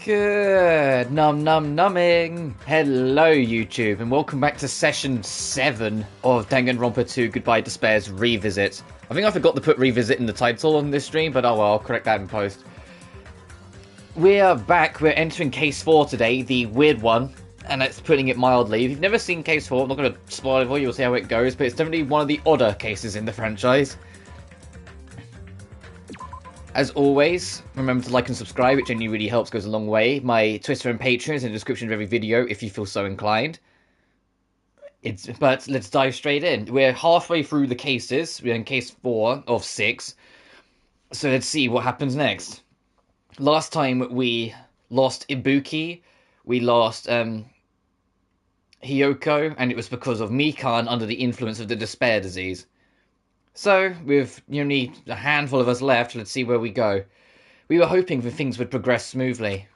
Good numbing. Hello YouTube and welcome back to session 7 of Danganronpa 2 Goodbye Despair's Revisit. I think I forgot to put Revisit in the title on this stream, but oh well, I'll correct that in post. We're back, we're entering case 4 today, the weird one, and that's putting it mildly. If you've never seen case 4, I'm not going to spoil it for you, you'll see how it goes, but it's definitely one of the odder cases in the franchise. As always, remember to like and subscribe, it genuinely really helps, goes a long way. My Twitter and Patreon is in the description of every video if you feel so inclined. But let's dive straight in. We're halfway through the cases, we're in case 4 of 6. So let's see what happens next. Last time we lost Ibuki, we lost Hiyoko, and it was because of Mikan under the influence of the despair disease. So, with only a handful of us left, let's see where we go. We were hoping that things would progress smoothly.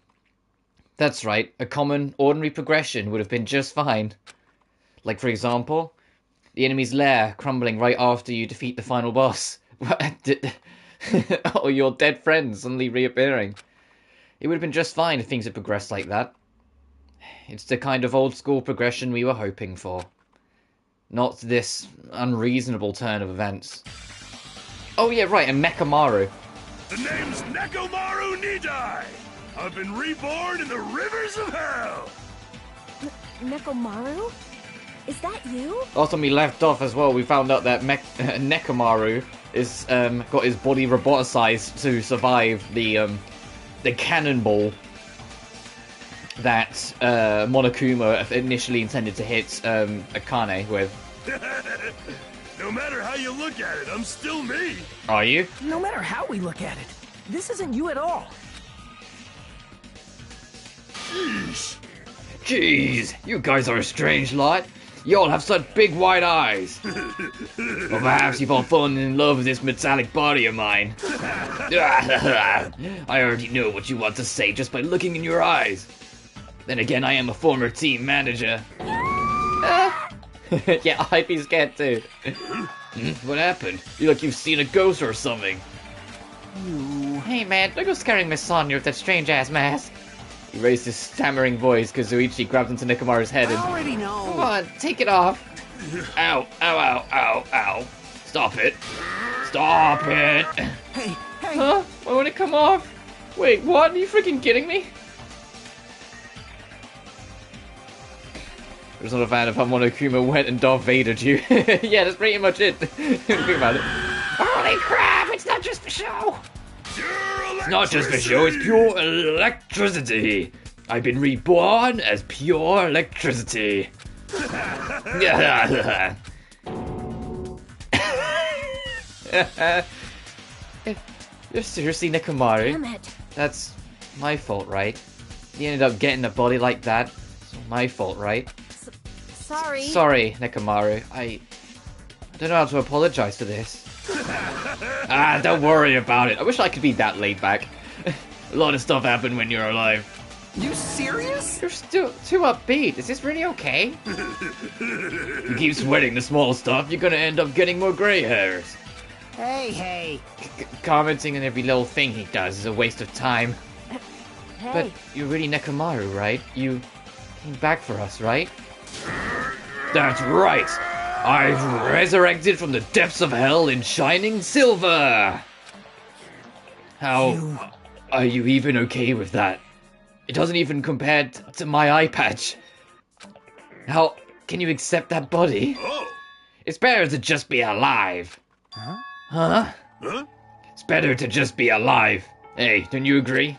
That's right, a common, ordinary progression would have been just fine. Like, for example, the enemy's lair crumbling right after you defeat the final boss. Or your dead friends suddenly reappearing. It would have been just fine if things had progressed like that. It's the kind of old-school progression we were hoping for. Not this unreasonable turn of events. Oh yeah, right, and Nekomaru. The name's Nekomaru Nidai! I've been reborn in the rivers of hell! Nekomaru? Is that you? Last time we left off as well, we found out that Nekomaru is got his body roboticized to survive the cannonball that Monokuma initially intended to hit Akane with. No matter how you look at it, I'm still me! Are you? No matter how we look at it, this isn't you at all. Jeez, you guys are a strange lot. You all have such big white eyes. Or perhaps you've all fallen in love with this metallic body of mine. I already know what you want to say just by looking in your eyes. Then again, I am a former team manager. Yeah, I'd be scared too. What happened? You look like you've seen a ghost or something. Hey man, don't go scaring Miss Sonya with that strange-ass mask. He raised his stammering voice because Zuichi grabbed into Nekomaru's head and... I already know. Come on, take it off. Ow, ow, ow, ow, ow. Stop it. Stop it. Hey. Huh? Why won't it come off? Wait, what? Are you freaking kidding me? I was not a fan of how Monokuma went and Darth Vader'd you. Yeah, that's pretty much it. Think about it. Holy crap, it's not just for show. It's not just for show, it's pure electricity. I've been reborn as pure electricity. You're seriously Nekomaru? Damn it. That's my fault, right? You ended up getting a body like that. It's my fault, right? Sorry. Sorry, Nekomaru. I don't know how to apologize for this. Don't worry about it. I wish I could be that laid back. A lot of stuff happened when you're alive. You serious? You're still too upbeat. Is this really okay? You keep sweating the small stuff, you're gonna end up getting more gray hairs. Hey. Commenting on every little thing he does is a waste of time. Hey. But you're really Nekomaru, right? You came back for us, right? That's right! I've resurrected from the depths of hell in shining silver! How are you even okay with that? It doesn't even compare to my eye patch. How can you accept that body? Oh! It's better to just be alive. Huh? Huh? Huh? It's better to just be alive. Hey, don't you agree?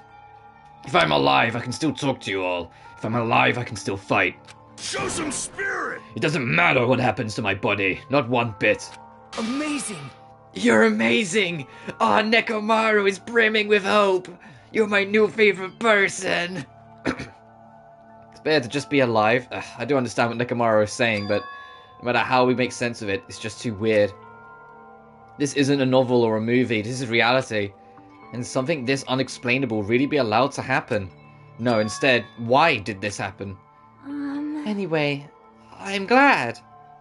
If I'm alive, I can still talk to you all. If I'm alive, I can still fight. Show some spirit! It doesn't matter what happens to my body, not one bit. Amazing. You're amazing! Ah, Nekomaru is brimming with hope! You're my new favorite person! It's better to just be alive. I do understand what Nekomaru is saying, but no matter how we make sense of it, it's just too weird. This isn't a novel or a movie, this is reality. And something this unexplainable really be allowed to happen? No, instead, why did this happen? Anyway, I'm glad.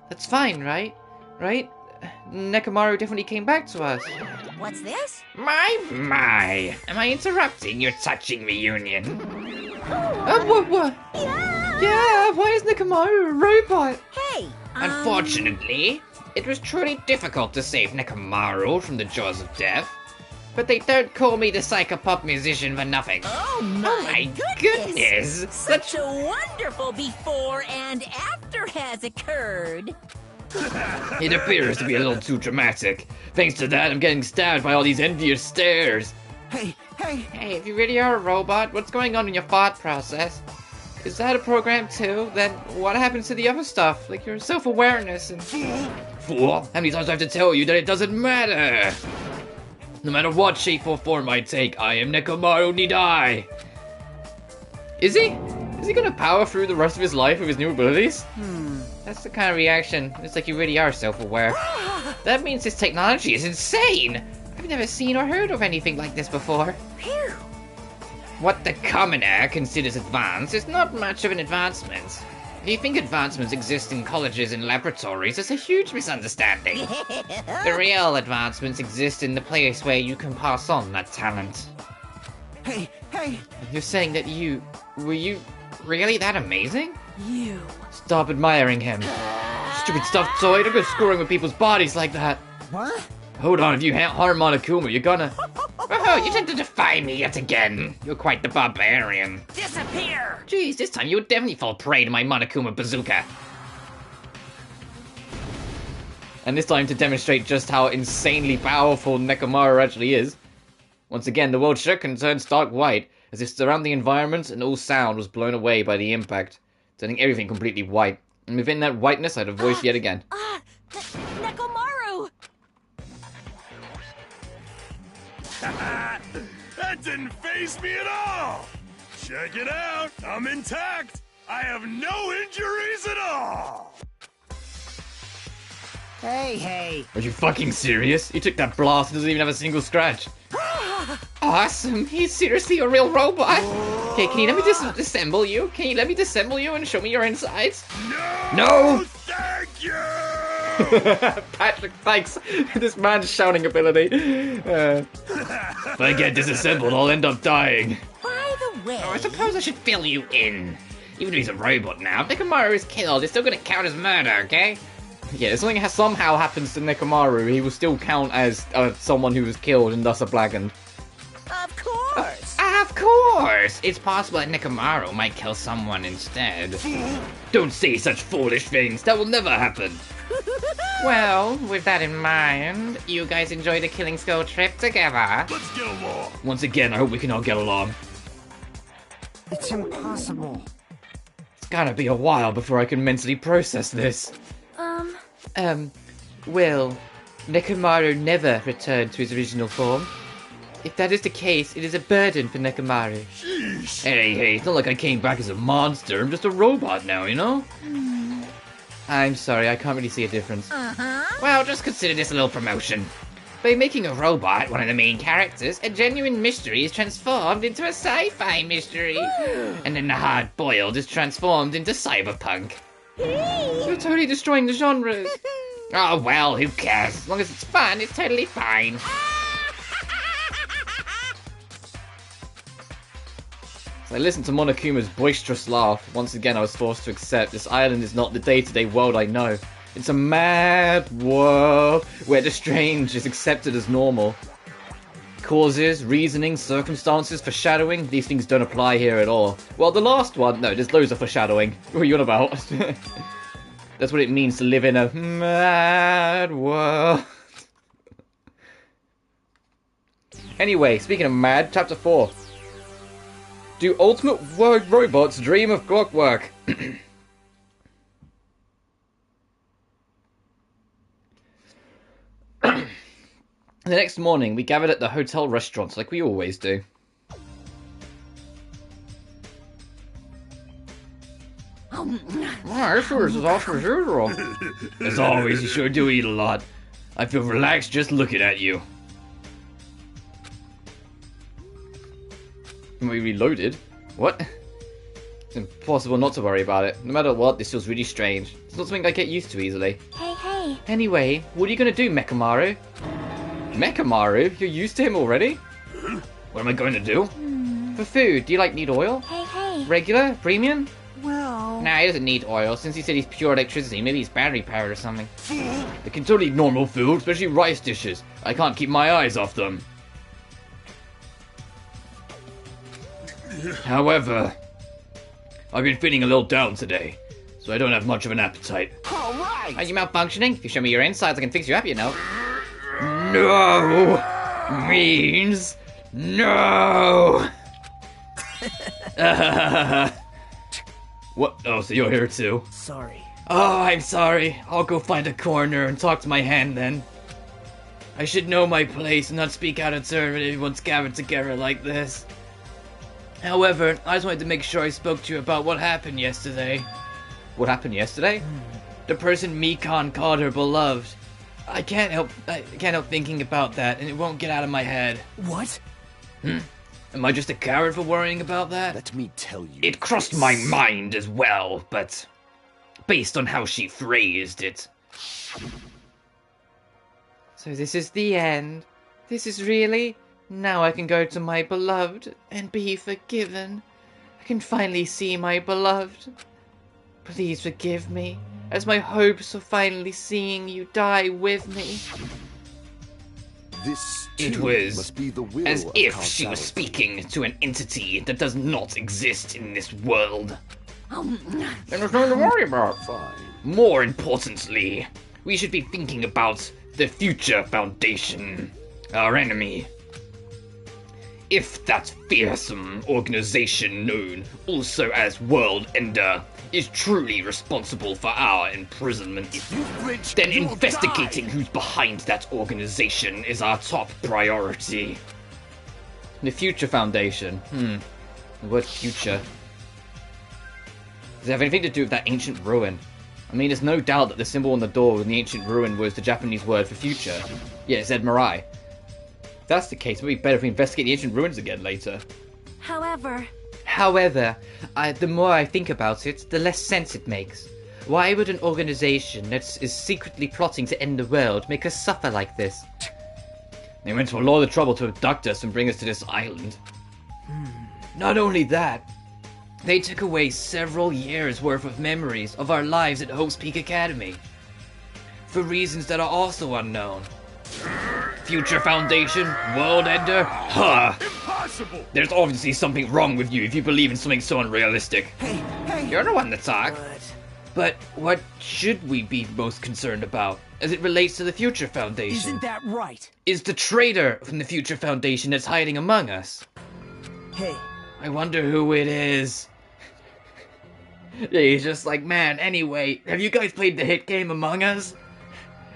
That's fine, right? Right? Nekomaru definitely came back to us. What's this? My. Am I interrupting your touching reunion? What? Yeah, why is Nekomaru a robot? Hey, Unfortunately, it was truly difficult to save Nekomaru from the jaws of death. But they don't call me the psychopop musician for nothing. Oh my goodness! Such a wonderful before and after has occurred. It appears to be a little too dramatic. Thanks to that, I'm getting stabbed by all these envious stares. Hey, Hey, if you really are a robot, what's going on in your thought process? Is that a program too? Then what happens to the other stuff? Like your self-awareness and... Fool! How many times do I have to tell you that it doesn't matter? No matter what shape or form I take, I am Nekomaru Nidai! Is he? Is he gonna power through the rest of his life with his new abilities? That's the kind of reaction. It's like you really are self-aware. That means this technology is insane! I've never seen or heard of anything like this before. Phew. What the commoner considers advanced is not much of an advancement. If you think advancements exist in colleges and laboratories, it's a huge misunderstanding. The real advancements exist in the place where you can pass on that talent. hey! You're saying that were you really that amazing? You. Stop admiring him. Stupid stuffed toy, don't go screwing with people's bodies like that. What? Hold on, if you harm Monokuma, you're gonna... Oh, you tend to defy me yet again. You're quite the barbarian. Disappear! Jeez, this time you would definitely fall prey to my Monokuma bazooka. And this time to demonstrate just how insanely powerful Nekomaru actually is. Once again, the world shook and turned stark white, as if surrounding environment and all sound was blown away by the impact, turning everything completely white. And within that whiteness, I had a voice yet again. Nekomaru! That didn't faze me at all! Check it out! I'm intact! I have no injuries at all! Hey! Are you fucking serious? You took that blast and doesn't even have a single scratch. Awesome! He's seriously a real robot! Okay, can you let me disassemble you? Can you let me disassemble you and show me your insides? No! Thank you! Patrick, thanks! This man's shouting ability. If I get disassembled, I'll end up dying. By the way... Oh, I suppose I should fill you in. Even if he's a robot now, if Nekomaru is killed, it's still gonna count as murder, okay? Yeah, if something somehow happens to Nekomaru, he will still count as someone who was killed and thus a blackened. Of course! Of course! It's possible that Nekomaru might kill someone instead. Don't say such foolish things, that will never happen. Well, with that in mind, you guys enjoyed a Killing Skull trip together? Let's get along! Once again, I hope we can all get along. It's impossible. It's gotta be a while before I can mentally process this. Well, Nekomaru never returned to his original form. If that is the case, it is a burden for Nekomaru. Sheesh! Hey, it's not like I came back as a monster, I'm just a robot now, you know? I'm sorry, I can't really see a difference. Well, just consider this a little promotion. By making a robot one of the main characters, a genuine mystery is transformed into a sci-fi mystery. And then the hard-boiled is transformed into cyberpunk. You're totally destroying the genres. Oh, well, who cares? As long as it's fun, it's totally fine. As I listened to Monokuma's boisterous laugh, once again I was forced to accept this island is not the day-to-day world I know. It's a mad world where the strange is accepted as normal. Causes, reasoning, circumstances, foreshadowing, these things don't apply here at all. Well, the last one, no, there's loads of foreshadowing. What are you on about? That's what it means to live in a mad world. Anyway, speaking of mad, chapter 4. Do ultimate robots dream of clockwork? The next morning, we gathered at the hotel restaurant like we always do. This is awesome as usual. As always, you sure do eat a lot. I feel relaxed just looking at you. We reloaded? What? It's impossible not to worry about it. No matter what, this feels really strange. It's not something I get used to easily. Hey. Anyway, what are you gonna do, Mechamaru? Mechamaru? You're used to him already? What am I going to do? For food, do you need oil? Hey. Regular? Premium? Well... Nah, he doesn't need oil. Since he said he's pure electricity, maybe he's battery powered or something. They can totally eat normal food, especially rice dishes. I can't keep my eyes off them. However, I've been feeling a little down today, so I don't have much of an appetite. Alright! Are you malfunctioning? If you show me your insides, I can fix you up, you know. No! Means no! What? Oh, so you're here too? Sorry. Oh, I'm sorry. I'll go find a corner and talk to my hand then. I should know my place and not speak out of turn when everyone's gathered together like this. However, I just wanted to make sure I spoke to you about what happened yesterday. What happened yesterday? The person Mikan called her beloved. I can't help thinking about that, and it won't get out of my head. What? Am I just a coward for worrying about that? Let me tell you. It crossed my mind as well, but based on how she phrased it. So this is the end. This is really... Now I can go to my beloved and be forgiven. I can finally see my beloved. Please forgive me, as my hopes of finally seeing you die with me. This It too was must be the will as of if she was causality. speaking to an entity that does not exist in this world. There's nothing to worry about. Fine. More importantly, we should be thinking about the future Foundation, our enemy. If that fearsome organization known also as World Ender is truly responsible for our imprisonment, Flinch, then you'll investigating die. who's behind that organization is our top priority. The Future Foundation. The word future. Does it have anything to do with that ancient ruin? I mean, there's no doubt that the symbol on the door in the ancient ruin was the Japanese word for future. Yeah, it said Mirai. If that's the case, it would be better if we investigate the ancient ruins again later. However, The more I think about it, the less sense it makes. Why would an organization that is secretly plotting to end the world make us suffer like this? They went to a lot of trouble to abduct us and bring us to this island. Not only that, they took away several years' worth of memories of our lives at Hope's Peak Academy. For reasons that are also unknown. Future Foundation? World Ender? Huh! Impossible! There's obviously something wrong with you if you believe in something so unrealistic. Hey! You're the one to talk. What? But what should we be most concerned about as it relates to the Future Foundation? Isn't that right? Is the traitor from the Future Foundation that's hiding among us. Hey, I wonder who it is. Yeah, he's just like, man, anyway, have you guys played the hit game Among Us?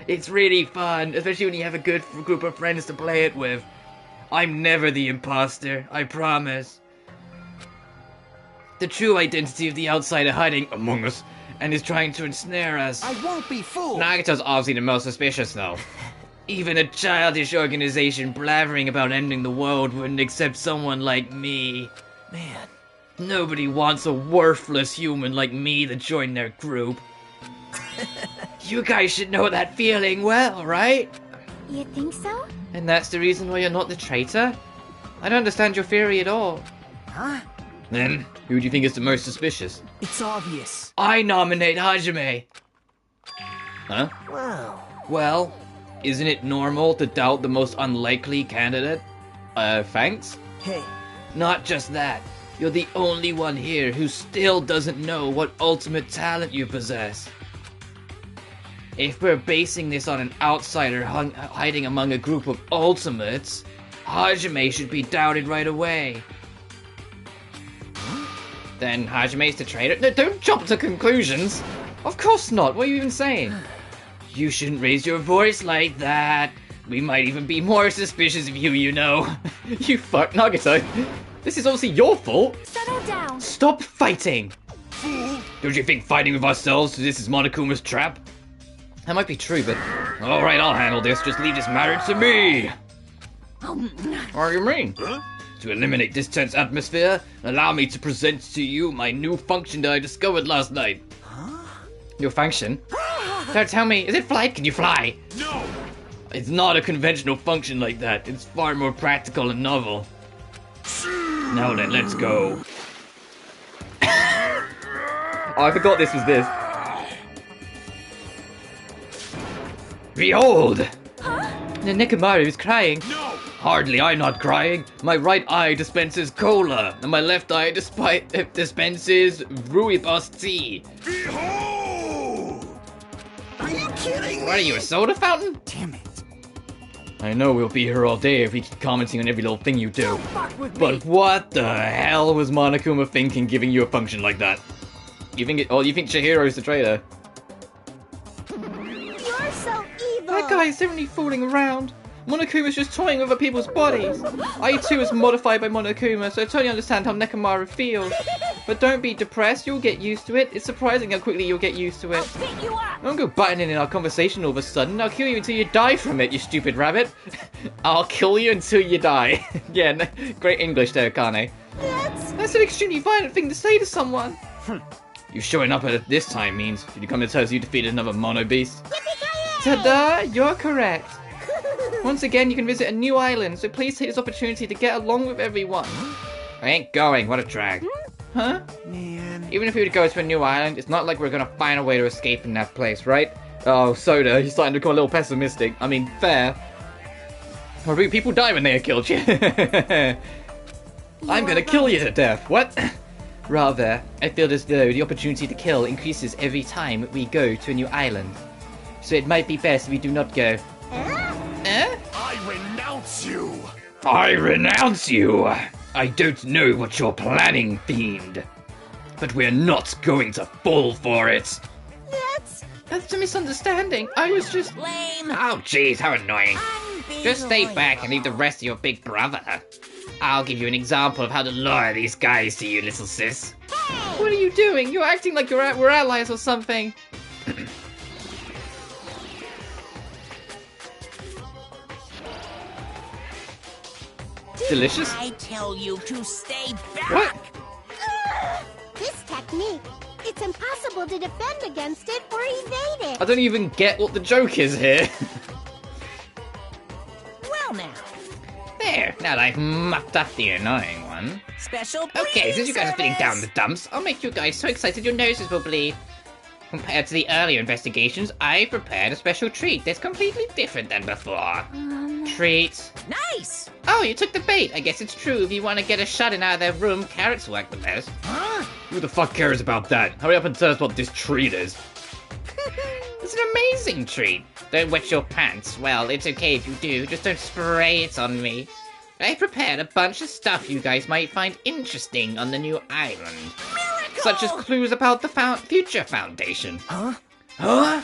It's really fun, especially when you have a good group of friends to play it with. I'm never the imposter, I promise. The true identity of the outsider hiding among us and is trying to ensnare us. I won't be fooled! Nagato's obviously the most suspicious, though. Even a childish organization blathering about ending the world wouldn't accept someone like me. Man, Nobody wants a worthless human like me to join their group. You guys should know that feeling well, right? you think so? And that's the reason why you're not the traitor? I don't understand your theory at all. huh? Then, who do you think is the most suspicious? It's obvious. I nominate Hajime! Huh? Wow. Well, isn't it normal to doubt the most unlikely candidate? Thanks? Hey, Not just that. You're the only one here who still doesn't know what ultimate talent you possess. If we're basing this on an outsider hiding among a group of ultimates, Hajime should be doubted right away. Then Hajime's the traitor? No, don't jump to conclusions! Of course not, what are you even saying? You shouldn't raise your voice like that. We might even be more suspicious of you, you know. You fuck Nagato. This is obviously your fault. Settle down. Stop fighting! Don't you think fighting with ourselves this is Monokuma's trap? That might be true, but... Alright, I'll handle this. Just leave this matter to me! What do you mean? Huh? To eliminate this tense atmosphere, allow me to present to you my new function that I discovered last night. Your function? Don't tell me, is it flight? Can you fly? No! It's not a conventional function like that. It's far more practical and novel. Now then, let's go. Oh, I forgot this was this. Behold! The Nekomaru is crying. No! Hardly, I'm not crying. My right eye dispenses cola, and my left eye dispenses rooibos tea. Behold! Are you kidding me? What are you, a soda fountain? Damn it. I know we'll be here all day if we keep commenting on every little thing you do. Don't fuck with But me. what the hell was Monokuma thinking giving you a function like that? You think Chihiro's the traitor? You're so evil. That guy is definitely fooling around. Monokuma's just toying with other people's bodies. I too was modified by Monokuma, so I totally understand how Nekomaru feels. But don't be depressed, you'll get used to it. It's surprising how quickly you'll get used to it. Pick you up. Don't go butting in our conversation all of a sudden. I'll kill you until you die from it, you stupid rabbit. I'll kill you until you die. Yeah, great English there, Kane. That's an extremely violent thing to say to someone. You showing up at this time means you come to tell us you defeated another mono beast. Ta-da! You're correct. Once again, you can visit a new island, so please take this opportunity to get along with everyone. I ain't going, what a drag. Huh? Man. Even if we were to go to a new island, it's not like we're gonna find a way to escape in that place, right? Oh, Soda, you're starting to become a little pessimistic. I mean, fair. Or people die when they have killed you. I'm gonna kill you to death. What? Rather, I feel as though the opportunity to kill increases every time we go to a new island. So it might be best if we do not go. I renounce you! I renounce you! I don't know what you're planning, fiend. But we're not going to fall for it. That's a misunderstanding. I was just... Lame. Oh, jeez, how annoying. I'm being Just stay loyal. back and leave the rest of your big brother. I'll give you an example of how to lure these guys to you, little sis. What are you doing? You're acting like we're allies or something. Delicious? I tell you to stay back. What? This technique, it's impossible to defend against it or evade I it. don't even get what the joke is here. Well now, There, now that I've mopped up the annoying one. special Okay, breeding since you guys are feeling down service. the dumps, I'll make you guys so excited your noses will bleed. Compared to the earlier investigations, I prepared a special treat that's completely different than before. Treat. Nice. Oh, you took the bait. I guess it's true. If you want to get a shot in out of their room, carrots work the best. Huh? Who the fuck cares about that? Hurry up and tell us what this treat is. It's an amazing treat. Don't wet your pants. Well, it's okay if you do. Just don't spray it on me. I prepared a bunch of stuff you guys might find interesting on the new island. Miracle. Such as clues about the Future Foundation. Huh? Huh?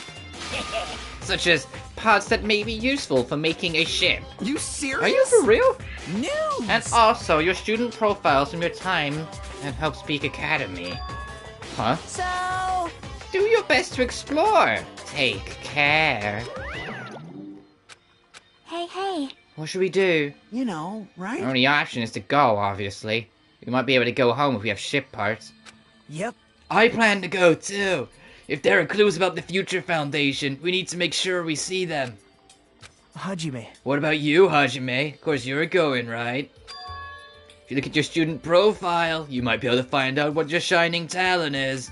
Such as parts that may be useful for making a ship. You serious? Are you for real? News. And also your student profiles from your time at Help Speak Academy. Huh? So, Do your best to explore. Take care. Hey. What should we do? You know, right? Our only option is to go, obviously. We might be able to go home if we have ship parts. Yep. I plan to go too. If there are clues about the Future Foundation, we need to make sure we see them. Hajime. What about you, Hajime? Of course you're going, right? If you look at your student profile, you might be able to find out what your shining talent is.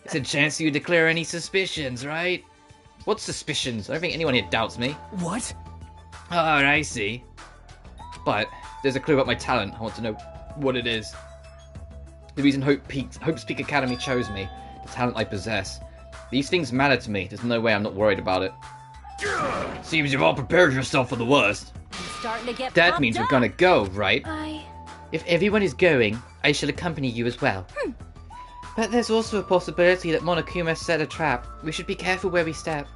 It's a chance for you to clear any suspicions, right? What suspicions? I don't think anyone here doubts me. What? Oh, I see. But there's a clue about my talent. I want to know what it is. The reason Hope Speak Academy chose me, the talent I possess. These things matter to me. There's no way I'm not worried about it. Seems you've all prepared yourself for the worst. I'm starting to get That pumped means we're up. gonna go, right? I... If everyone is going, I shall accompany you as well. But there's also a possibility that Monokuma set a trap. We should be careful where we step.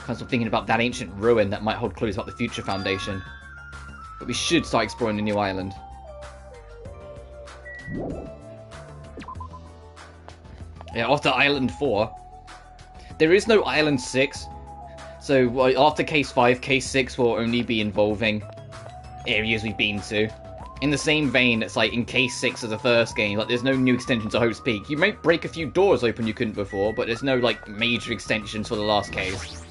Can't stop thinking about that ancient ruin that might hold clues about the Future Foundation. But we should start exploring the new island. Yeah, after Island 4. There is no Island 6. So after Case 5, Case 6 will only be involving areas we've been to. In the same vein, it's like in Case 6 of the first game, like there's no new extensions to Hope's Peak. You might break a few doors open you couldn't before, but there's no like major extensions for the last case.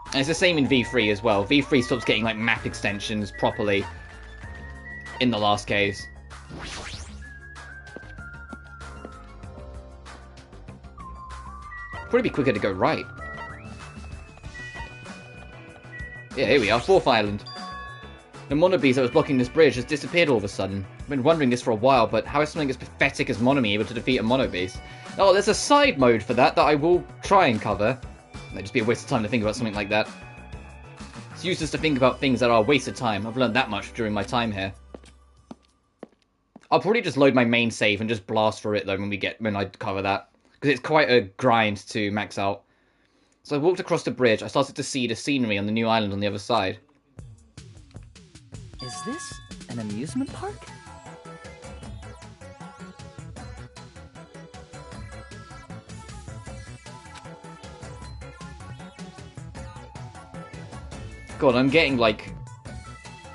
And it's the same in V3 as well. V3 stops getting like map extensions properly in the last case. Probably be quicker to go right. Yeah, here we are, 4th island. The Monobees that was blocking this bridge has disappeared all of a sudden. I've been wondering this for a while, but how is something as pathetic as Monomi able to defeat a Monobeast? Oh, there's a side mode for that I will try and cover. It'd just be a waste of time to think about something like that. It's useless to think about things that are a waste of time. I've learned that much during my time here. I'll probably just load my main save and just blast for it though when I cover that. Because it's quite a grind to max out. So I walked across the bridge. I started to see the scenery on the new island on the other side. Is this an amusement park? God, I'm getting, like,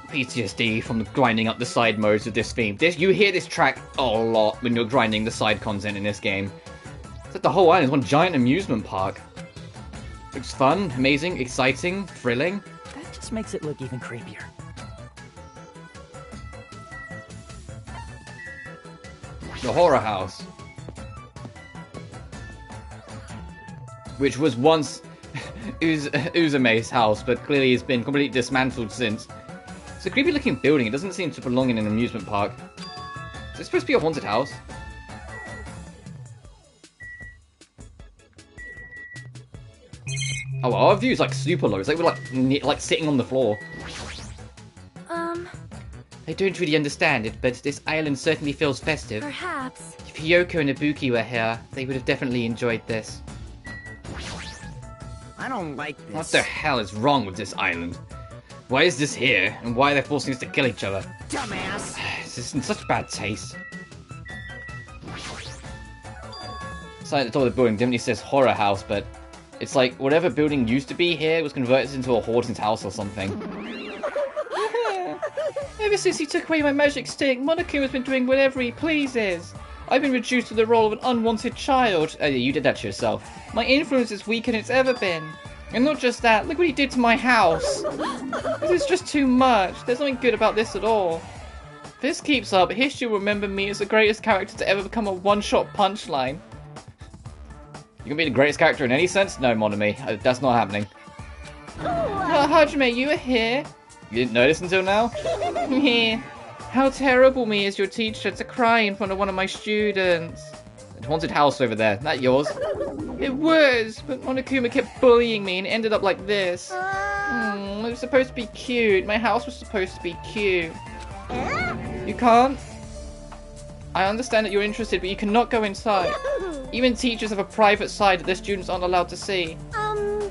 PTSD from grinding up the side modes of this theme. You hear this track a lot when you're grinding the side content in this game. It's like the whole island is one giant amusement park. Looks fun, amazing, exciting, thrilling. That just makes it look even creepier. The horror house. Which was once Uzume's house, but clearly has been completely dismantled since. It's a creepy looking building. It doesn't seem to belong in an amusement park. Is it supposed to be a haunted house? Oh, our view is like super low. It's like we're like sitting on the floor. I don't really understand it, but this island certainly feels festive. Perhaps. If Hiyoko and Ibuki were here, they would have definitely enjoyed this. I don't like this. What the hell is wrong with this island? Why is this here, and why are they forcing us to kill each other? Dumbass! This is in such bad taste. Sign at the top of the building definitely says horror house, but it's like whatever building used to be here was converted into a haunted house or something. Ever since he took away my magic stick, Monokuma has been doing whatever he pleases. I've been reduced to the role of an unwanted child. Oh, yeah, you did that to yourself. My influence is weaker than it's ever been. And not just that, look what he did to my house. This is just too much. There's nothing good about this at all. If this keeps up, history will remember me as the greatest character to ever become a one-shot punchline. You gonna be the greatest character in any sense? No, Monomi. That's not happening. Hajime, you are here? You didn't notice until now? Here. How terrible me as your teacher to cry in front of one of my students. The haunted house over there. That yours? It was, but Monokuma kept bullying me and it ended up like this. It was supposed to be cute. My house was supposed to be cute. You can't? I understand that you're interested, but you cannot go inside. Even teachers have a private side that their students aren't allowed to see.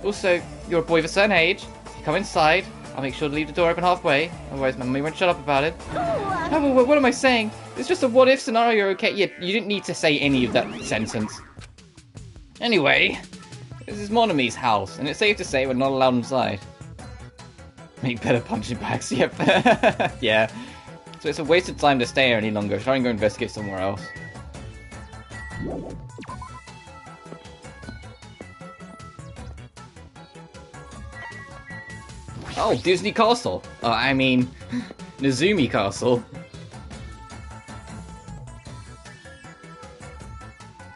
Also, you're a boy of a certain age. Come inside. I'll make sure to leave the door open halfway, otherwise my mummy won't shut up about it. Oh, what am I saying? It's just a what-if scenario, okay? Yeah, you didn't need to say any of that sentence. Anyway, this is Monomi's house, and it's safe to say we're not allowed inside. Make better punching bags, yep. Yeah. So it's a waste of time to stay here any longer. Try and go investigate somewhere else. Oh, Disney Castle. I mean, Nezumi Castle.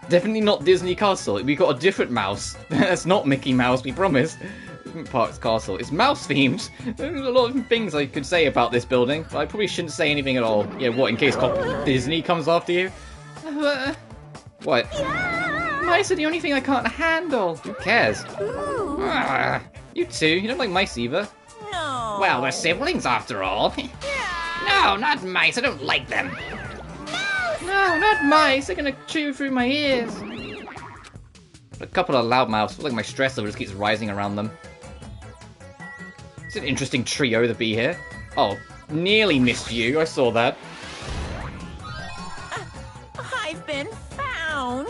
Definitely not Disney Castle. We got a different mouse. That's not Mickey Mouse, we promise. Park's Castle. It's mouse themed. There's a lot of things I could say about this building, but I probably shouldn't say anything at all. Yeah, what, in case Disney comes after you? What? Mice are the only thing I can't handle. Who cares? You too. You don't like mice either. No. Well, we're siblings after all. No, not mice. I don't like them. No, not mice. They're gonna chew through my ears. A couple of loudmouths. I feel like my stress level just keeps rising around them. It's an interesting trio to be here. Oh, nearly missed you. I saw that. I've been found.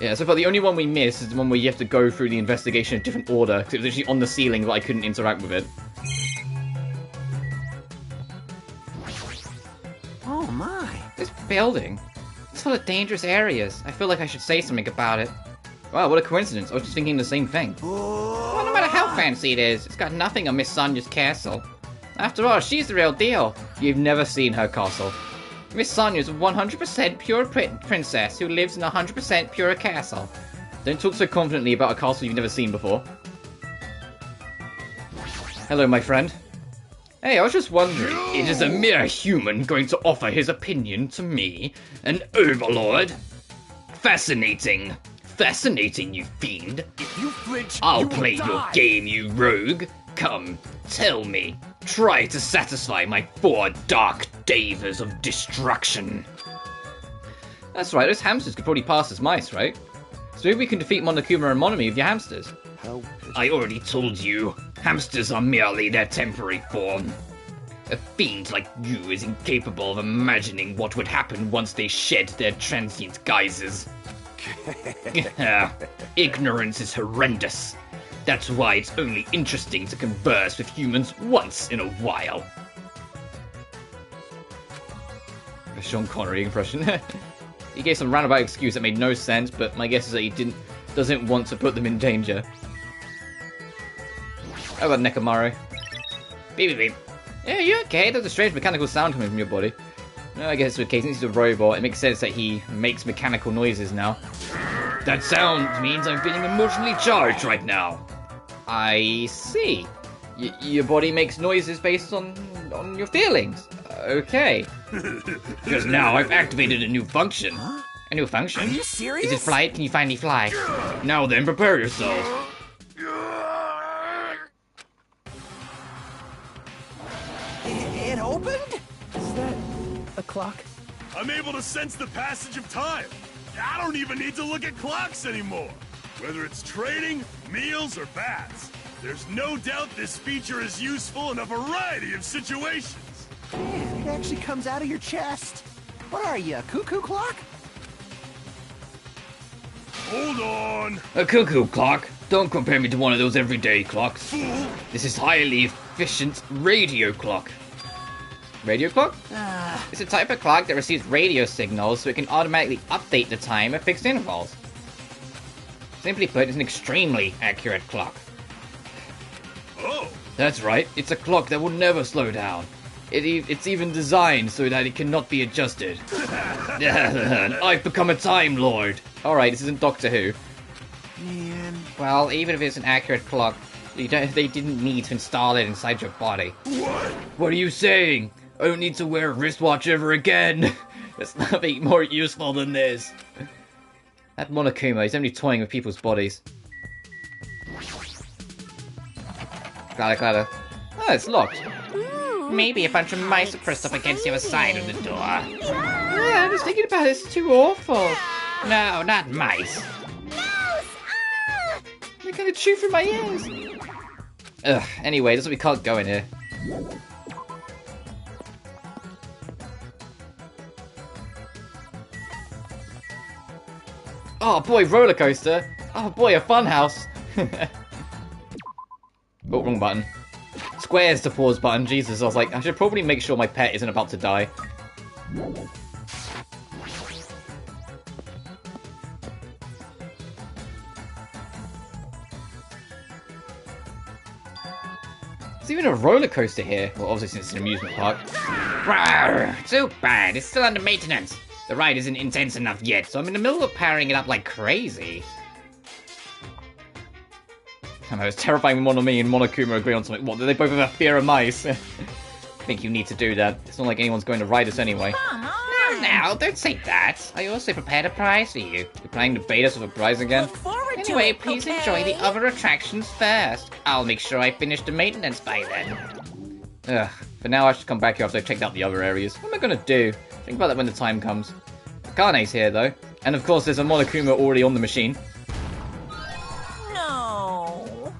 Yeah, so far the only one we missed is the one where you have to go through the investigation in a different order, because it was actually on the ceiling, but I couldn't interact with it. Oh my. This building, it's full of dangerous areas. I feel like I should say something about it. Wow, what a coincidence. I was just thinking the same thing. Well, no matter how fancy it is, it's got nothing on Miss Sonya's castle. After all, she's the real deal. You've never seen her castle. Miss Sonya's a 100% pure princess who lives in a 100% pure castle. Don't talk so confidently about a castle you've never seen before. Hello, my friend. Hey, I was just wondering, is a mere human going to offer his opinion to me, an overlord? Fascinating. Fascinating, you fiend. If you flinch, I'll you will play your die. game, you rogue. Come, tell me. Try to satisfy my 4 dark davers of destruction. That's right, those hamsters could probably pass as mice, right? So maybe we can defeat Monokuma and Monomi with your hamsters. How? I already told you, hamsters are merely their temporary form. A fiend like you is incapable of imagining what would happen once they shed their transient guises. Ignorance is horrendous. That's why it's only interesting to converse with humans once in a while. A Sean Connery impression. He gave some roundabout excuse that made no sense, but my guess is that he doesn't want to put them in danger. How about Nekomaru? Beep beep beep. Yeah, you okay? There's a strange mechanical sound coming from your body. No, I guess it's okay, since he's a robot, it makes sense that he makes mechanical noises now. That sound means I'm feeling emotionally charged right now. I see. Your body makes noises based on your feelings. Okay. Because now I've activated a new function. Huh? A new function? Are you serious? Is it flight? Can you finally fly? Now then, prepare yourself. It opened? Is that a clock? I'm able to sense the passage of time. I don't even need to look at clocks anymore. Whether it's training, meals, or baths, there's no doubt this feature is useful in a variety of situations. Man, it actually comes out of your chest. What are you, a cuckoo clock? Hold on. A cuckoo clock? Don't compare me to one of those everyday clocks. Fool. This is highly efficient radio clock. Radio clock? It's a type of clock that receives radio signals so it can automatically update the time at fixed intervals. Simply put, it's an extremely accurate clock. Oh. That's right, it's a clock that will never slow down. It's even designed so that it cannot be adjusted. I've become a Time Lord. Alright, this isn't Doctor Who. Man. Well, even if it's an accurate clock, they didn't need to install it inside your body. What? What are you saying? I don't need to wear a wristwatch ever again. There's nothing more useful than this. That Monokuma, he's only toying with people's bodies. Clatter. Oh, it's locked. Maybe a bunch of mice are pressed up against the other side of the door. Yeah, I was thinking about it. It's too awful. No, not mice. They're gonna chew through my ears. Ugh, anyway, that's what we can't go in here. Oh boy, roller coaster. Oh boy, a fun house. Oh, wrong button. Square's the pause button. Jesus, I was like, I should probably make sure my pet isn't about to die. There's even a roller coaster here. Well, obviously since it's an amusement park. Rawr, too bad. It's still under maintenance. The ride isn't intense enough yet, so I'm in the middle of powering it up like crazy. I know, it's terrifying when Monomi and Monokuma agree on something. What, do they both have a fear of mice? I think you need to do that. It's not like anyone's going to ride us anyway. Come on. Now, don't say that. I also prepared a prize for you. You're planning to bait us with a prize again? Look forward to Anyway, it, please okay? enjoy the other attractions first. I'll make sure I finish the maintenance by then. Ugh, for now I should come back here after I've checked out the other areas. What am I gonna do? Think about that when the time comes. Akane's here though. And of course there's a Monokuma already on the machine. No.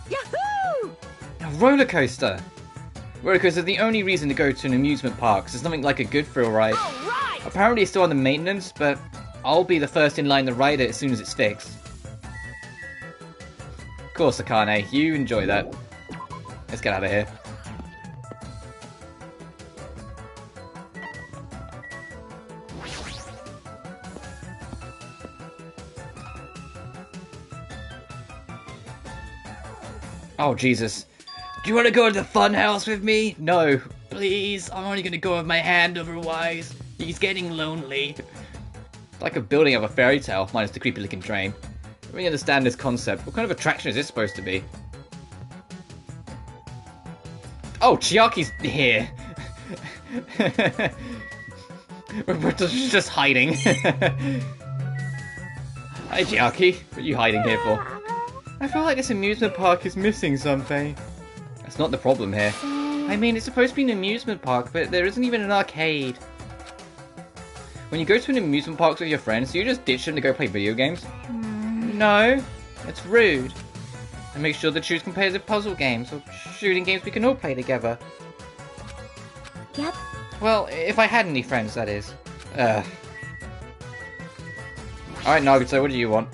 Yahoo! A roller coaster! Roller coaster is the only reason to go to an amusement park, because it's nothing like a good thrill ride. All right. Apparently it's still under maintenance, but I'll be the first in line to ride it as soon as it's fixed. Of course, Akane, you enjoy that. Let's get out of here. Oh, Jesus. Do you want to go to the fun house with me? No. Please, I'm only gonna go with my hand otherwise. He's getting lonely. It's like a building of a fairy tale, minus the creepy looking train. I don't really understand this concept. What kind of attraction is this supposed to be? Oh, Chiaki's here. We're just hiding. Hi, Chiaki. What are you hiding here for? I feel like this amusement park is missing something. That's not the problem here. I mean, it's supposed to be an amusement park, but there isn't even an arcade. When you go to an amusement park with your friends, do you just ditch them to go play video games? No, it's rude. And make sure to choose competitive puzzle games or shooting games we can all play together. Yep. Well, if I had any friends, that is. Alright, Nagito, what do you want?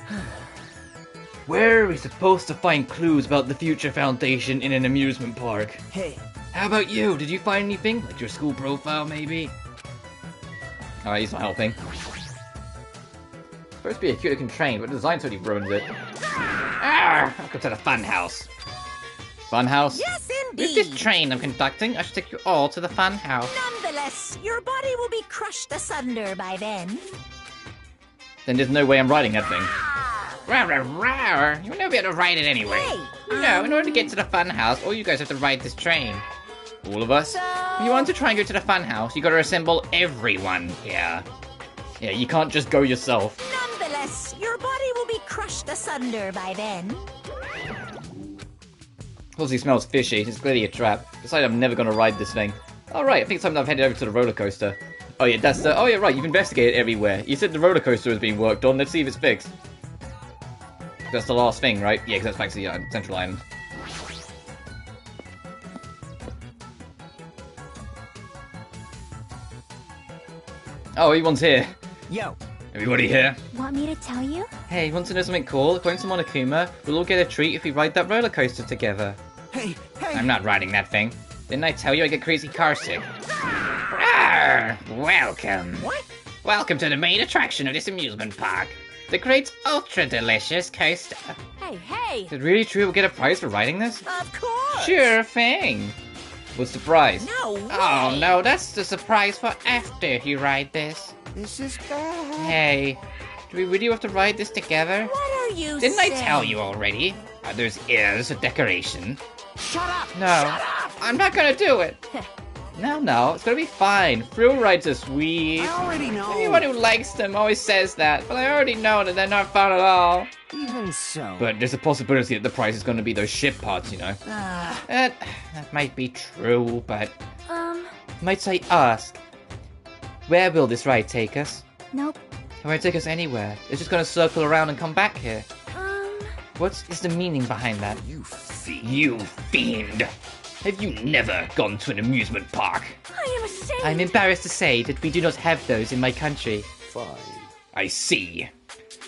Where are we supposed to find clues about the Future Foundation in an amusement park? Hey. How about you? Did you find anything? Like your school profile, maybe? Alright, he's not helping. Supposed to be a cute looking train, but the design totally ruins it. Welcome to the fun house. Fun house? Yes, With indeed. this train I'm conducting, I should take you all to the fun house. Nonetheless, your body will be crushed asunder by then. Then there's no way I'm riding that thing. Rawr, rawr, rawr. You'll never be able to ride it anyway. Hey, No, in order to get to the fun house, all you guys have to ride this train. All of us? So- If you want to try and go to the fun house, you gotta assemble everyone here. Yeah, you can't just go yourself. Nonetheless, your body will be crushed asunder by then. Also, he smells fishy. It's clearly a trap. Besides, I'm never gonna ride this thing. Alright, I think it's time I've headed over to the roller coaster. Oh yeah, that's the... Oh yeah, right, you've investigated everywhere. You said the roller coaster was being worked on. Let's see if it's fixed. That's the last thing, right? Yeah, because that's back to the Central Island. Oh, everyone's here. Yo. Everybody here? Want me to tell you? Hey, want to know something cool? According to Monokuma, we'll all get a treat if we ride that roller coaster together. Hey. I'm not riding that thing. Didn't I tell you I get crazy car sick? Rawr! Welcome. What? Welcome to the main attraction of this amusement park. The great ultra delicious coaster. Hey, hey! Is it really true we'll get a prize for riding this? Of course! Sure thing. What's the prize? No way! Oh no, that's the surprise for after you ride this. This is bad. Hey, do we really have to ride this together? What are you Didn't I saying? tell you already? There's ears a decoration. Shut up. No, Shut up! I'm not gonna do it. No, it's gonna be fine. Thrill rides are sweet. I already know. Anyone who likes them always says that, but I already know that they're not fun at all. Even so. But there's a possibility that the price is gonna be those ship parts, you know. That might be true, but might I ask, where will this ride take us? Nope. It won't take us anywhere. It's just gonna circle around and come back here. What is the meaning behind that? You fiend. You fiend! Have you never gone to an amusement park? I am ashamed. I'm embarrassed to say that we do not have those in my country. Fine. I see.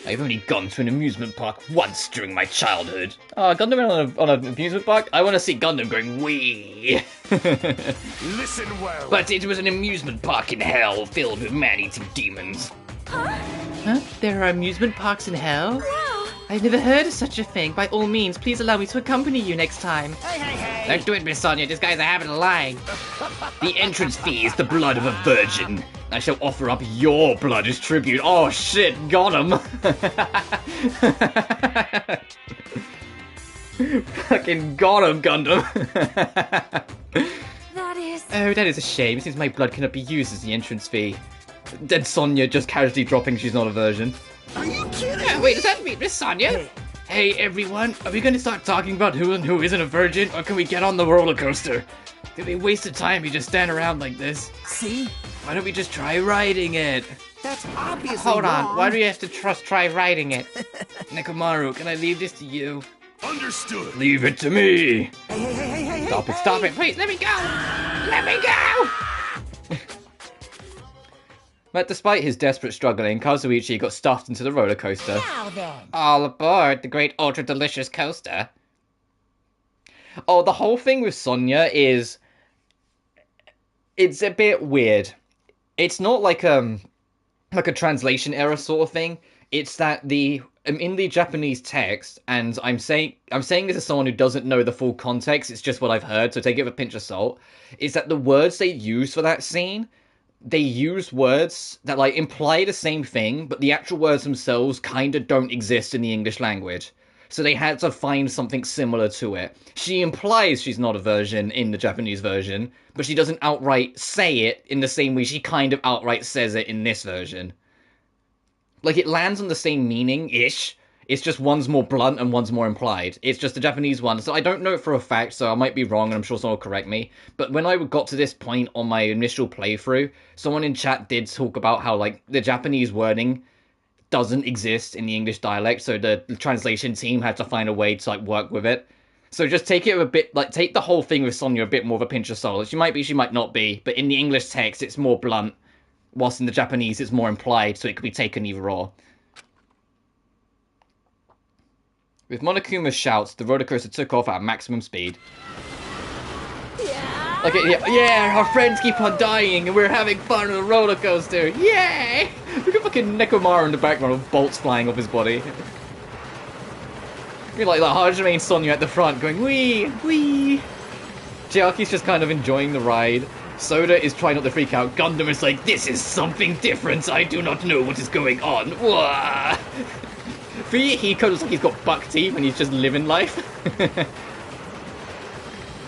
I've only gone to an amusement park once during my childhood. Oh, Gundam on an amusement park? I want to see Gundam going wee. Listen well. But it was an amusement park in hell filled with man-eating demons. Huh? There are amusement parks in hell? No! I've never heard of such a thing. By all means, please allow me to accompany you next time. Hey. Don't do it, Miss Sonia. This guy's a habit of lying. The entrance fee is the blood of a virgin. I shall offer up your blood as tribute. Oh shit, got him. Fucking got him, Gundam. That is... Oh, that is a shame, since my blood cannot be used as the entrance fee. Then Sonia just casually dropping she's not a virgin. Are you kidding? Wait, does that mean Miss Sonia? Hey everyone, are we gonna start talking about who and who isn't a virgin, or can we get on the roller coaster? It'd be a waste of time if you just stand around like this. See? Why don't we just try riding it? That's obviously Hold on, wrong. why do we have to try riding it? Nekomaru, can I leave this to you? Understood. Leave it to me! Hey. Stop it, please, let me go! Let me go! But despite his desperate struggling, Kazuichi got stuffed into the roller coaster. Now then. All aboard the great ultra delicious coaster. Oh, the whole thing with Sonia is... It's a bit weird. It's not like a translation error sort of thing. It's that the in the Japanese text, and I'm saying this as someone who doesn't know the full context, it's just what I've heard, so take it with a pinch of salt, is that the words they use for that scene, they use words that, like, imply the same thing, but the actual words themselves kind of don't exist in the English language. So they had to find something similar to it. She implies she's not a virgin in the Japanese version, but she doesn't outright say it in the same way she kind of outright says it in this version. Like, it lands on the same meaning-ish. It's just one's more blunt and one's more implied. It's just the Japanese one. So I don't know it for a fact, so I might be wrong, and I'm sure someone will correct me. But when I got to this point on my initial playthrough, someone in chat did talk about how, like, the Japanese wording doesn't exist in the English dialect, so the translation team had to find a way to, like, work with it. So just take it a bit, like, take the whole thing with Sonya a bit more of a pinch of salt. She might be, she might not be, but in the English text, it's more blunt. Whilst in the Japanese, it's more implied, so it could be taken either or. With Monokuma's shouts, the roller coaster took off at maximum speed. Yeah. Okay, yeah, our friends keep on dying, and we're having fun on the roller coaster. Yay! Look at fucking Nekomaru in the background with bolts flying off his body. You're like Hajime and Sonya at the front, going wee, wee. Chiaki's just kind of enjoying the ride. Soda is trying not to freak out. Gundam is like, this is something different. I do not know what is going on. Wah! Hiko looks like he's got buck teeth and he's just living life.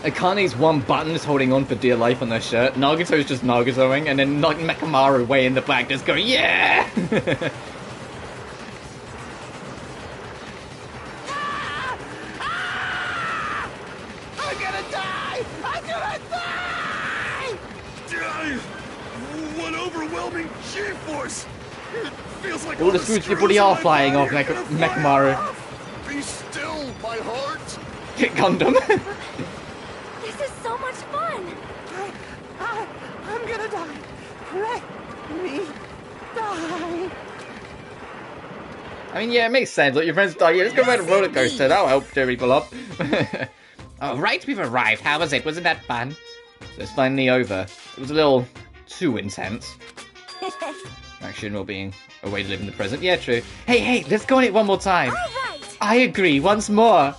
Akane's one button is holding on for dear life on their shirt. Nagato's just Nagatoing, and then Mekamaru way in the back just going, yeah! I'm gonna die! I'm gonna die! What overwhelming G-force! It feels like all the screws your body are flying off, Mekamaru. Be still, my heart! Hit Gundam. This is so much fun. I'm gonna die. Let me die. I mean, yeah, it makes sense. Look, your friends die. Yeah, let's go ride a roller coaster. That'll help cheer people up. Oh, right, we've arrived. How was it? Wasn't that fun? So it's finally over. It was a little too intense. Action while being a way to live in the present. Yeah, true. Hey, let's go on it one more time. All right. I agree, once more.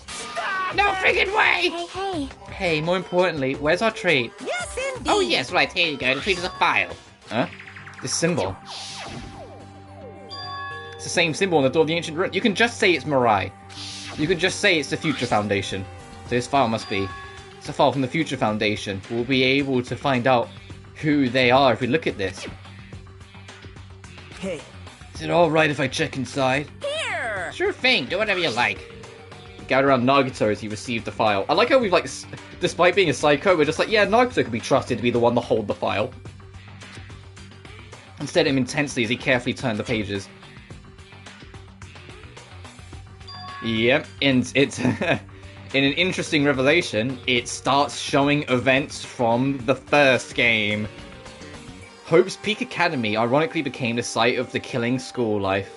No friggin' way! Hey. Hey, more importantly, where's our treat? Yes, indeed. Oh, yes, right, here you go. The treat is a file. Huh? This symbol. It's the same symbol on the door of the ancient ruin. You can just say it's Mirai. You can just say it's the Future Foundation. So this file must be... It's a file from the Future Foundation. We'll be able to find out who they are if we look at this. Hey. Is it alright if I check inside? Here. Sure thing, do whatever you like. Gather around Nagato as he received the file. I like how we've, like, despite being a psycho, we're just like, yeah, Nagato could be trusted to be the one to hold the file. And studied him intensely as he carefully turned the pages. Yep, and it's... in an interesting revelation, it starts showing events from the first game. Hope's Peak Academy ironically became the site of the killing school life.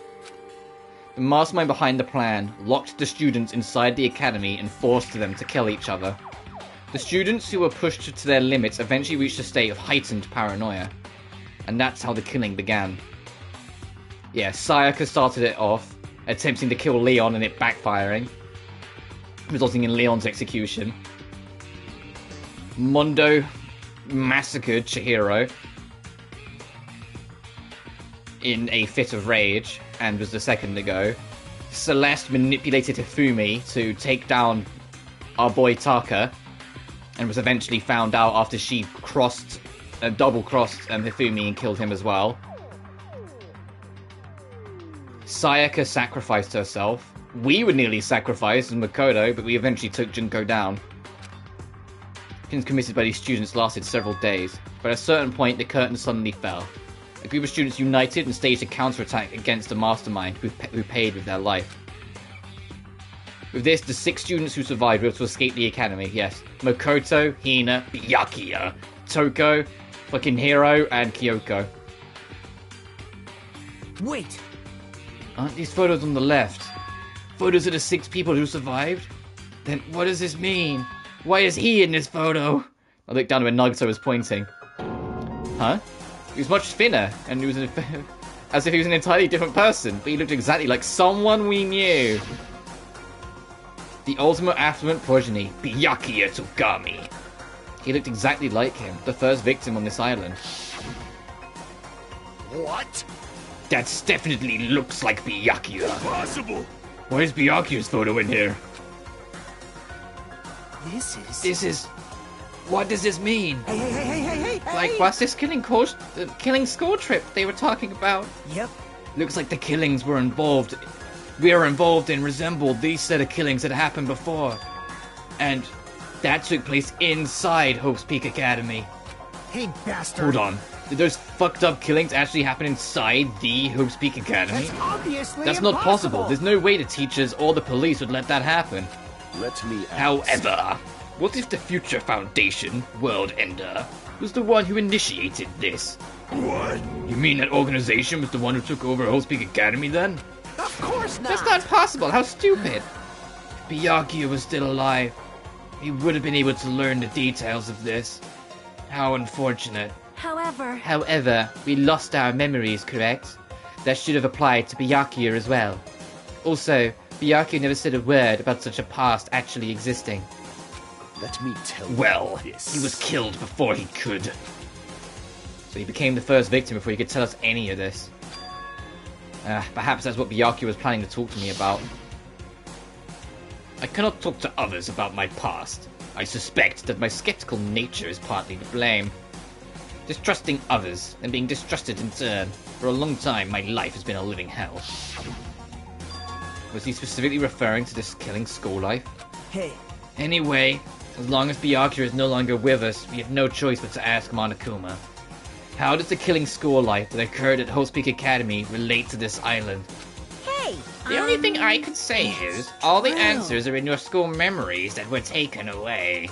The mastermind behind the plan locked the students inside the academy and forced them to kill each other. The students who were pushed to their limits eventually reached a state of heightened paranoia. And that's how the killing began. Yeah, Sayaka started it off, attempting to kill Leon and it backfiring, resulting in Leon's execution. Mondo massacred Chihiro in a fit of rage, and was the second to go. Celeste manipulated Hifumi to take down our boy Taka, and was eventually found out after she double-crossed Hifumi and killed him as well. Sayaka sacrificed herself. We were nearly sacrificed in Makoto, but we eventually took Junko down. Actions committed by these students lasted several days, but at a certain point the curtain suddenly fell. A group of students united and staged a counterattack against the mastermind who paid with their life. With this, the 6 students who survived were able to escape the academy, yes. Makoto, Hina, Byakuya, Toko, fucking Hiro, and Kyoko. Wait! Aren't these photos on the left photos of the 6 people who survived? Then what does this mean? Why is he in this photo? I looked down where Nagato was pointing. Huh? He was much thinner, and he was in As if he was an entirely different person, but he looked exactly like someone we knew. The ultimate affluent progeny, Byakuya Togami. He looked exactly like him, the first victim on this island. What? That definitely looks like Byakuya. Impossible! Why is Byakuya's photo in here? This is... What does this mean? Hey! Like, what's this killing school trip they were talking about? Yep. Looks like the killings were involved. We are involved and resembled these set of killings that happened before. And that took place inside Hope's Peak Academy. Hey, bastard. Hold on. Did those fucked up killings actually happen inside the Hope's Peak Academy? That's obviously That's impossible. not possible. There's no way the teachers or the police would let that happen. Let me ask. However, what if the Future Foundation, World Ender, was the one who initiated this? What? You mean that organization was the one who took over Hope's Peak Academy then? Of course not. That's not possible. How stupid. If Byakuya was still alive, he would have been able to learn the details of this. How unfortunate. However, we lost our memories, correct? That should have applied to Byakuya as well. Also, Byakuya never said a word about such a past actually existing. Let me tell you Well, this. he was killed before he could. So he became the first victim before he could tell us any of this. Perhaps that's what Byakuya was planning to talk to me about. I cannot talk to others about my past. I suspect that my skeptical nature is partly to blame. Distrusting others, and being distrusted in turn. For a long time, my life has been a living hell. Was he specifically referring to this killing school life? Hey. Anyway, as long as Byakuya is no longer with us, we have no choice but to ask Monokuma. How does the killing school life that occurred at Hope's Peak Academy relate to this island? Hey! The only thing I could say is, all the answers are in your school memories that were taken away.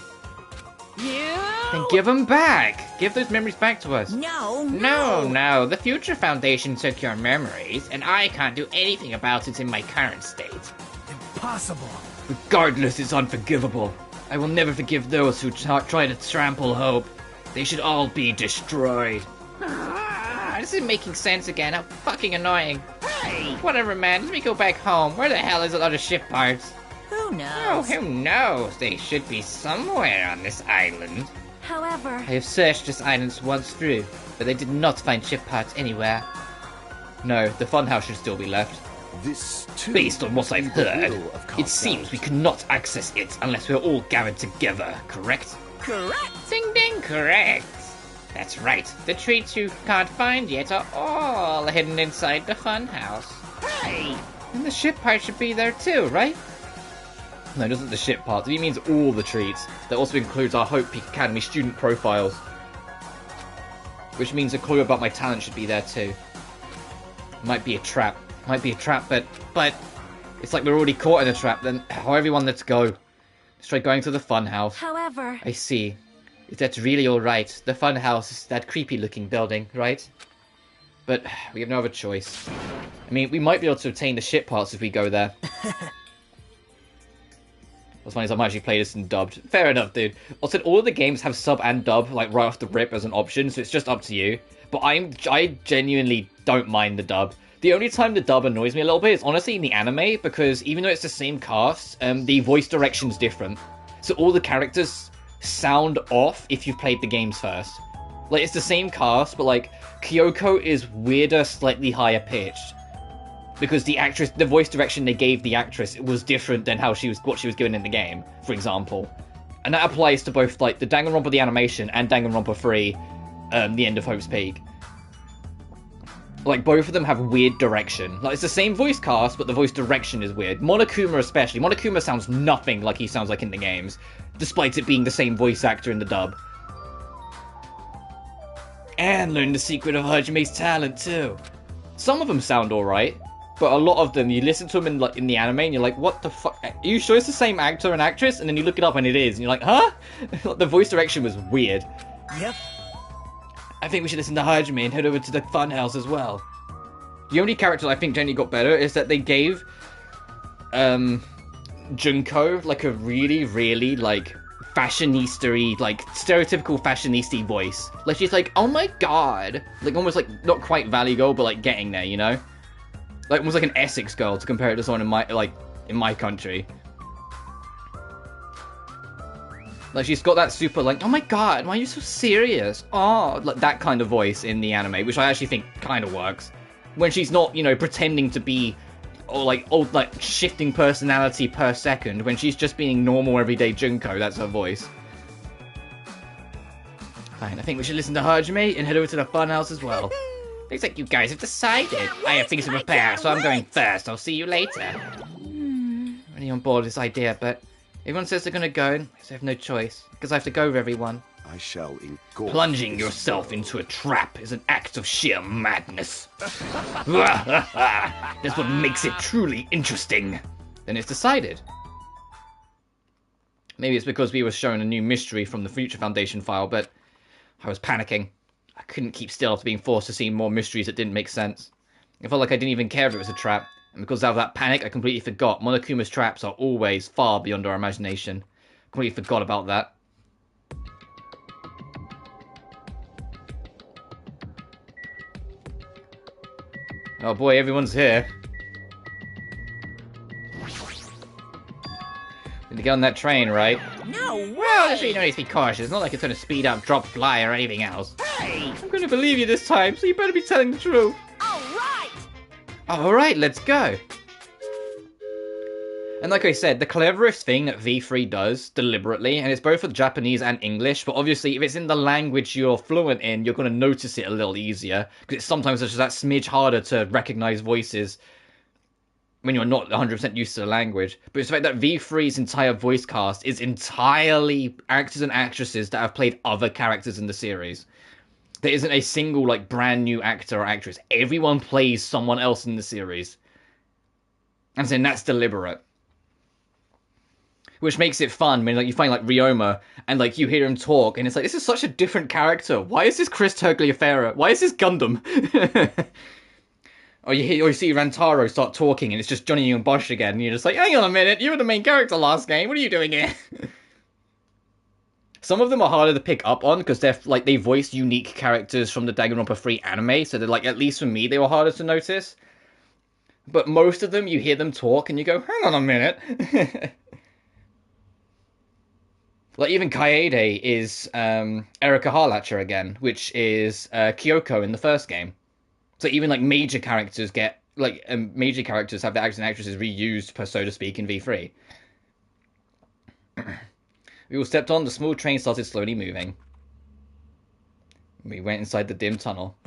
Then give them back! Give those memories back to us. No, the Future Foundation took your memories, and I can't do anything about it in my current state. Impossible. Regardless, it's unforgivable. I will never forgive those who try to trample hope. They should all be destroyed. This isn't making sense again. How fucking annoying. Hey! Whatever, man. Let me go back home. Where the hell is a lot of ship parts? Who knows? Oh, who knows? They should be somewhere on this island. However, I have searched this island once through, but I did not find ship parts anywhere. No, the funhouse should still be left. This too Based on what I've is the heard, will of it seems we cannot access it unless we're all gathered together, correct? correct. Ding ding, correct. That's right. The treats you can't find yet are all hidden inside the funhouse. Hey! And the ship part should be there too, right? No, it doesn't the ship part. He means all the treats. That also includes our Hope Peak Academy student profiles. Which means a clue about my talent should be there too. Might be a trap. Might be a trap, but it's like we're already caught in a trap. Then, everyone, let's go. Let's try going to the funhouse. However, I see. If that's really alright, the funhouse is that creepy-looking building, right? But we have no other choice. I mean, we might be able to obtain the ship parts if we go there. What's funny is I might actually play this in dubbed. Fair enough, dude. Also, all of the games have sub and dub, like, right off the rip as an option, so it's just up to you. But I genuinely don't mind the dub. The only time the dub annoys me a little bit is honestly in the anime, because even though it's the same cast, the voice direction's different. So all the characters sound off if you've played the games first. Like, it's the same cast, but like, Kyoko is weirder, slightly higher pitched. Because the voice direction they gave the actress was different than what she was given in the game, for example. And that applies to both, like, the Danganronpa the animation and Danganronpa 3, The End of Hope's Peak. Like, both of them have weird direction. Like, it's the same voice cast, but the voice direction is weird. Monokuma especially. Monokuma sounds nothing like he sounds like in the games, despite it being the same voice actor in the dub. And learn the secret of Hajime's talent, too. Some of them sound alright, but a lot of them, you listen to them in the anime, and you're like, what the fuck? Are you sure it's the same actor and actress? And then you look it up, and it is, and you're like, huh? The voice direction was weird. Yep. I think we should listen to Hajime and head over to the funhouse as well. The only character I think generally got better is that they gave Junko like a really, really like fashionista-y, like, stereotypical fashionista voice. Like, she's like, oh my god. Like, almost like, not quite Valley Girl, but like getting there, you know? Like, almost like an Essex girl to compare it to someone in my country. Like, she's got that super, like, oh my god, why are you so serious? Oh, like, that kind of voice in the anime, which I actually think kind of works. When she's not, you know, pretending to be, like, shifting personality per second. When she's just being normal, everyday Junko, that's her voice. Fine, I think we should listen to Hajime and head over to the funhouse as well. Looks like you guys have decided. I have things to prepare, so I'm going first. I'll see you later. I'm really on board with this idea, but everyone says they're gonna go, so I have no choice, because I have to go with everyone. I shall engulf. Plunging yourself into a trap is an act of sheer madness. That's what makes it truly interesting. Then it's decided. Maybe it's because we were shown a new mystery from the Future Foundation file, but I was panicking. I couldn't keep still after being forced to see more mysteries that didn't make sense. I felt like I didn't even care if it was a trap, and because out of that panic, I completely forgot Monokuma's traps are always far beyond our imagination. Completely forgot about that. Oh boy, everyone's here. Need to get on that train, right? No way! Well, there's really no need to be cautious. It's not like it's going to speed up, drop, fly, or anything else. Hey! I'm going to believe you this time, so you better be telling the truth. Alright! Alright, let's go. And like I said, the cleverest thing that V3 does, deliberately, and it's both for Japanese and English, but obviously if it's in the language you're fluent in, you're going to notice it a little easier, because it's sometimes just that smidge harder to recognize voices when you're not 100% used to the language. But it's the fact that V3's entire voice cast is entirely actors and actresses that have played other characters in the series. There isn't a single, like, brand new actor or actress. Everyone plays someone else in the series. And then that's deliberate. Which makes it fun when, like, you find, like, Ryoma, and, like, you hear him talk, and it's like, this is such a different character. Why is this Chris Tagliaferra? Why is this Gundam? Or you see Rantaro start talking, and it's just Johnny and Bosch again, and you're just like, hang on a minute, you were the main character last game, what are you doing here? Some of them are harder to pick up on, because they're, like, they voice unique characters from the Danganronpa 3 anime, so they're, like, at least for me, they were harder to notice. But most of them, you hear them talk, and you go, hang on a minute. Like, even Kaede is Erika Harlacher again, which is Kyoko in the first game. So even, like, major characters get, like, major characters have the actors and actresses reused, per so to speak, in V3. We all stepped on, the small train started slowly moving. We went inside the dim tunnel.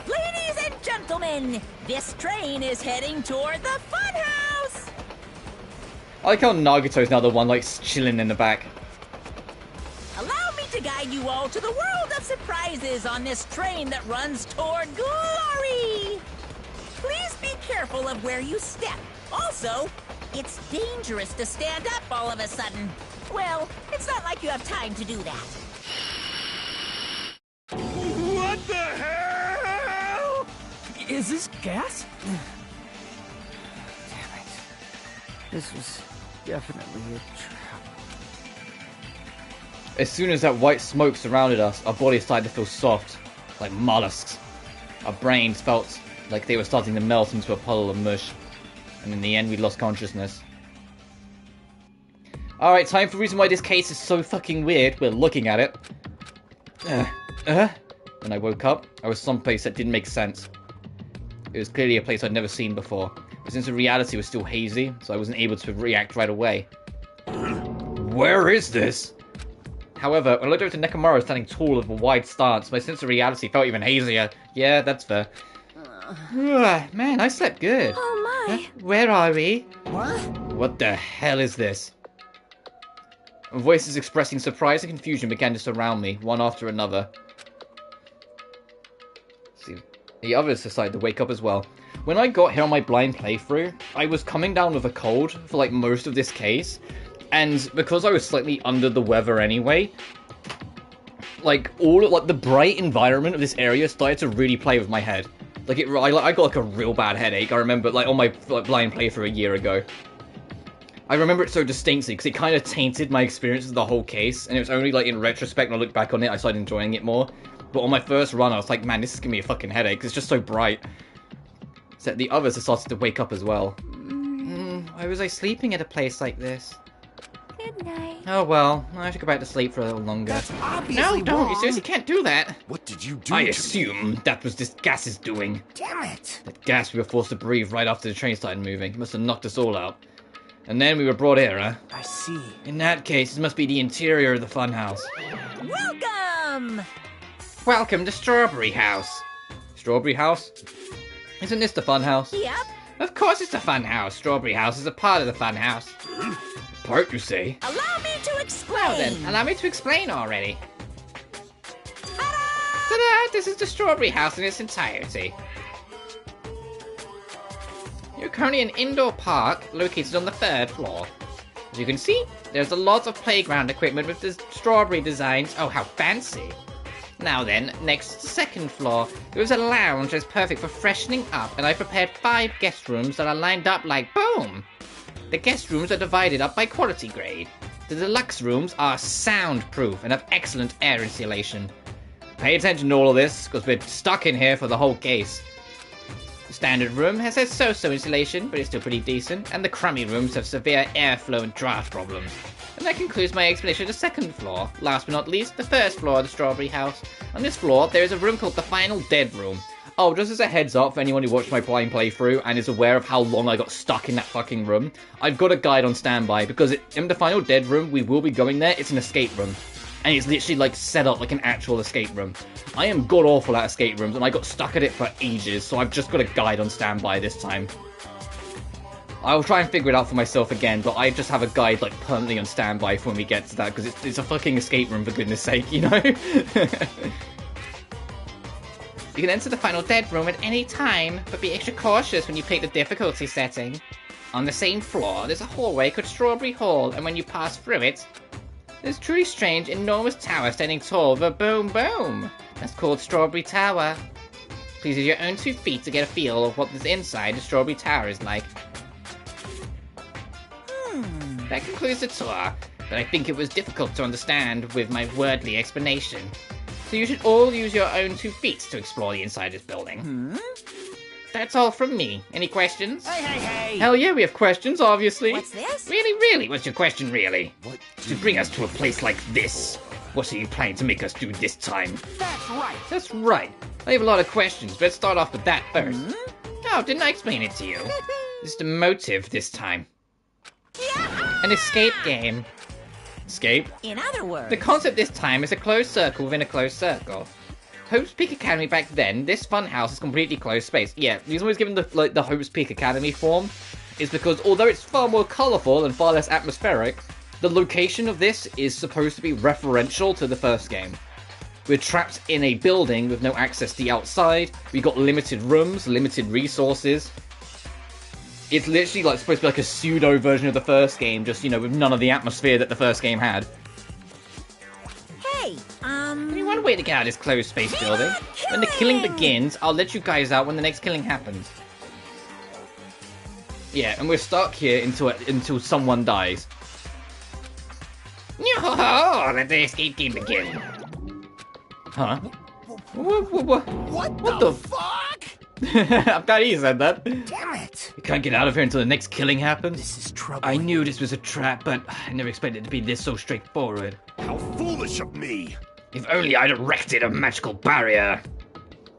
Ladies and gentlemen, this train is heading toward the funhouse! I like how Nagato's now the one, like, chilling in the back. Allow me to guide you all to the world of surprises on this train that runs toward glory! Please be careful of where you step. Also, it's dangerous to stand up all of a sudden. Well, it's not like you have time to do that. What the hell? Is this gas? Damn it. This was definitely a trap. As soon as that white smoke surrounded us, our bodies started to feel soft, like mollusks. Our brains felt like they were starting to melt into a puddle of mush. And in the end, we lost consciousness. Alright, time for the reason why this case is so fucking weird. We're looking at it. When I woke up, I was someplace that didn't make sense. It was clearly a place I'd never seen before. But since the reality was still hazy, so I wasn't able to react right away. Where is this? However, when I looked over to Nekomaru standing tall with a wide stance, my sense of reality felt even hazier. Yeah, that's fair. Man, I slept good. Oh my. Where are we? What? What the hell is this? Voices expressing surprise and confusion began to surround me, one after another. See, the others decided to wake up as well. When I got here on my blind playthrough, I was coming down with a cold for like most of this case, and because I was slightly under the weather anyway, like the bright environment of this area started to really play with my head. Like I got like a real bad headache. I remember like on my blind playthrough a year ago. I remember it so distinctly because it kind of tainted my experience of the whole case, and it was only like in retrospect when I look back on it I started enjoying it more. But on my first run I was like, man, this is giving me a fucking headache because it's just so bright. So the others have started to wake up as well. Why was I sleeping at a place like this? Good night. Oh well, I have to go back to sleep for a little longer. That's obviously No, don't! wrong. You seriously can't do that! What did you do I to me? assume that was this gas's doing. Damn it. That gas we were forced to breathe right after the train started moving. It must have knocked us all out. And then we were brought here, huh? I see. In that case, it must be the interior of the funhouse. Welcome! Welcome to Strawberry House. Strawberry House? Isn't this the funhouse? Yep. Of course it's the funhouse. Strawberry House is a part of the funhouse. Part, you say? Allow me to explain. Well then, allow me to explain already. Ta-da! Ta-da! This is the Strawberry House in its entirety. You're currently in an indoor park located on the 3rd floor. As you can see, there's a lot of playground equipment with the strawberry designs. Oh, how fancy! Now then, next to the 2nd floor, there is a lounge that's perfect for freshening up, and I prepared 5 guest rooms that are lined up like boom! The guest rooms are divided up by quality grade. The deluxe rooms are soundproof and have excellent air insulation. Pay attention to all of this, because we're stuck in here for the whole case. The standard room has a so-so insulation, but it's still pretty decent, and the crummy rooms have severe airflow and draft problems. And that concludes my explanation of the 2nd floor. Last but not least, the 1st floor of the Strawberry House. On this floor, there is a room called the Final Dead Room. Oh, just as a heads up for anyone who watched my blind playthrough and is aware of how long I got stuck in that fucking room, I've got a guide on standby, because in the Final Dead Room, we will be going there, it's an escape room. And it's literally like set up like an actual escape room. I am god awful at escape rooms, and I got stuck at it for ages, so I've just got a guide on standby this time. I'll try and figure it out for myself again, but I just have a guide like permanently on standby for when we get to that, because it's a fucking escape room for goodness sake, you know? You can enter the Final Dead Room at any time, but be extra cautious when you pick the difficulty setting. On the same floor, there's a hallway called Strawberry Hall, and when you pass through it, there's a truly strange, enormous tower standing tall with a boom boom. That's called Strawberry Tower. Please use your own 2 feet to get a feel of what this inside the Strawberry Tower is like. That concludes the tour, but I think it was difficult to understand with my wordly explanation. So you should all use your own 2 feet to explore the inside of this building. That's all from me. Any questions? Hey! Hell yeah, we have questions, obviously. What's this? Really? What's your question, really? What To bring us to a place like this. What are you planning to make us do this time? That's right. That's right. I have a lot of questions, but let's start off with that first. Oh, didn't I explain it to you? This is the motive this time. An escape game. Escape? In other words, The concept this time is a closed circle within a closed circle. Hope's Peak Academy back then, this funhouse is completely closed space. Yeah, the reason I was given the Hope's Peak Academy form is because although it's far more colourful and far less atmospheric, the location of this is supposed to be referential to the first game. We're trapped in a building with no access to the outside, we got limited rooms, limited resources. It's literally like supposed to be like a pseudo version of the first game, just, you know, with none of the atmosphere that the first game had. hey, Only one way to get out of this closed space building. When the killing begins, I'll let you guys out when the next killing happens. Yeah, and we're stuck here until someone dies. Yo-ho-ho, let the escape game begin. Huh? What the fuck? I'm glad he said that. Damn it. We can't get out of here until the next killing happens. This is trouble. I knew this was a trap, but I never expected it to be this so straightforward. How foolish of me! If only I'd erected a magical barrier,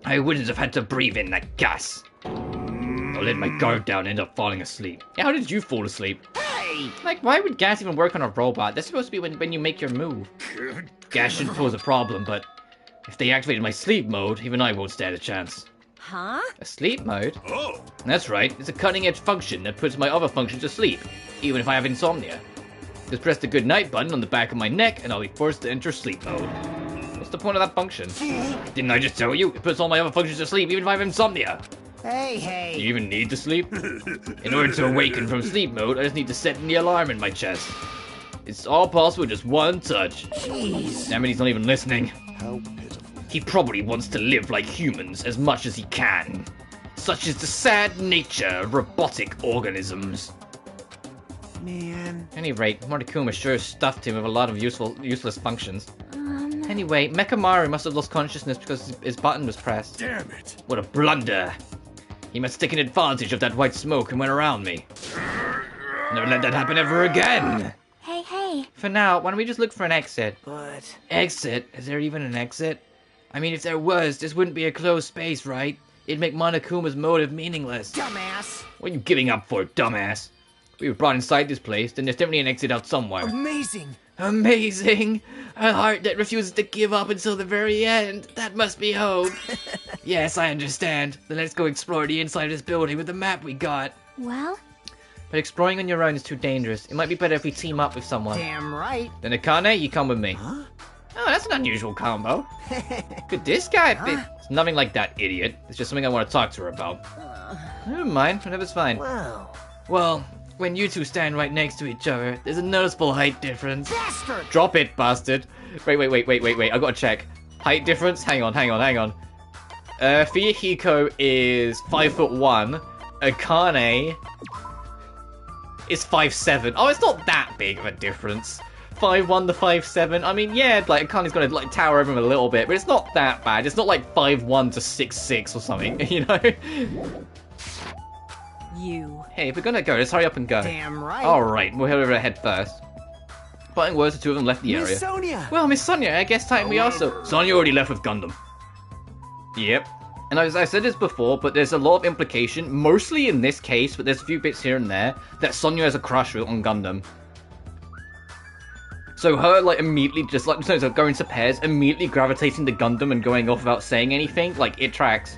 I wouldn't have had to breathe in that gas. I let my guard down and ended up falling asleep. Yeah, how did you fall asleep? Hey! Like, why would gas even work on a robot? That's supposed to be when you make your move. Gas shouldn't pose a problem, but if they activated my sleep mode, even I won't stand a chance. huh? A sleep mode? Oh! That's right, it's a cutting-edge function that puts my other functions to sleep, even if I have insomnia. Just press the good night button on the back of my neck, and I'll be forced to enter sleep mode. What's the point of that function? Didn't I just tell you? It puts all my other functions to sleep, even if I have insomnia. Hey! Do you even need to sleep? In order to awaken from sleep mode, I just need to set the alarm in my chest. It's all possible with just one touch. Jeez. Damn it, he's not even listening. How pitiful. He probably wants to live like humans as much as he can. Such is the sad nature of robotic organisms. man. At any rate, Monokuma sure stuffed him with a lot of useless functions. Anyway, Mechamaru must have lost consciousness because his button was pressed. Damn it. What a blunder. He must have taken advantage of that white smoke and went around me. Never let that happen ever again. Hey. For now, why don't we just look for an exit? But... Exit? Is there even an exit? I mean, if there was, this wouldn't be a closed space, right? It'd make Monokuma's motive meaningless. Dumbass! What are you giving up for, dumbass? We were brought inside this place, then there's definitely an exit out somewhere. Amazing! Amazing! A heart that refuses to give up until the very end. That must be hope. Yes, I understand. Then let's go explore the inside of this building with the map we got. Well, But exploring on your own is too dangerous. It might be better if we team up with someone. Damn right. Then Akane, you come with me. Huh? Oh, that's an unusual combo. Could this guy be? It's nothing like that, idiot. It's just something I want to talk to her about. Never mind, whatever's fine. Wow. Well, when you two stand right next to each other, there's a noticeable height difference. Bastard! Drop it, bastard. Wait, I gotta check. Height difference? Hang on. Fuyuhiko is 5'1". Akane is 5'7". Oh, it's not that big of a difference. 5'1" to 5'7". I mean, yeah, like Akane's gonna like tower over him a little bit, but it's not that bad. It's not like 5'1" to 6'6" or something, you know? You. Hey, if we're gonna go, let's hurry up and go. Damn right. Alright, we'll head over ahead first. Parting words, the two of them left the area. Miss Sonia! Well, Miss Sonia, I guess time we also... Sonia already left with Gundam. Yep. And as I said this before, but there's a lot of implication, mostly in this case, but there's a few bits here and there, that Sonia has a crush on Gundam. So her, like, immediately just, like, so going to pairs, immediately gravitating to Gundam and going off without saying anything, like, it tracks.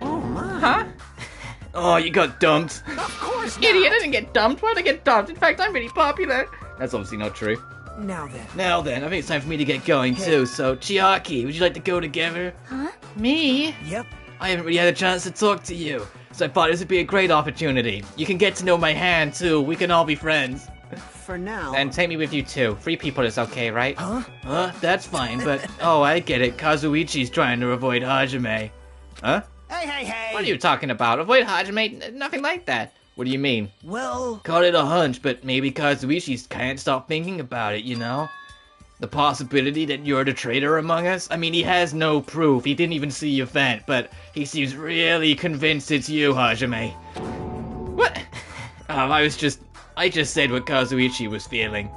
Oh my. Huh? Oh, you got dumped. Of course not. Idiot, I didn't get dumped. Why'd I get dumped? In fact, I'm really popular. That's obviously not true. Now then. Now then, I think it's time for me to get going too, so Chiaki, would you like to go together? huh? Me? Yep. I haven't really had a chance to talk to you, so I thought this would be a great opportunity. You can get to know my hand too, we can all be friends. For now. And take me with you too. 3 people is okay, right? Huh? That's fine, but... Oh, I get it, Kazuichi's trying to avoid Hajime. Huh? Hey! What are you talking about? Avoid Hajime? Nothing like that. What do you mean? Well... Call it a hunch, but maybe Kazuichi can't stop thinking about it, you know? The possibility that you're the traitor among us? I mean, he has no proof. He didn't even see your vent, but he seems really convinced it's you, Hajime. What? I just said what Kazuichi was feeling.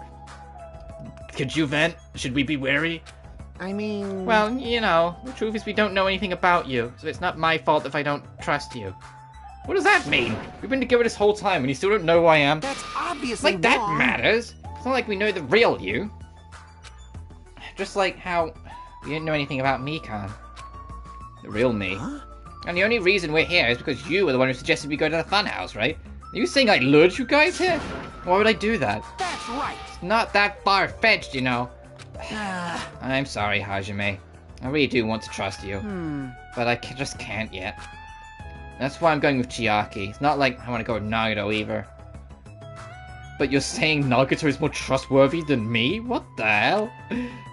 Could you vent? Should we be wary? I mean... Well, you know, the truth is we don't know anything about you, so it's not my fault if I don't trust you. What does that mean? We've been together this whole time and you still don't know who I am? That's obviously Like, that wrong. matters. It's not like we know the real you. Just like how you didn't know anything about me, Khan. The real me. Huh? And the only reason we're here is because you were the one who suggested we go to the funhouse, right? Are you saying I lured you guys here? Why would I do that? That's right. It's not that far-fetched, you know. I'm sorry, Hajime. I really do want to trust you. But I just can't yet. That's why I'm going with Chiaki. It's not like I want to go with Nagato either. But you're saying Nagato is more trustworthy than me? What the hell?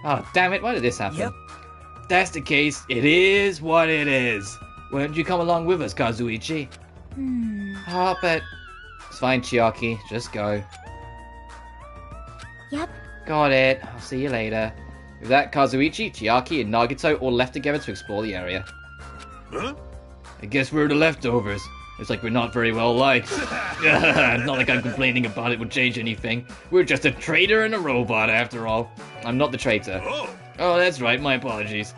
Oh, damn it, why did this happen? Yep. If that's the case, it is what it is. Why don't you come along with us, Kazuichi? Oh, but... It's fine, Chiaki. Just go. Yep. Got it. I'll see you later. With that, Kazuichi, Chiaki, and Nagato all left together to explore the area. Huh? I guess we're the leftovers. It's like we're not very well liked. Not like I'm complaining about it would change anything. We're just a traitor and a robot after all. I'm not the traitor. Oh, Oh, that's right, my apologies.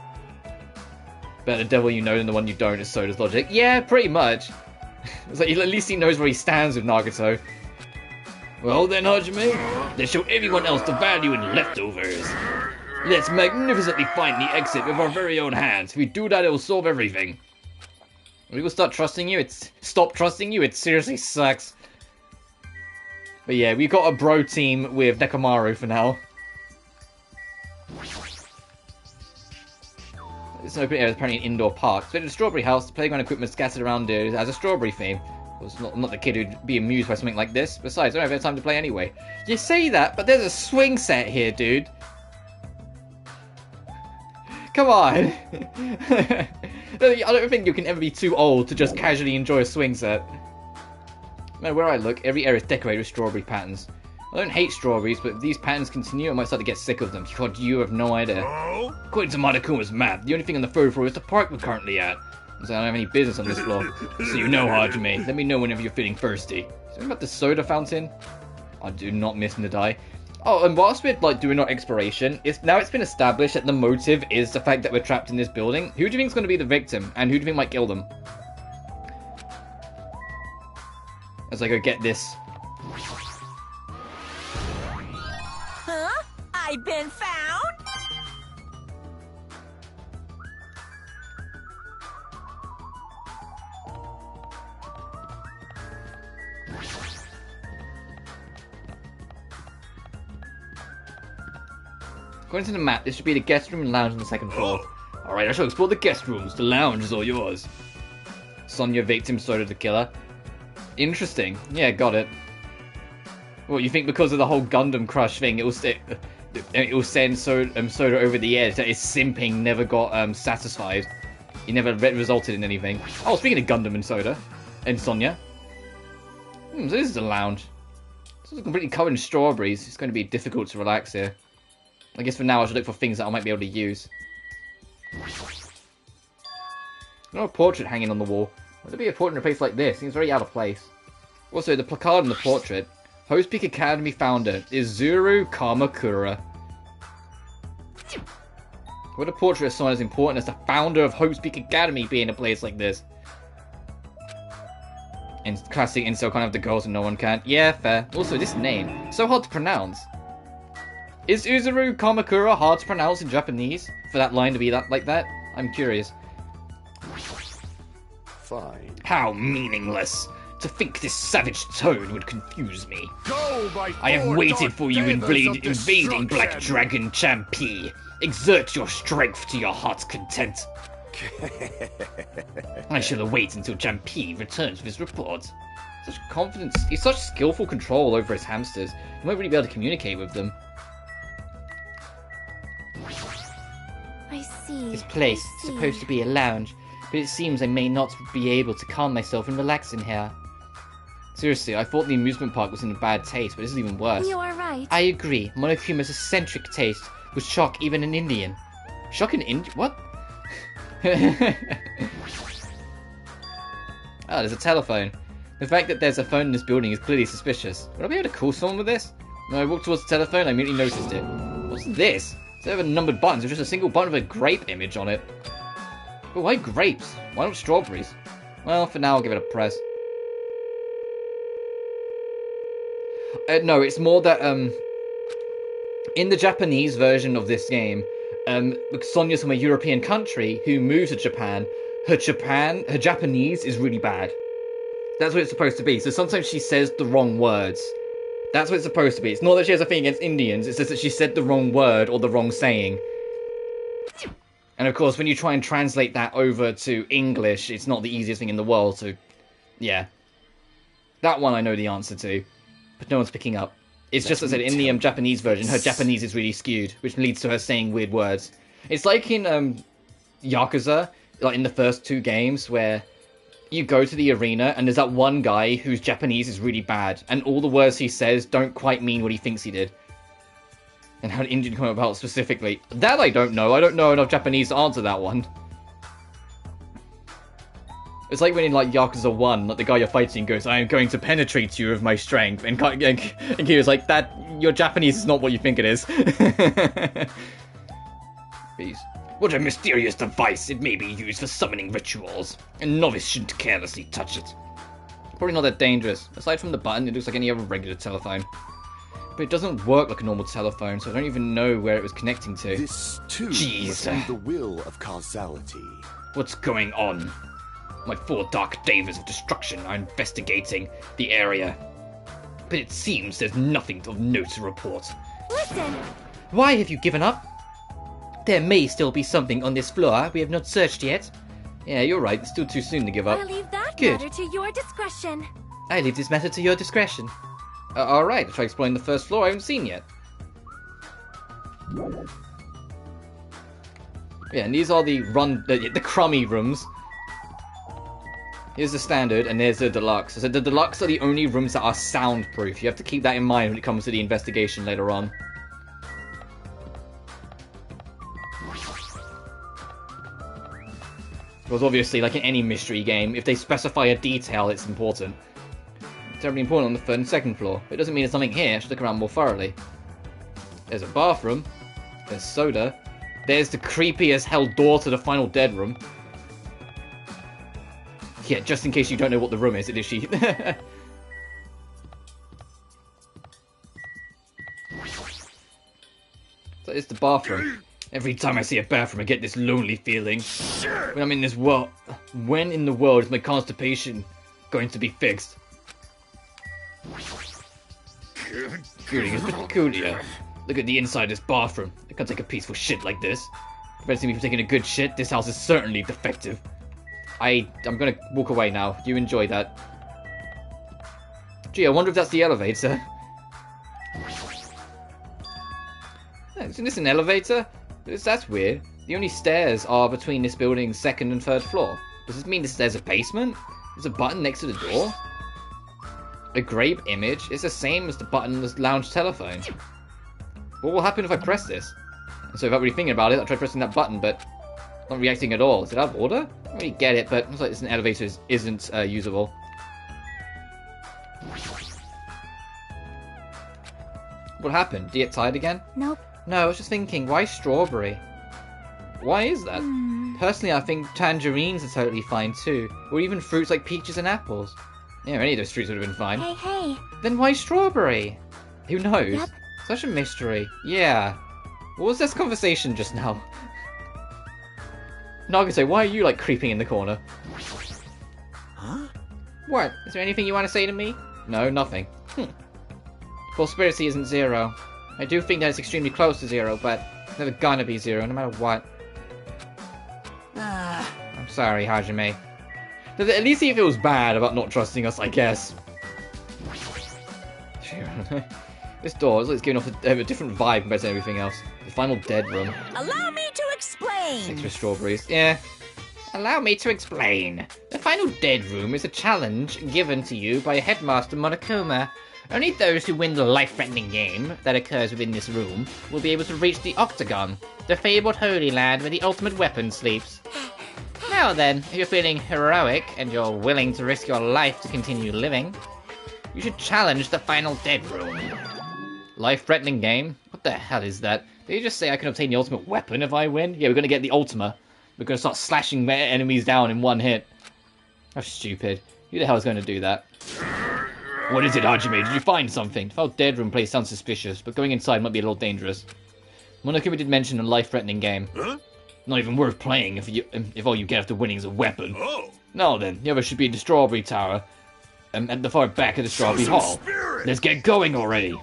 Better devil you know than the one you don't is Soda's logic. Yeah, pretty much. It's like, at least he knows where he stands with Nagato. Well then, Hajime, let's show everyone else the value in leftovers. Let's magnificently find the exit with our very own hands. If we do that, it will solve everything. When people stop trusting you, it seriously sucks. But yeah, we've got a bro team with Nekomaru for now. It's an open area, apparently an indoor park. So in the strawberry house, the playground equipment scattered around it has a strawberry theme. Well, it's not the kid who'd be amused by something like this. Besides, I don't have time to play anyway. You say that, but there's a swing set here, dude. Come on. I don't think you can ever be too old to just casually enjoy a swing set. No matter where I look, every area is decorated with strawberry patterns. I don't hate strawberries, but if these patterns continue, I might start to get sick of them. God, you have no idea. Oh? According to Madakuma's map, the only thing on the third floor is the park we're currently at. So I don't have any business on this floor. So you know, Hajime. Let me know whenever you're feeling thirsty. Something about the soda fountain? I do not miss Nadai. Oh, and whilst we're like doing our exploration, it's been established that the motive is the fact that we're trapped in this building. Who do you think is going to be the victim, and who do you think might kill them? As I go get this. Huh? I've been found? According to the map, this should be the guest room and lounge on the second floor. Alright, I shall explore the guest rooms. The lounge is all yours. Sonya victim, soda the killer. Interesting. Yeah, got it. Well, you think because of the whole Gundam Crush thing, it will send Soda over the edge, that his simping never got satisfied. He never resulted in anything. Oh, speaking of Gundam and Soda, and Sonya. So this is a lounge. This is completely covered in strawberries. It's going to be difficult to relax here. I guess for now I should look for things that I might be able to use. No portrait hanging on the wall. Would there be a portrait in a place like this? Seems very out of place. Also, the placard in the portrait. Host Peak Academy founder Izuru Kamakura. Would a portrait of someone as important as the founder of Host Peak Academy be in a place like this? And classic incel can't have the girls and no one can. Yeah, fair. Also, this name. So hard to pronounce. Is Izuru Kamakura hard to pronounce in Japanese? For that line to be like that? I'm curious. Fine. How meaningless. To think this savage tone would confuse me. Go, my I have waited for you invading Black Dragon Champi. Exert your strength to your heart's content. I shall await until Champi returns with his report. Such confidence. He's such skillful control over his hamsters. He won't really be able to communicate with them. I see. This place is supposed to be a lounge, but it seems I may not be able to calm myself and relax in here. Seriously, I thought the amusement park was in bad taste, but this is even worse. You are right. I agree. Monokuma's eccentric taste would shock even an Indian. Shock an Indian? What? Oh, there's a telephone. The fact that there's a phone in this building is clearly suspicious. Would I be able to call someone with this? When I walked towards the telephone, I immediately noticed it. What's this? Instead of numbered buttons, there's just a single button with a grape image on it. But why grapes? Why not strawberries? Well, for now, I'll give it a press. No, it's more that, in the Japanese version of this game, Sonya's from a European country who moved to Japan. Her Japanese is really bad. That's what it's supposed to be. So sometimes she says the wrong words. That's what it's supposed to be. It's not that she has a thing against Indians, it's just that she said the wrong word or the wrong saying. And of course, when you try and translate that over to English, it's not the easiest thing in the world, so yeah. That one I know the answer to, but no one's picking up. It's just as I said, in the Japanese version, her Japanese is really skewed, which leads to her saying weird words. It's like in Yakuza, like in the first two games, where you go to the arena and there's that one guy whose Japanese is really bad, and all the words he says don't quite mean what he thinks he did. And how an Indian come about specifically. That I don't know. I don't know enough Japanese to answer that one. It's like when in like Yakuza 1, like the guy you're fighting goes, I am going to penetrate you with my strength. And Kiryo's like, that, your Japanese is not what you think it is. Please. What a mysterious device. It may be used for summoning rituals. A novice shouldn't carelessly touch it. Probably not that dangerous. Aside from the button, it looks like any other regular telephone. But it doesn't work like a normal telephone, so I don't even know where it was connecting to. This, too, must be the will of causality. What's going on? My 4 Dark Davers of Destruction are investigating the area. But it seems there's nothing of note to report. Listen! Why have you given up? There may still be something on this floor we have not searched yet. Yeah, you're right. It's still too soon to give up. I'll leave that Good. matter to your discretion. I leave this matter to your discretion. Alright, I'll try exploring the first floor I haven't seen yet. Yeah, and these are the crummy rooms. Here's the standard, and there's the deluxe. So the deluxe are the only rooms that are soundproof. You have to keep that in mind when it comes to the investigation later on. Because obviously, like in any mystery game, if they specify a detail, it's important. It's terribly important on the third and second floor. It doesn't mean there's something here. I should look around more thoroughly. There's a bathroom. There's soda. There's the creepy as hell door to the final dead room. Yeah, just in case you don't know what the room is, it is she. So it's the bathroom. Every time I see a bathroom, I get this lonely feeling. When I'm in this world, when in the world is my constipation going to be fixed? Feeling is peculiar. Look at the inside of this bathroom. I can't take a peaceful shit like this. Preventing me from taking a good shit, this house is certainly defective. I'm gonna walk away now. You enjoy that. Gee, I wonder if that's the elevator. Isn't this an elevator? That's weird. The only stairs are between this building's second and third floor. Does this mean there's a basement? There's a button next to the door? A grape image? It's the same as the button on the lounge telephone. What will happen if I press this? And so without really thinking about it, I tried pressing that button, but not reacting at all. Is it out of order? I don't really get it, but it looks like this elevator isn't usable. What happened? Did you get tired again? Nope. No, I was just thinking, why strawberry? Why is that? Personally, I think tangerines are totally fine too. Or even fruits like peaches and apples. Yeah, any of those fruits would have been fine. Hey, hey. Then why strawberry? Who knows? Yep. Such a mystery. Yeah. What was this conversation just now? Nagase, why are you like creeping in the corner? Huh? What? Is there anything you want to say to me? No, nothing. Prosperity isn't zero. I do think that it's extremely close to zero, but it's never gonna be zero, no matter what. I'm sorry, Hajime. At least he feels bad about not trusting us, I guess. This door is giving off a different vibe compared to everything else. The final dead room. Allow me to explain. Extra strawberries. Yeah. Allow me to explain. The final dead room is a challenge given to you by Headmaster Monokuma. Only those who win the life-threatening game that occurs within this room will be able to reach the Octagon, the fabled Holy Land where the ultimate weapon sleeps. Now then, if you're feeling heroic and you're willing to risk your life to continue living, you should challenge the final dead room. Life-threatening game? What the hell is that? Did you just say I can obtain the ultimate weapon if I win? Yeah, we're gonna get the Ultima. We're gonna start slashing enemies down in one hit. How stupid. Who the hell is going to do that? What is it, Hajime? Did you find something? The final dead room place sounds suspicious, but going inside might be a little dangerous. Monokuma did mention a life-threatening game. Huh? Not even worth playing if all you get after winning is a weapon. Oh. No then, the other should be in the Strawberry Tower. At the far back of the Strawberry Hall. Spirit. Let's get going already!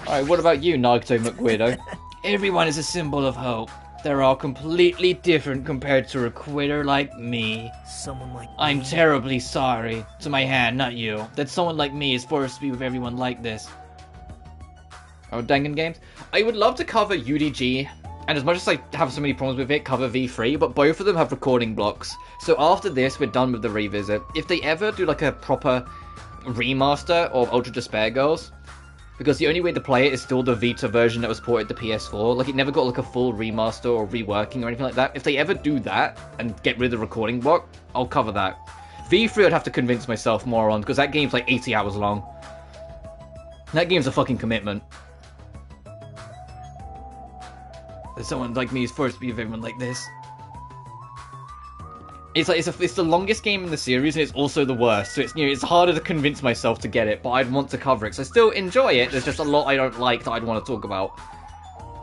Alright, what about you, Nagito McGuido? Everyone is a symbol of hope. They're all completely different compared to a quitter like me. Someone like I'm me. terribly sorry, to my hand, not you, that someone like me is forced to be with everyone like this. Oh, Dangan games? I would love to cover UDG, and as much as I have so many problems with it, cover V3, but both of them have recording blocks. So after this, we're done with the revisit. If they ever do like a proper remaster of Ultra Despair Girls, because the only way to play it is still the Vita version that was ported to PS4. Like, it never got, like, a full remaster or reworking or anything like that. If they ever do that and get rid of the recording block, I'll cover that. V3 I'd have to convince myself more on, because that game's, like, 80 hours long. That game's a fucking commitment. That someone like me is forced to be with everyone like this. It's like it's the longest game in the series, and it's also the worst. So it's it's harder to convince myself to get it, but I'd want to cover it. So I still enjoy it. There's just a lot I don't like that I'd want to talk about,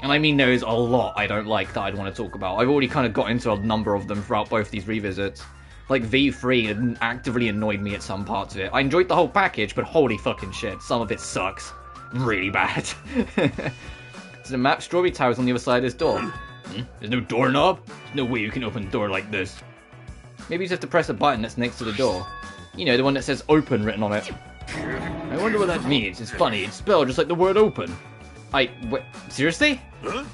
and I mean there is a lot I don't like that I'd want to talk about. I've already kind of got into a number of them throughout both these revisits. Like V3 actively annoyed me at some parts of it. I enjoyed the whole package, but holy fucking shit, some of it sucks really bad. So the map Strawberry Tower's on the other side of this door. There's no doorknob. There's no way you can open a door like this. Maybe you just have to press a button that's next to the door. You know, the one that says open written on it. I wonder what that means. It's funny, it's spelled just like the word open. Wait, seriously? Huh?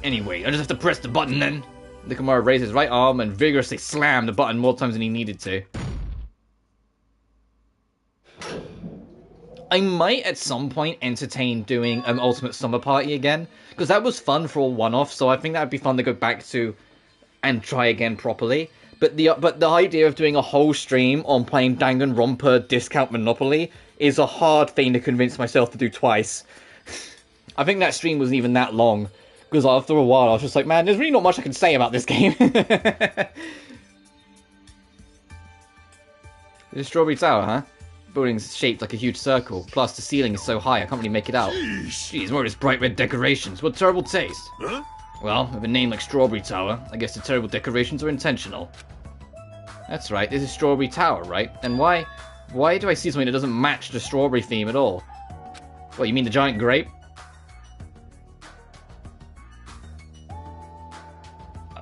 Anyway, I just have to press the button then? Nekomaru raised his right arm and vigorously slammed the button more times than he needed to. I might at some point entertain doing an Ultimate Summer Party again, because that was fun for a one-off, so I think that would be fun to go back to and try again properly. But the idea of doing a whole stream on playing Danganronpa Discount Monopoly is a hard thing to convince myself to do twice. I think that stream wasn't even that long, because after a while I was just like, man, there's really not much I can say about this game. This is Strawberry Tower, huh? Building's shaped like a huge circle, plus the ceiling is so high I can't really make it out. Jeez, what are these bright red decorations? What terrible taste. Huh? Well, with a name like Strawberry Tower, I guess the terrible decorations are intentional. That's right, this is Strawberry Tower, right? And why do I see something that doesn't match the strawberry theme at all? What, you mean the giant grape?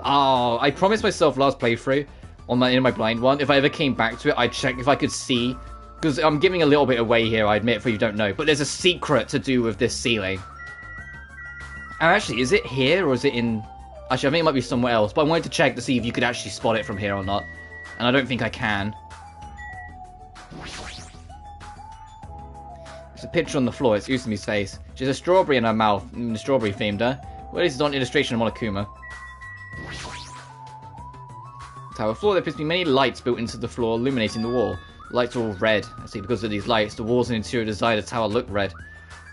Oh, I promised myself last playthrough, in my blind one, if I ever came back to it, I'd check if I could see, because I'm giving a little bit away here, I admit, for you don't know, but there's a secret to do with this ceiling. And actually, is it here, or is it in... Actually, I think it might be somewhere else, but I wanted to check to see if you could actually spot it from here or not, and I don't think I can. There's a picture on the floor, it's Usumi's face. She has a strawberry in her mouth, strawberry themed, huh? Well, this is not an illustration of Monokuma. Tower floor, there appears to be many lights built into the floor, illuminating the wall. The lights are all red. I see, because of these lights, the walls and interior design of the tower look red.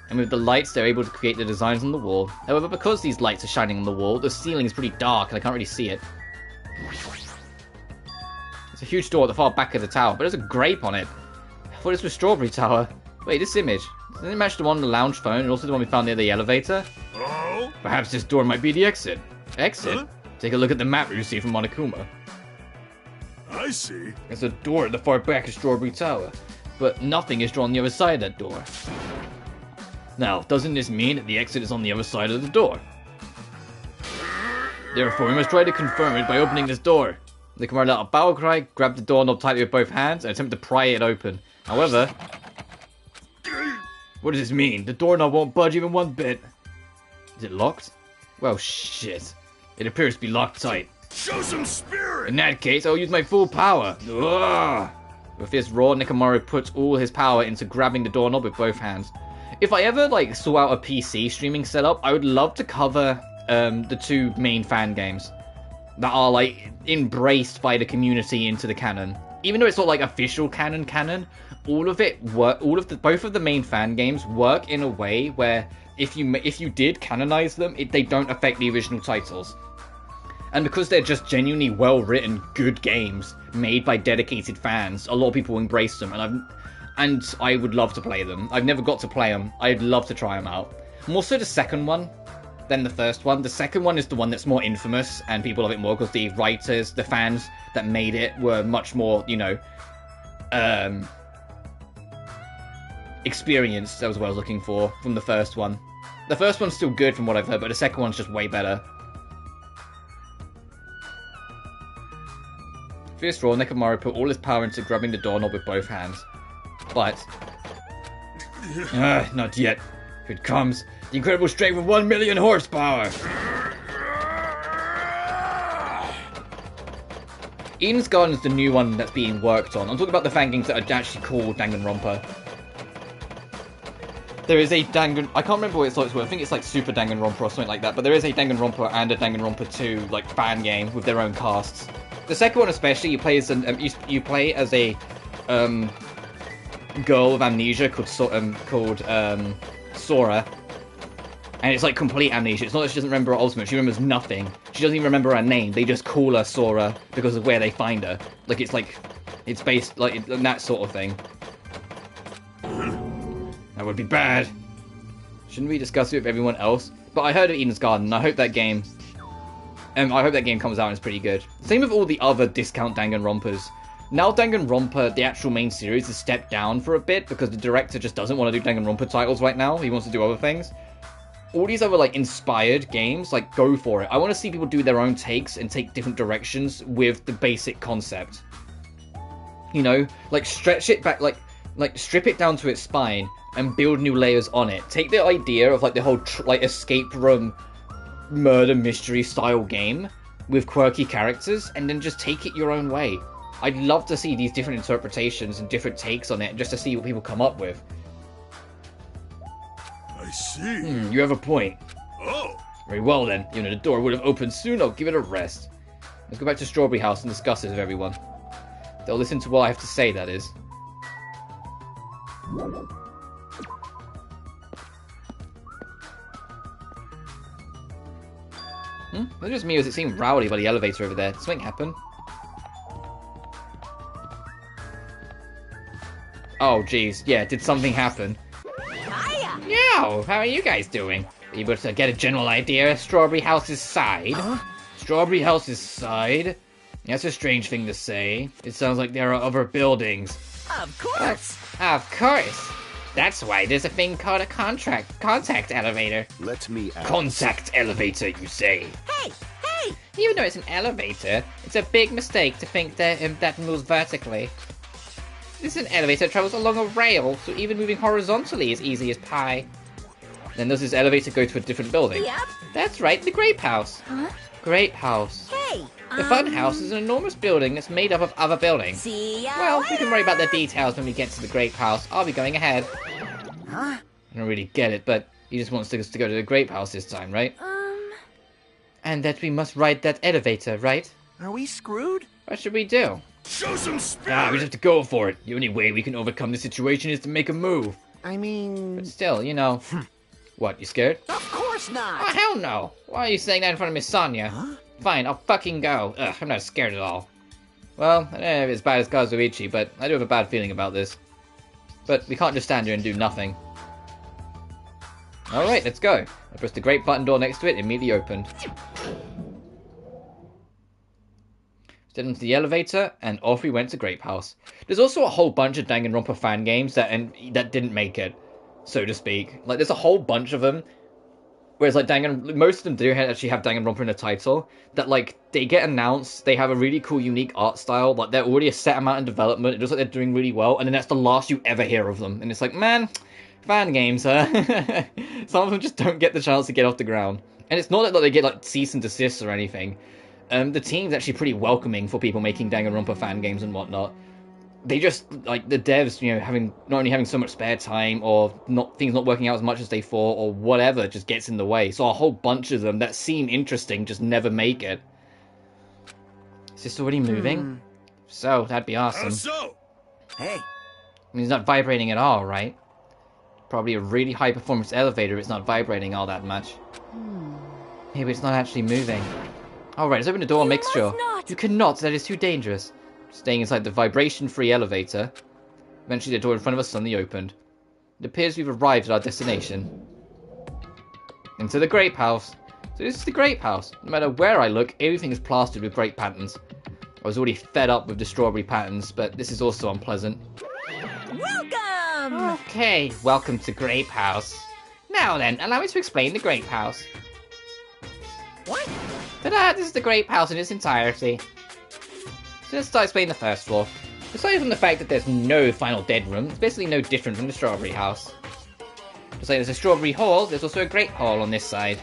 And with the lights, they're able to create the designs on the wall. However, because these lights are shining on the wall, the ceiling is pretty dark and I can't really see it. There's a huge door at the far back of the tower, but there's a grape on it. I thought this was Strawberry Tower. Wait, this image, doesn't it match the one on the lounge phone and also the one we found near the elevator? Oh? Perhaps this door might be the exit. Exit? Huh? Take a look at the map you see from Monokuma. I see. There's a door at the far back of Strawberry Tower, but nothing is drawn on the other side of that door. Now, doesn't this mean that the exit is on the other side of the door? Therefore, we must try to confirm it by opening this door. Nekomaru let out a battle cry, grabbed the doorknob tightly with both hands, and attempted to pry it open. However... What does this mean? The doorknob won't budge even one bit. Is it locked? Well, shit. It appears to be locked tight. Show some spirit! In that case, I'll use my full power. Ugh. With this roar, Nekomaru puts all his power into grabbing the doorknob with both hands. If I ever, saw out a PC streaming setup, I would love to cover the two main fan games that are, embraced by the community into the canon. Even though it's not, official canon, all of it both of the main fan games work in a way where if you did canonize them, they don't affect the original titles. And because they're just genuinely well-written, good games made by dedicated fans, a lot of people embrace them, and I would love to play them. I've never got to play them. I'd love to try them out. More so the second one than the first one. The second one is the one that's more infamous, and people love it more because the writers, the fans that made it were much more, experienced. That was what I was looking for from the first one. The first one's still good from what I've heard, but the second one's just way better. First of all, Nekomaru put all his power into grabbing the doorknob with both hands. But... not yet. Here it comes. The incredible strength of 1 million horsepower! Eden's Garden is the new one that's being worked on. I'm talking about the fan games that are actually called Danganronpa. There is a I can't remember what it's like. I think it's Super Danganronpa or something like that. But there is a Danganronpa and a Danganronpa 2 fan game with their own casts. The second one especially, you play as you play as a girl with amnesia called Sora, and it's complete amnesia. It's not that she doesn't remember her ultimate; she remembers nothing. She doesn't even remember her name. They just call her Sora because of where they find her. It's based in that sort of thing. That would be bad. Shouldn't we discuss it with everyone else? But I heard of Eden's Garden, and I hope that game. I hope that game comes out and is pretty good. Same with all the other discount Danganronpas. Now Danganronpa, the actual main series, has stepped down for a bit because the director just doesn't want to do Danganronpa titles right now. He wants to do other things. All these other inspired games, go for it. I want to see people do their own takes and take different directions with the basic concept. Stretch it back, strip it down to its spine and build new layers on it. Take the idea of the whole escape room murder mystery style game with quirky characters and then just take it your own way. I'd love to see these different interpretations and different takes on it just to see what people come up with. I see. You have a point. Oh. Very well then, even if the door would have opened soon, I'll give it a rest. Let's go back to Strawberry House and discuss it with everyone. They'll listen to what I have to say, that is. Not just me, was it seemed rowdy by the elevator over there? Did something happen? Oh jeez, yeah, did something happen? Hiya! Yo, how are you guys doing? Are you able to get a general idea of Strawberry House's side? Strawberry House's side? That's a strange thing to say. It sounds like there are other buildings. Of course! Of course! That's why there's a thing called a contact elevator. Let me ask. Contact elevator, you say? Hey! Hey! Even though it's an elevator, it's a big mistake to think that that moves vertically. This is an elevator that travels along a rail, so even moving horizontally is easy as pie. Then does this elevator go to a different building? Yep. That's right, the Grape House. Huh? Grape House. Hey! The Fun House is an enormous building that's made up of other buildings. See ya Well, we later. can worry about the details when we get to the Grape House. I'll be going ahead. Huh? I don't really get it, but he just wants us to go to the Grape House this time, right? And that we must ride that elevator, right? Are we screwed? What should we do? Show some spirit. We just have to go for it. The only way we can overcome the situation is to make a move. I mean... But still, you know... What, you scared? Of course Oh, not! hell no! Why are you saying that in front of Miss Sonia? Huh? Fine, I'll fucking go. Ugh, I'm not scared at all. Well, I don't know if it's as bad as Kazuichi, but I do have a bad feeling about this. But we can't just stand here and do nothing. Alright, let's go. I pressed the great button door next to it, immediately opened. Stepped into the elevator, and off we went to Grape House. There's also a whole bunch of Danganronpa fan games that didn't make it, so to speak. Like, there's a whole bunch of them. Whereas, like, most of them do actually have Danganronpa in the title. That, like, they get announced, they have a really cool, unique art style. Like, they're already a set amount in development. It looks like they're doing really well. And then that's the last you ever hear of them. And it's like, man, fan games, huh? Some of them just don't get the chance to get off the ground. And it's not that they get, like, cease and desist or anything. The team's actually pretty welcoming for people making Danganronpa fan games and whatnot. They just, like, the devs, you know, not only having so much spare time, or things not working out as much as they thought, or whatever, just gets in the way. So a whole bunch of them that seem interesting just never make it. Is this already moving? So, that'd be awesome. How so? Hey, I mean, it's not vibrating at all, right? Probably a really high-performance elevator, it's not vibrating all that much. Maybe it's not actually moving. Alright, let's open the door and make sure. not. You cannot, that is too dangerous. Staying inside the vibration-free elevator. Eventually the door in front of us suddenly opened. It appears we've arrived at our destination. Into the Grape House. So this is the Grape House. No matter where I look, everything is plastered with grape patterns. I was already fed up with the strawberry patterns, but this is also unpleasant. Welcome! Okay, welcome to Grape House. Now then, allow me to explain the Grape House. What? Ta-da! This is the Grape House in its entirety. So let's start explaining the first floor. Aside from the fact that there's no final dead room, it's basically no different from the Strawberry House. Just like there's a Strawberry Hall, there's also a Grape Hall on this side.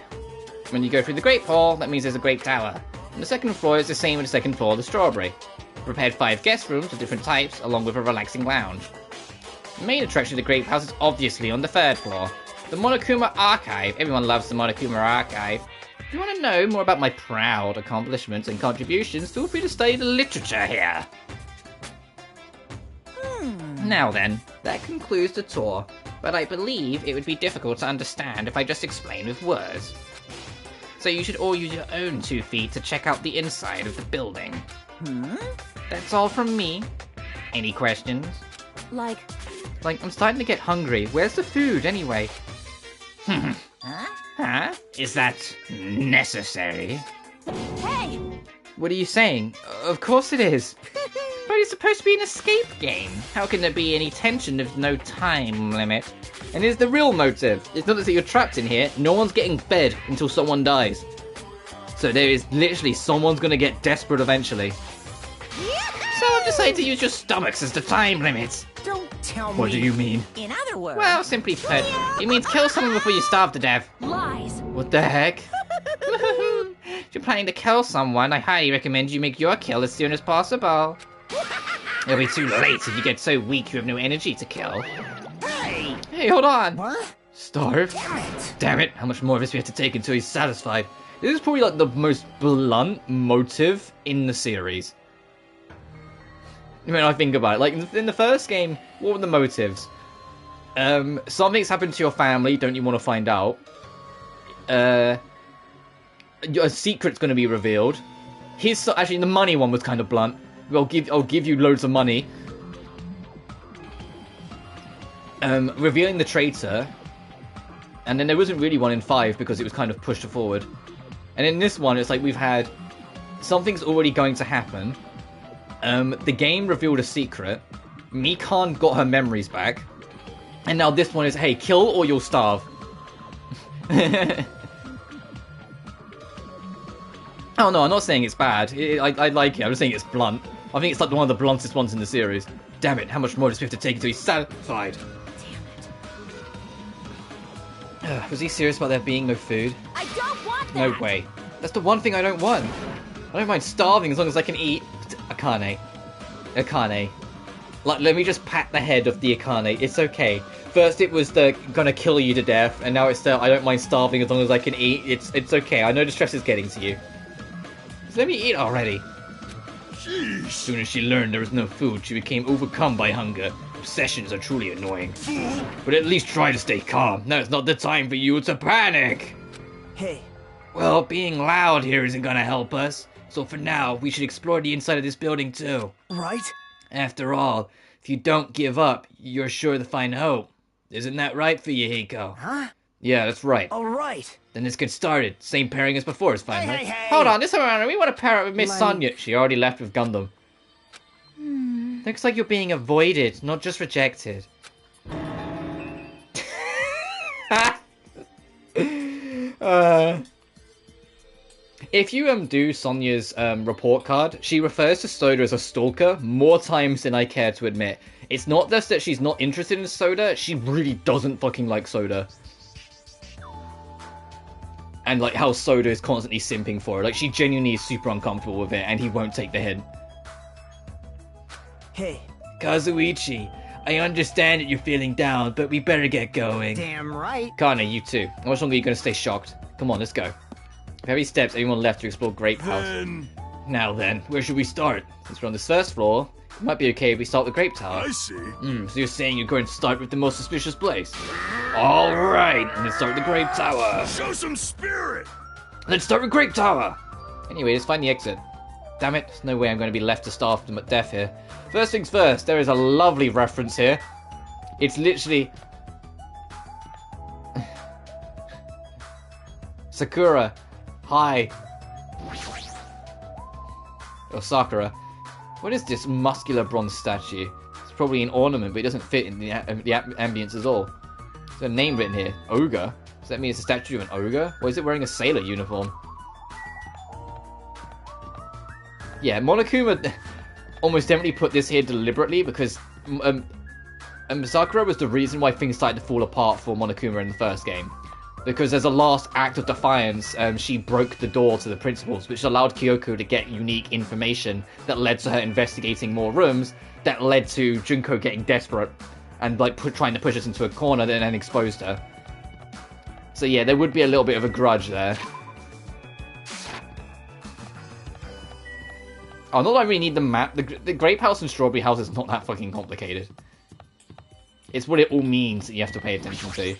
When you go through the Grape Hall, that means there's a Grape Tower. And the second floor is the same as the second floor of the Strawberry. We prepared 5 guest rooms of different types, along with a relaxing lounge. The main attraction of the Grape House is obviously on the 3rd floor. The Monokuma Archive. Everyone loves the Monokuma Archive. If you want to know more about my proud accomplishments and contributions, feel free to study the literature here. Now then, that concludes the tour, but I believe it would be difficult to understand if I just explained with words. So you should all use your own 2 feet to check out the inside of the building. That's all from me. Any questions? Like, I'm starting to get hungry. Where's the food, anyway? huh? Huh? Is that necessary? Hey! What are you saying? Of course it is. But it's supposed to be an escape game. How can there be any tension if no time limit? And here's the real motive. It's not that you're trapped in here. No one's getting fed until someone dies. So there is literally someone's gonna get desperate eventually. So I've decided to use your stomachs as the time limit. Don't tell me. What do you mean? In other words, Well, simply put, it means kill someone before you starve to death. lies. What the heck? Your planning to kill someone, I highly recommend you make your kill as soon as possible. It'll be too late if you get so weak you have no energy to kill. Hey! Hey, hold on! What? Starve? Damn it, how much more of this we have to take until he's satisfied? This is probably like the most blunt motive in the series. When I think about it, like in the first game, what were the motives? Something's happened to your family, don't you want to find out? A secret's going to be revealed. Actually, the money one was kind of blunt. I'll give you loads of money. Revealing the traitor. And then there wasn't really one in 5 because it was kind of pushed forward. And in this one, it's like we've had... Something's already going to happen. The game revealed a secret. Mikan got her memories back. And now this one is, hey, kill or you'll starve. Oh no, I'm not saying it's bad. I like it, I'm just saying it's blunt. I think it's like one of the bluntest ones in the series. Damn it, how much more does we have to take until he's satisfied? Was he serious about there being no food? I don't want that. No way. That's the one thing I don't want. I don't mind starving as long as I can eat. Akane. Like, let me just pat the head of the Akane. It's okay. First it was the gonna kill you to death, and now it's the I don't mind starving as long as I can eat. It's okay. I know the stress is getting to you. Just let me eat already. Sheesh. As soon as she learned there was no food, she became overcome by hunger. Obsessions are truly annoying. Fool. But at least try to stay calm. Now it's not the time for you to panic. Hey. Well, being loud here isn't gonna help us. So for now, we should explore the inside of this building too. Right? After all, if you don't give up, you're sure to find hope. Isn't that right for you, Hiko? Huh? Yeah, that's right. Alright. Then let's get started. Same pairing as before is fine, Hey, right? hey, hey. Hold on, this time around, we want to pair up with Miss Like- Sonia. She already left with Gundam. Looks like you're being avoided, not just rejected. If you do Sonia's report card, she refers to Soda as a stalker more times than I care to admit. It's not just that she's not interested in Soda, she really doesn't fucking like Soda. And like how Soda is constantly simping for her. Like she genuinely is super uncomfortable with it and he won't take the hint. Hey. Kazuichi, I understand that you're feeling down, but we better get going. Damn right. Kana, you too. How much longer are you going to stay shocked? Come on, let's go. Very steps, everyone left to explore Grape House. Now then, where should we start? Since we're on this first floor, it might be okay if we start with Grape Tower. I see. So you're saying you're going to start with the most suspicious place? Alright, let's start with the Grape Tower. Show some spirit. Let's start with Grape Tower. Anyway, let's find the exit. Damn it, there's no way I'm going to be left to starve to death here. First things first, there is a lovely reference here. It's literally... Sakura. Hi. Or Sakura. What is this muscular bronze statue? It's probably an ornament, but it doesn't fit in the ambience at all. There's a name written here. Ogre? Does that mean it's a statue of an ogre? Or is it wearing a sailor uniform? Yeah, Monokuma almost definitely put this here deliberately because Sakura was the reason why things started to fall apart for Monokuma in the first game. Because as a last act of defiance, she broke the door to the principals, which allowed Kyoko to get unique information that led to her investigating more rooms, that led to Junko getting desperate and like trying to push us into a corner and then exposed her. So yeah, there would be a little bit of a grudge there. Oh, not that I really need the map. The Grape House and Strawberry House is not that fucking complicated. It's what it all means that you have to pay attention to.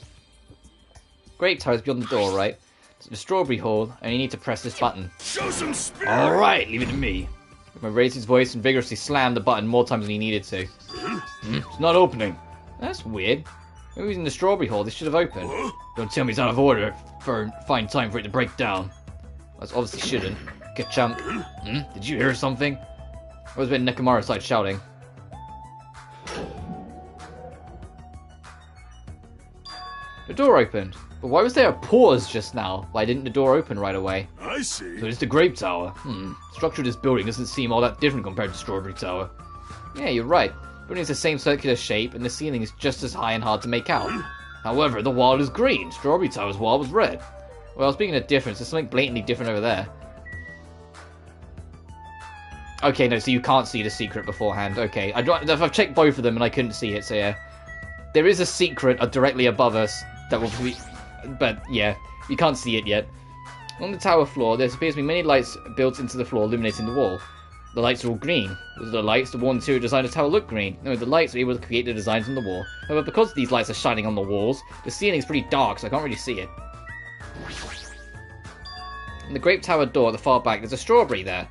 Grape Tower is beyond the door, right? It's the Strawberry Hall, and you need to press this button. Show some spirit. Alright, leave it to me. Rikuma raised his voice and vigorously slammed the button more times than he needed to. It's not opening. That's weird. Maybe he's in the Strawberry Hall, this should have opened. Don't tell me it's out of order for fine time for it to break down. That's obviously shouldn't. Ka-chunk. Did you hear something? It was when Nekomaru started shouting. The door opened. But why was there a pause just now? Why didn't the door open right away? I see. So it's the Grape Tower. Structure of this building doesn't seem all that different compared to Strawberry Tower. Yeah, you're right. The building has the same circular shape, and the ceiling is just as high and hard to make out. However, the wall is green. Strawberry Tower's wall was red. Well, speaking of difference, there's something blatantly different over there. Okay, no, so you can't see the secret beforehand. Okay, I've checked both of them and I couldn't see it, so yeah. There is a secret directly above us that will be... But, yeah, you can't see it yet. On the tower floor, there appears to be many lights built into the floor, illuminating the wall. The lights are all green. Those are the lights, the wall interior design of the tower look green. No, the lights are able to create the designs on the wall. However, because these lights are shining on the walls, the ceiling is pretty dark, so I can't really see it. In the Grape Tower door at the far back, there's a strawberry there.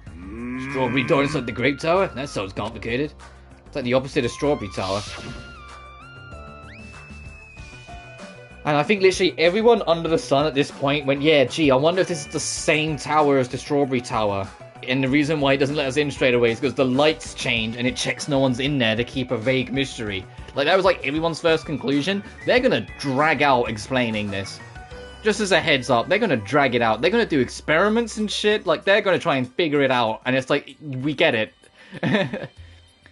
Strawberry door inside the Grape Tower? That sounds complicated. It's like the opposite of Strawberry Tower. And I think literally everyone under the sun at this point went, yeah, gee, I wonder if this is the same tower as the Strawberry Tower. And the reason why it doesn't let us in straight away is because the lights change and it checks no one's in there to keep a vague mystery. Like, that was like everyone's first conclusion. They're gonna drag out explaining this. Just as a heads up, they're gonna drag it out. They're gonna do experiments and shit. Like, they're gonna try and figure it out. And it's like, we get it.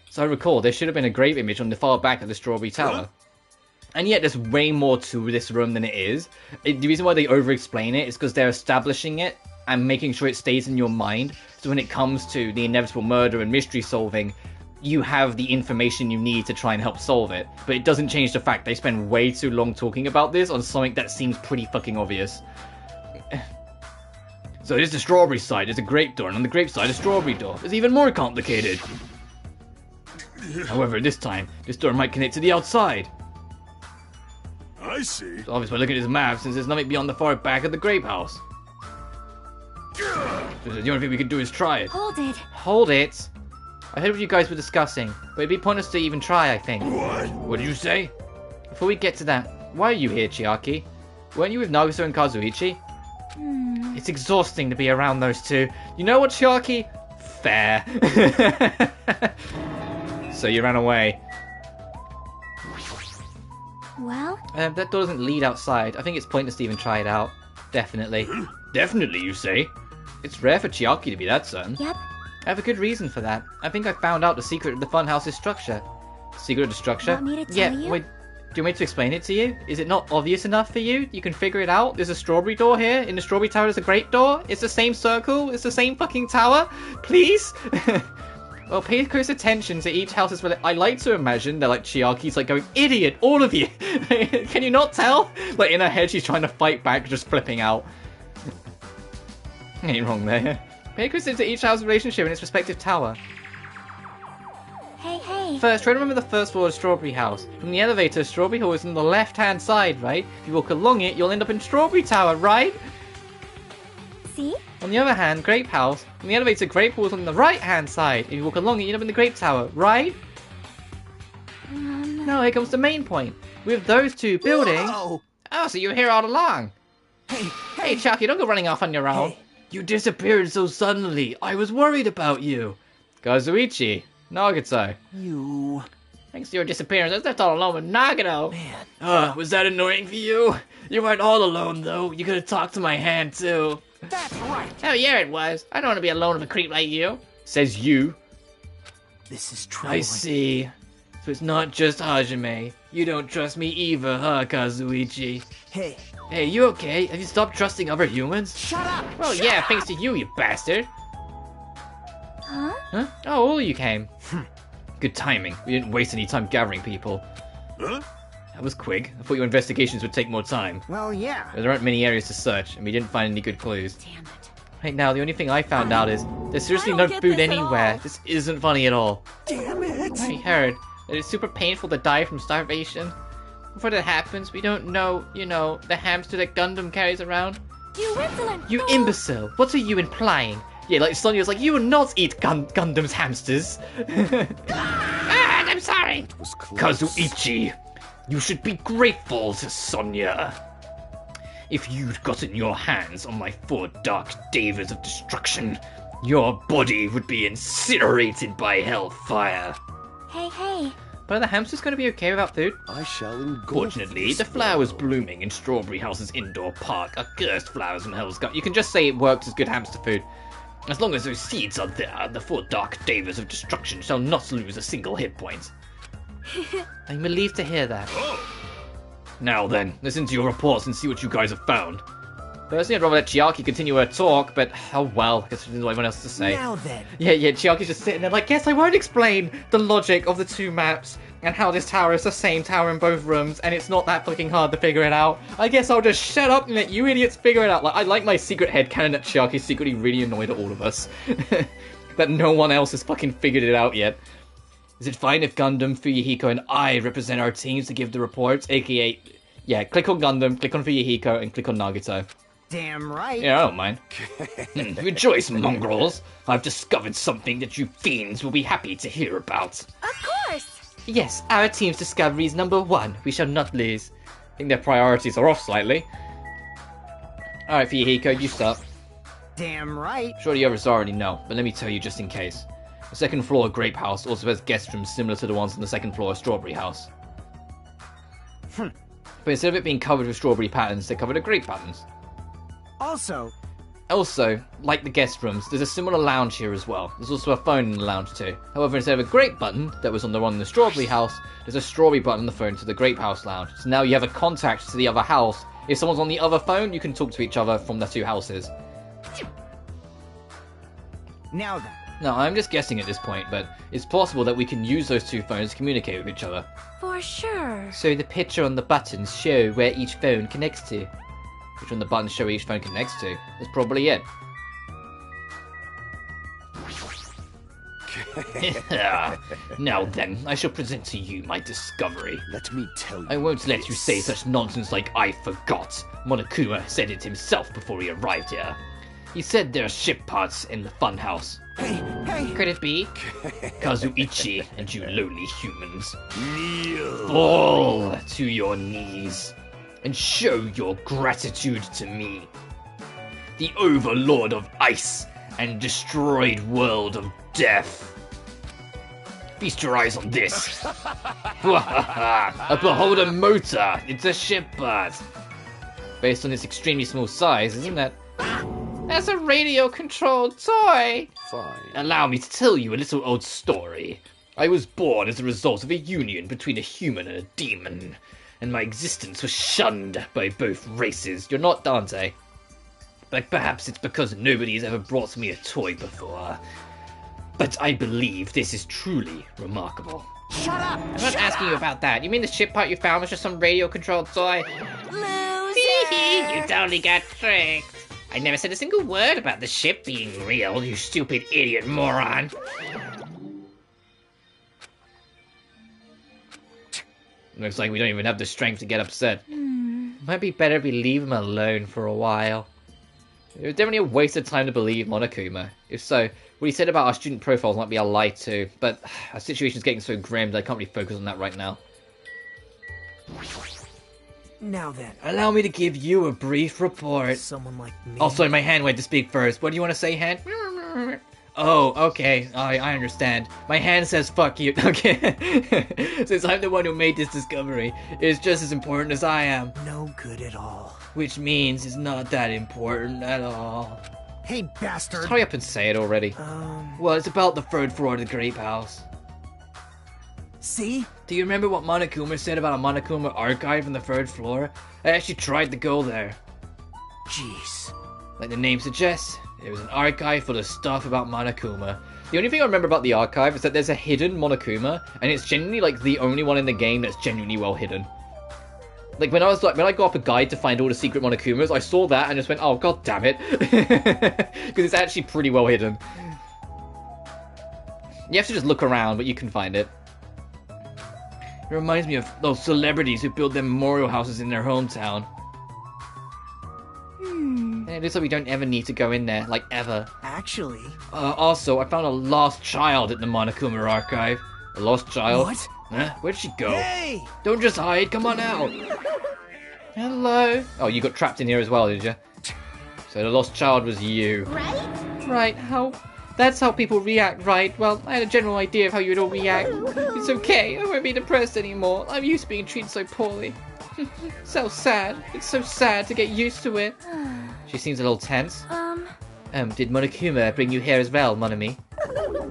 So I recall, there should have been a grave image on the far back of the Strawberry Tower. And yet there's way more to this room than it is. The reason why they over-explain it is because they're establishing it and making sure it stays in your mind. So when it comes to the inevitable murder and mystery solving, you have the information you need to try and help solve it. But it doesn't change the fact they spend way too long talking about this on something that seems pretty fucking obvious. So there's the strawberry side, there's a grape door, and on the grape side a strawberry door. It's even more complicated. However, this time, this door might connect to the outside. I see. It's obvious by looking at his map, since there's nothing beyond the far back of the grape house. So the only thing we can do is try it. Hold it. Hold it? I heard what you guys were discussing, but it'd be pointless to even try, I think. What? What did you say? Before we get to that, why are you here, Chiaki? Weren't you with Nagisa and Kazuichi? It's exhausting to be around those two. You know what, Chiaki? Fair. So you ran away. Well? That door doesn't lead outside. I think it's pointless to even try it out. Definitely. Definitely, you say? It's rare for Chiaki to be that certain. Yep. I have a good reason for that. I think I found out the secret of the funhouse's structure. Secret of the structure? Want me to tell you? Wait. Do you want me to explain it to you? Is it not obvious enough for you? You can figure it out? There's a strawberry door here. In the strawberry tower there's a grape door. It's the same circle. It's the same fucking tower. Please? Well, pay close attention to each house's... I like to imagine that, like, Chiaki's, like, going, idiot, all of you! Can you not tell? Like, in her head, she's trying to fight back, just flipping out. Ain't wrong there. Pay close attention to each house's relationship in its respective tower. Hey, hey. First, try to remember the first floor of Strawberry House. From the elevator, Strawberry Hall is on the left-hand side, right? If you walk along it, you'll end up in Strawberry Tower, right? See? On the other hand, Grape House. From the elevator, Grape Hall is on the right-hand side. If you walk along it, you end up in the Grape Tower, right? No, here comes the main point. With those two buildings... Whoa. Oh, so you were here all along. Hey, Chucky, don't go running off on your own. Hey. You disappeared so suddenly. I was worried about you. Kazuichi. Nagito. You... Thanks to your disappearance, I was left all alone with Nagito. Man. Was that annoying for you? You weren't all alone, though. You could have talked to my hand, too. That's right. Oh, yeah, it was. I don't want to be alone with a creep like you. Says you. This is troubling. I see. So it's not just Hajime. You don't trust me either, huh, Kazuichi? Hey. Hey, you okay? Have you stopped trusting other humans? Shut up. Well, yeah, thanks to you, you bastard. Huh? Huh? Oh, all of you came. Good timing. We didn't waste any time gathering people. Huh? That was quick. I thought your investigations would take more time. Well, yeah. There aren't many areas to search, and we didn't find any good clues. Damn it. Right now, the only thing I found out is there's seriously I no don't get food this at anywhere. all. This isn't funny at all. Damn it. I heard that it's super painful to die from starvation. Before that happens, we don't know, the hamster that Gundam carries around. You insolent You fool. imbecile! What are you implying? Yeah, like Sonya's like, you will not eat Gundam's hamsters. I'm sorry. It was close. Kazuichi, you should be grateful to Sonya. If you'd gotten your hands on my 4 dark davas of destruction, your body would be incinerated by hellfire. Hey, hey. But are the hamsters going to be okay without food? I shall engulf Fortunately, this the flowers world. blooming in Strawberry House's indoor park are cursed flowers from Hell's Gut. You can just say it works as good hamster food. As long as those seeds are there, the 4 dark davas of destruction shall not lose a single hit point. I'm relieved to hear that. Oh, Now then, listen to your reports and see what you guys have found. Personally, I'd rather let Chiaki continue her talk, but oh well, I guess there's no one else to say. Now then. Yeah, Chiaki's just sitting there like, yes, I won't explain the logic of the two maps and how this tower is the same tower in both rooms, and it's not that fucking hard to figure it out. I guess I'll just shut up and let you idiots figure it out. Like, I like my secret headcanon that Chiaki's secretly really annoyed at all of us. That no one else has fucking figured it out yet. Is it fine if Gundam, Fuyuhiko, and I represent our teams to give the reports? AKA, yeah, click on Gundam, click on Fuyuhiko, and click on Nagito. Damn right. Yeah, I don't mind. Rejoice, mongrels. I've discovered something that you fiends will be happy to hear about. Of course. Yes, our team's discovery is number 1. We shall not lose. I think their priorities are off slightly. Alright, Fuyuhiko, you start. Damn right. Sure the others already know, but let me tell you just in case. The second floor of Grape House also has guest rooms similar to the ones on the second floor of Strawberry House. But instead of it being covered with strawberry patterns, they're covered with grape patterns. Also, like the guest rooms, there's a similar lounge here as well. There's also a phone in the lounge too. However, instead of a grape button that was on the one in the Strawberry House, there's a strawberry button on the phone to the Grape House lounge. So now you have a contact to the other house. If someone's on the other phone, you can talk to each other from the two houses. Now then. No, I'm just guessing at this point, but it's possible that we can use those two phones to communicate with each other. For sure. So the picture on the buttons show where each phone connects to. Which on the buttons show where each phone connects to. That's probably it. Now then, I shall present to you my discovery. Let me tell you. I won't let you say such nonsense like I forgot. Monokuma said it himself before he arrived here. He said there are ship parts in the funhouse. Hey. Could it be? Kazuichi and you lowly humans. Kneel. Fall to your knees and show your gratitude to me. The overlord of ice and destroyed world of death. Feast your eyes on this. A beholder motor. It's a ship part. Based on its extremely small size, isn't that? That's a radio-controlled toy! Fine. Allow me to tell you a little old story. I was born as a result of a union between a human and a demon, and my existence was shunned by both races. You're not Dante. But perhaps it's because nobody has ever brought me a toy before. But I believe this is truly remarkable. Shut up! I'm not asking you about that. You mean the ship part you found was just some radio-controlled toy? Loser! You totally got tricked. I never said a single word about the ship being real, you stupid idiot moron. Looks like we don't even have the strength to get upset. Might be better if we leave him alone for a while. It was definitely a waste of time to believe Monokuma. If so, what he said about our student profiles might be a lie too, but our situation's getting so grim that I can't really focus on that right now. Now then. Allow me to give you a brief report. Someone like me. Also, my hand went to speak first. What do you want to say, hand? Oh, okay. I understand. My hand says fuck you. Okay. Since I'm the one who made this discovery, it's just as important as I am. No good at all. Which means it's not that important at all. Hey, bastard! Just hurry up and say it already. Well, it's about the third floor of the Grape House. See? Do you remember what Monokuma said about a Monokuma archive on the third floor? I actually tried to go there. Jeez. Like the name suggests, there was an archive full of stuff about Monokuma. The only thing I remember about the archive is that there's a hidden Monokuma, and it's genuinely like the only one in the game that's genuinely well hidden. Like when I got up a guide to find all the secret Monokumas, I saw that and just went, oh god damn it. Because it's actually pretty well hidden. You have to just look around, but you can find it. It reminds me of those celebrities who build their memorial houses in their hometown. And it looks like we don't ever need to go in there, like ever. Actually... Also, I found a lost child at the Monokuma archive. A lost child? What? Huh? Where'd she go? Hey! Don't just hide, come on out! Hello? Oh, you got trapped in here as well, did you? So the lost child was you. Right? Right, that's how people react, right? Well, I had a general idea of how you'd all react. It's okay, I won't be depressed anymore. I'm used to being treated so poorly. So sad. It's so sad to get used to it. She seems a little tense. Did Monokuma bring you here as well, Monami?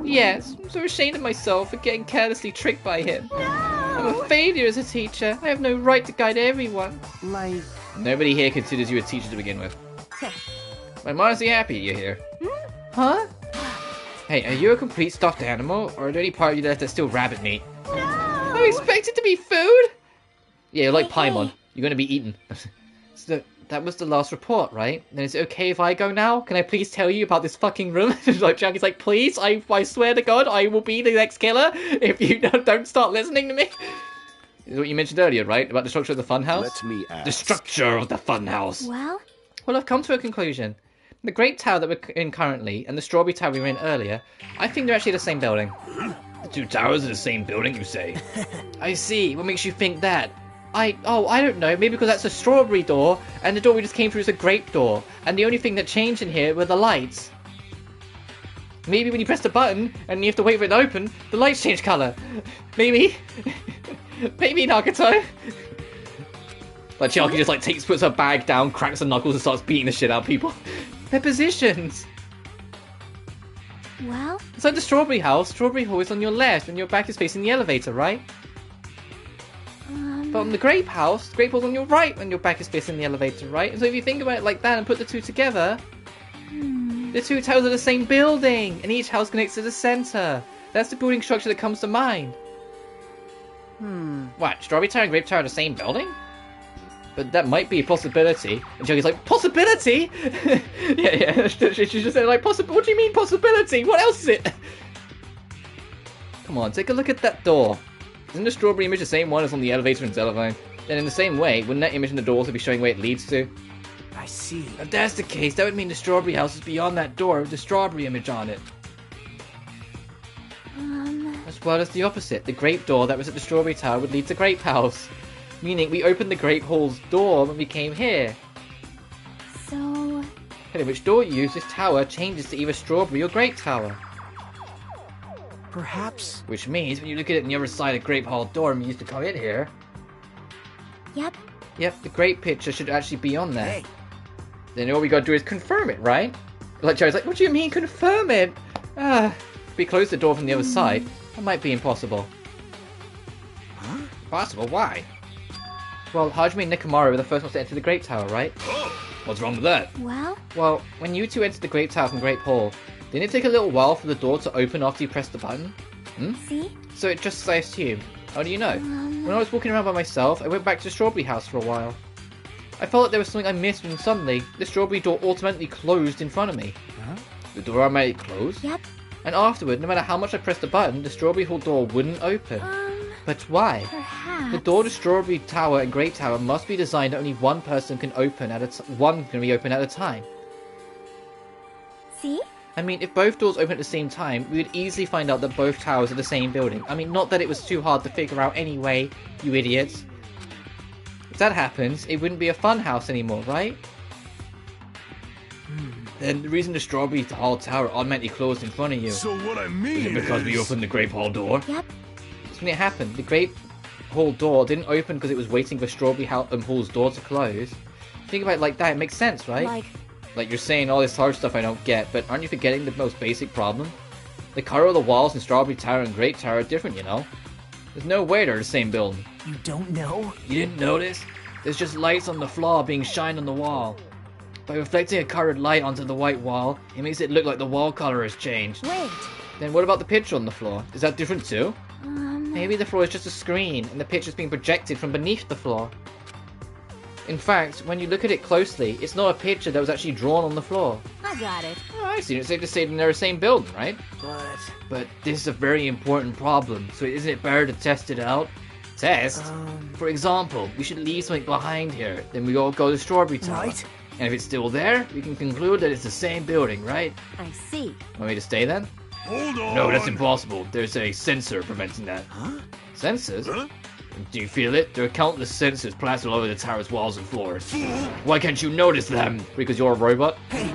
Yes, I'm so ashamed of myself for getting carelessly tricked by him. I'm a failure as a teacher. I have no right to guide everyone. Like... Nobody here considers you a teacher to begin with. I'm honestly happy you're here. Huh? Hey, are you a complete stuffed animal, or are there any part of you left that's still rabbit meat? No! I expect it to be food! Yeah, you're like Paimon. You're gonna be eaten. So that was the last report, right? Then is it okay if I go now? Can I please tell you about this fucking room? Like, Jackie's like, please, I swear to God, I will be the next killer if you don't start listening to me. This is what you mentioned earlier, right? About the structure of the funhouse? Let me ask. The structure of the funhouse. Well? Well, I've come to a conclusion. The Great Tower that we're in currently, and the Strawberry Tower we were in earlier, I think they're actually the same building. The two towers are the same building, you say? I see. What makes you think that? I don't know. Maybe because that's a strawberry door, and the door we just came through is a grape door, and the only thing that changed in here were the lights. Maybe when you press the button, and you have to wait for it to open, the lights change colour. Maybe. Maybe, Nagato. Like, Chiaki just, like, puts her bag down, cracks her knuckles, and starts beating the shit out of people. Their positions! Well? It's like the Strawberry House. Strawberry Hall is on your left, and your back is facing the elevator, right? But on the Grape House, the Grape Hall's on your right, and your back is facing the elevator, right? And so if you think about it like that and put the two together, the two towers are the same building, and each house connects to the center. That's the building structure that comes to mind. What, Strawberry Tower and Grape Tower are the same building? But that might be a possibility. And Joey's like, possibility? yeah. She's just saying, like, what do you mean possibility? What else is it? Come on, take a look at that door. Isn't the strawberry image the same one as on the elevator in Telephone? Then in the same way, wouldn't that image in the door also be showing where it leads to? I see. If that's the case, that would mean the strawberry house is beyond that door with the strawberry image on it. As well as the opposite. The grape door that was at the Strawberry Tower would lead to Grape House. Meaning we opened the Grape Hall's door when we came here. So... Depending which door you use, this tower changes to either Strawberry or Grape Tower. Perhaps... Which means when you look at it on the other side of Grape Hall door and we used to come in here... Yep. Yep, the grape picture should actually be on there. Hey. Then all we gotta do is confirm it, right? Like Joe's like, what do you mean confirm it? If we close the door from the other side, that might be impossible. Huh? Possible? Why? Well, Hajime and Nekomaru were the first ones to enter the Grape Tower, right? Oh, What's wrong with that? Well? Well, when you two entered the Grape Tower from Grape Hall, didn't it take a little while for the door to open after you pressed the button? See? So it just as I assumed. How do you know? When I was walking around by myself, I went back to the Strawberry House for a while. I felt like there was something I missed when suddenly, the Strawberry door automatically closed in front of me. Huh? The door automatically closed? Yep. And afterward, no matter how much I pressed the button, the Strawberry Hall door wouldn't open. But why? Perhaps... The door to Strawberry Tower and Great Tower must be designed that only one person can open at one can be open at a time. See? I mean, if both doors open at the same time, we would easily find out that both towers are the same building. I mean, not that it was too hard to figure out anyway, you idiots. If that happens, it wouldn't be a fun house anymore, right? Then the reason the Strawberry Hall Tower automatically closed in front of you so what I mean because we opened the Grape Hall door. Yep. That's when it happened. The Grape Hall door didn't open because it was waiting for Strawberry Hall's door to close. Think about it like that, it makes sense, right? Like you're saying all this hard stuff I don't get, but aren't you forgetting the most basic problem? The color of the walls in Strawberry Tower and Great Tower are different, you know? There's no way they're the same building. You don't know? You didn't notice? There's just lights on the floor being shined on the wall. By reflecting a colored light onto the white wall, it makes it look like the wall color has changed. Wait. Then what about the picture on the floor? Is that different too? Maybe the floor is just a screen, and the picture is being projected from beneath the floor. In fact, when you look at it closely, it's not a picture that was actually drawn on the floor. I got it. Oh, I see. It's safe to say they're the same building, right? But... But this is a very important problem, so isn't it better to test it out? Test? For example, we should leave something behind here, then we all go to Strawberry Tower. Right. And if it's still there, we can conclude that it's the same building, right? I see. Want me to stay then? Hold on. No, that's impossible. There's a sensor preventing that. Huh? Sensors? Huh? Do you feel it? There are countless sensors plastered all over the tower's walls and floors. Why can't you notice them? Because you're a robot? Hey!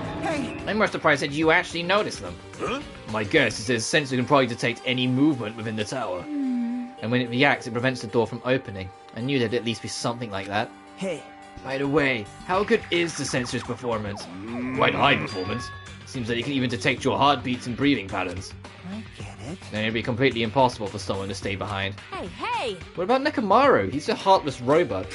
I'm more surprised that you actually notice them. Huh? My guess is this sensor can probably detect any movement within the tower. And when it reacts, it prevents the door from opening. I knew there'd at least be something like that. Hey! By the way, how good is the sensor's performance? Quite high performance. Seems that it can even detect your heartbeats and breathing patterns. I get it. Then it'd be completely impossible for someone to stay behind. Hey, hey! What about Nekomaru? He's a heartless robot.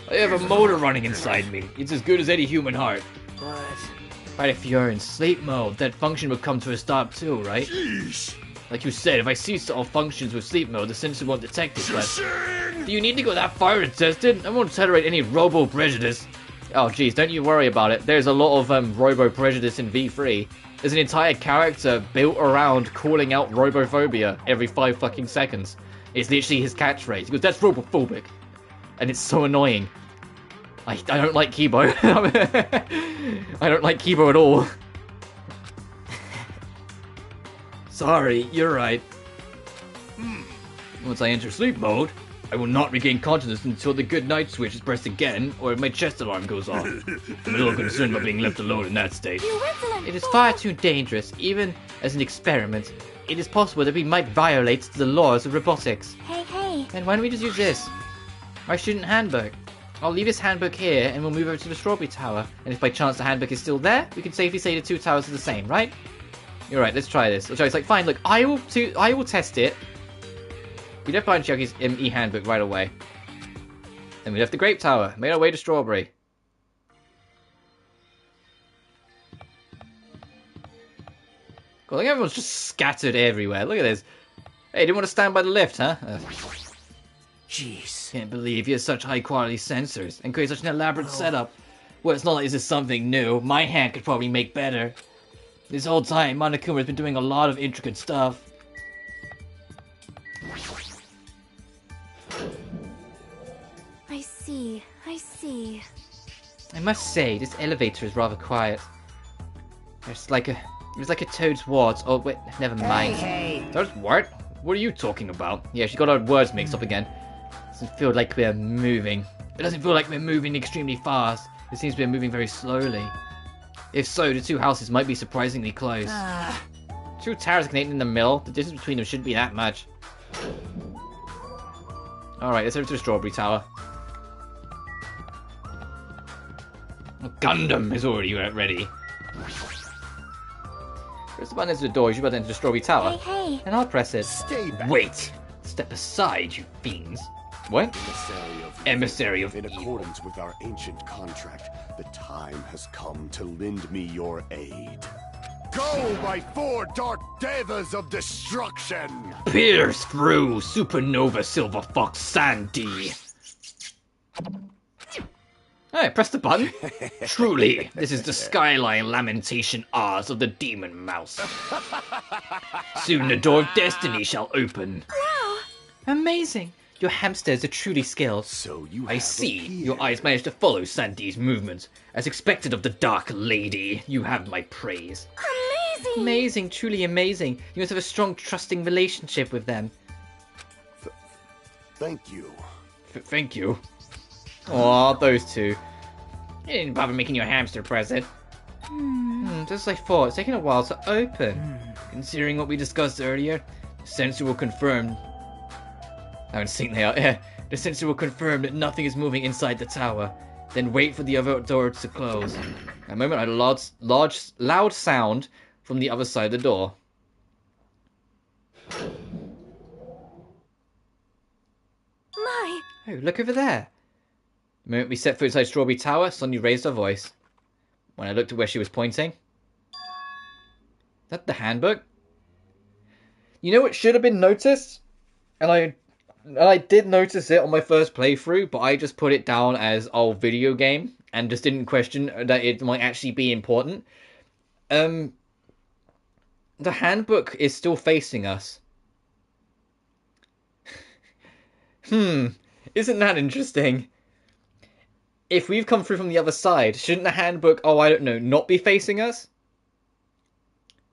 I have a motor running inside me. It's as good as any human heart. Right, if you're in sleep mode, that function would come to a stop too, right? Sheesh. Like you said, if I cease all functions with sleep mode, the sensor won't detect it, but... Shing! Do you need to go that far to test it? I won't tolerate any robo-prejudice. Oh jeez, don't you worry about it. There's a lot of robo-prejudice in V3. There's an entire character built around calling out robophobia every 5 fucking seconds. It's literally his catchphrase. He goes, that's robophobic. And it's so annoying. I don't like Kibo. I don't like Kibo at all. Sorry, you're right. Once I enter sleep mode, I will not regain consciousness until the good night switch is pressed again, or my chest alarm goes off. I'm a little concerned about being left alone in that state. It is far too dangerous, even as an experiment. It is possible that we might violate the laws of robotics. Hey. Then why don't we just use this? Our student handbook. I'll leave this handbook here, and we'll move over to the Strawberry Tower. And if by chance the handbook is still there, we can safely say the 2 towers are the same, right? You're right, let's try this. It's like, fine, look, I will test it. We left behind Chucky's e-handbook right away. Then we left the Grape Tower, made our way to Strawberry. Cool, like everyone's just scattered everywhere. Look at this. Hey, didn't want to stand by the lift, huh? Jeez. Can't believe you have such high quality sensors and create such an elaborate setup. Well, it's not like this is something new. My hand could probably make better. This whole time, Monokuma has been doing a lot of intricate stuff. I see. I must say, this elevator is rather quiet. There's like a toad's warts. Oh wait, never mind. Hey. Toad's what? What are you talking about? Yeah, she got our words mixed up again. Doesn't feel like we're moving. It doesn't feel like we're moving extremely fast. It seems we're moving very slowly. If so, the 2 houses might be surprisingly close. 2 towers connected in the middle. The distance between them shouldn't be that much. Alright, let's over to the Strawberry Tower. Gundam is already ready. Press the button next to the door. You're about to enter the Strawberry Tower. Hey. And I'll press it. Stay back. Wait! Step aside, you fiends. What? Emissary of In evil. accordance with our ancient contract, the time has come to lend me your aid. Go, my 4 dark devas of destruction! Pierce through Supernova Silver Fox Sandy. Hey, press the button. Truly, this is the Skyline Lamentation R's of the Demon Mouse. Soon the door of destiny shall open. Wow. Amazing. Your hamsters are truly skilled. So you I have see. appeared. Your eyes managed to follow Sandy's movements. As expected of the Dark Lady, you have my praise. Amazing. Amazing, truly amazing. You must have a strong, trusting relationship with them. Thank you. Thank you. Aw, those 2. You didn't bother making your hamster present. Just as I thought, it's taking a while to open. Considering what we discussed earlier, the sensor will confirm... I haven't seen they are. Yeah. The sensor will confirm that nothing is moving inside the tower. Then wait for the other door to close. A moment, I heard a loud sound from the other side of the door. My. Oh, look over there. The moment we set foot inside Strawberry Tower, Sonia raised her voice. When I looked at where she was pointing... Is that the handbook? You know what should have been noticed? And I did notice it on my first playthrough, but I just put it down as old video game and just didn't question that it might actually be important. The handbook is still facing us. Isn't that interesting? If we've come through from the other side, shouldn't the handbook, I don't know, not be facing us?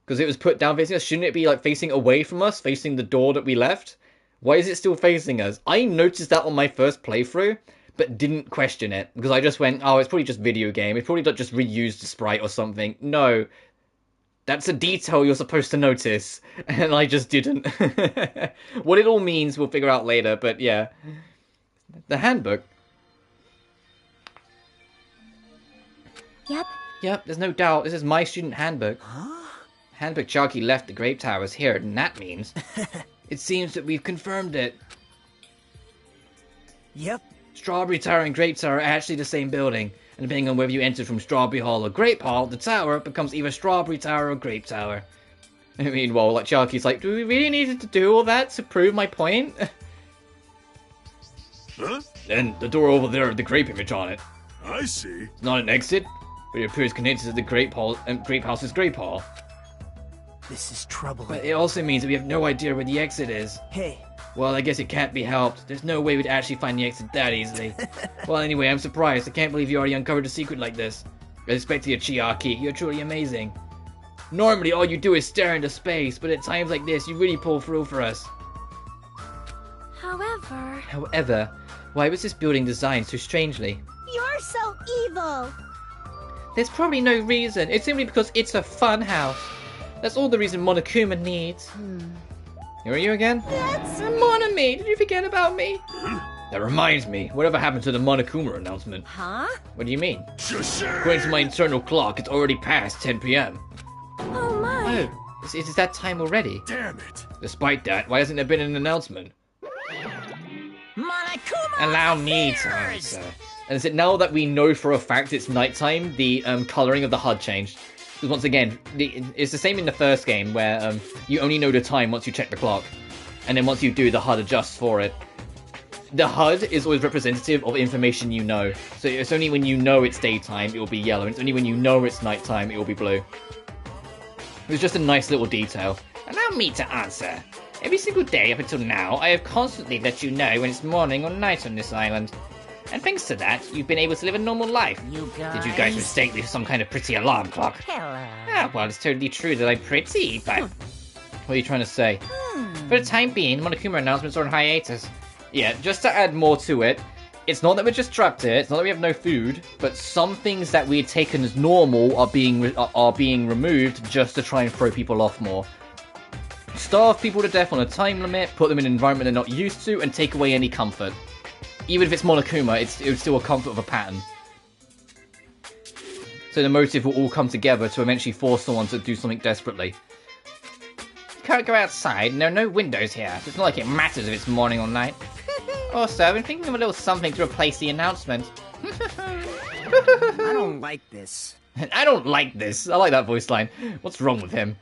Because it was put down facing us. Shouldn't it be like facing away from us, facing the door that we left? Why is it still facing us? I noticed that on my first playthrough, but didn't question it. Because I just went, oh, it's probably just video game. It's probably not just reused the sprite or something. No. That's a detail you're supposed to notice. And I just didn't. What it all means, we'll figure out later. But yeah. The handbook. Yep, there's no doubt. This is my student handbook. Handbook Chalky left the Grape Towers here, and that means... It seems that we've confirmed it. Yep. Strawberry Tower and Grape Tower are actually the same building. And depending on whether you enter from Strawberry Hall or Grape Hall, the tower becomes either Strawberry Tower or Grape Tower. I mean, well, like, Chiaki's like, do we really need to do all that to prove my point? Huh? Then the door over there with the grape image on it. I see. It's not an exit, but it appears connected to the Grape Hall, and Grape House's Grape Hall. This is troubling. But it also means that we have no idea where the exit is. Hey, Well, I guess it can't be helped. There's no way we'd actually find the exit that easily. Well, anyway, I'm surprised. I can't believe you already uncovered a secret like this. Respect to you, Chiaki. You're truly amazing. Normally, all you do is stare into space, but at times like this, you really pull through for us. However, why was this building designed so strangely? You're so evil. There's probably no reason. It's simply because it's a fun house. That's all the reason Monokuma needs. Here are you again? That's... Monami, did you forget about me? That reminds me, whatever happened to the Monokuma announcement? Huh? What do you mean? Shush! According to my internal clock, it's already past 10 p.m. Oh my. Oh, is that time already? Damn it! Despite that, why hasn't there been an announcement? Monokuma Allow me to answer. And is it now that we know for a fact it's nighttime, the colouring of the HUD changed? Because once again, it's the same in the first game, where you only know the time once you check the clock. And then once you do, the HUD adjusts for it. The HUD is always representative of information you know. So it's only when you know it's daytime, it will be yellow. And it's only when you know it's nighttime, it will be blue. It was just a nice little detail. Allow me to answer. Every single day up until now, I have constantly let you know when it's morning or night on this island. And thanks to that, you've been able to live a normal life. You guys... Did you guys mistake me for some kind of pretty alarm clock? Hello. Ah, well, it's totally true that I'm pretty, but... What are you trying to say? For the time being, Monokuma announcements are on hiatus. Yeah, just to add more to it, it's not that we're just trapped here, it's not that we have no food, but some things that we had taken as normal are being removed just to try and throw people off more. Starve people to death on a time limit, put them in an environment they're not used to, and take away any comfort. Even if it's Monokuma, it's still a comfort of a pattern. So the motive will all come together to eventually force someone to do something desperately. You can't go outside, and there are no windows here. It's not like it matters if it's morning or night. Also, I've been thinking of a little something to replace the announcement. I don't like this. I don't like this. I like that voice line. What's wrong with him?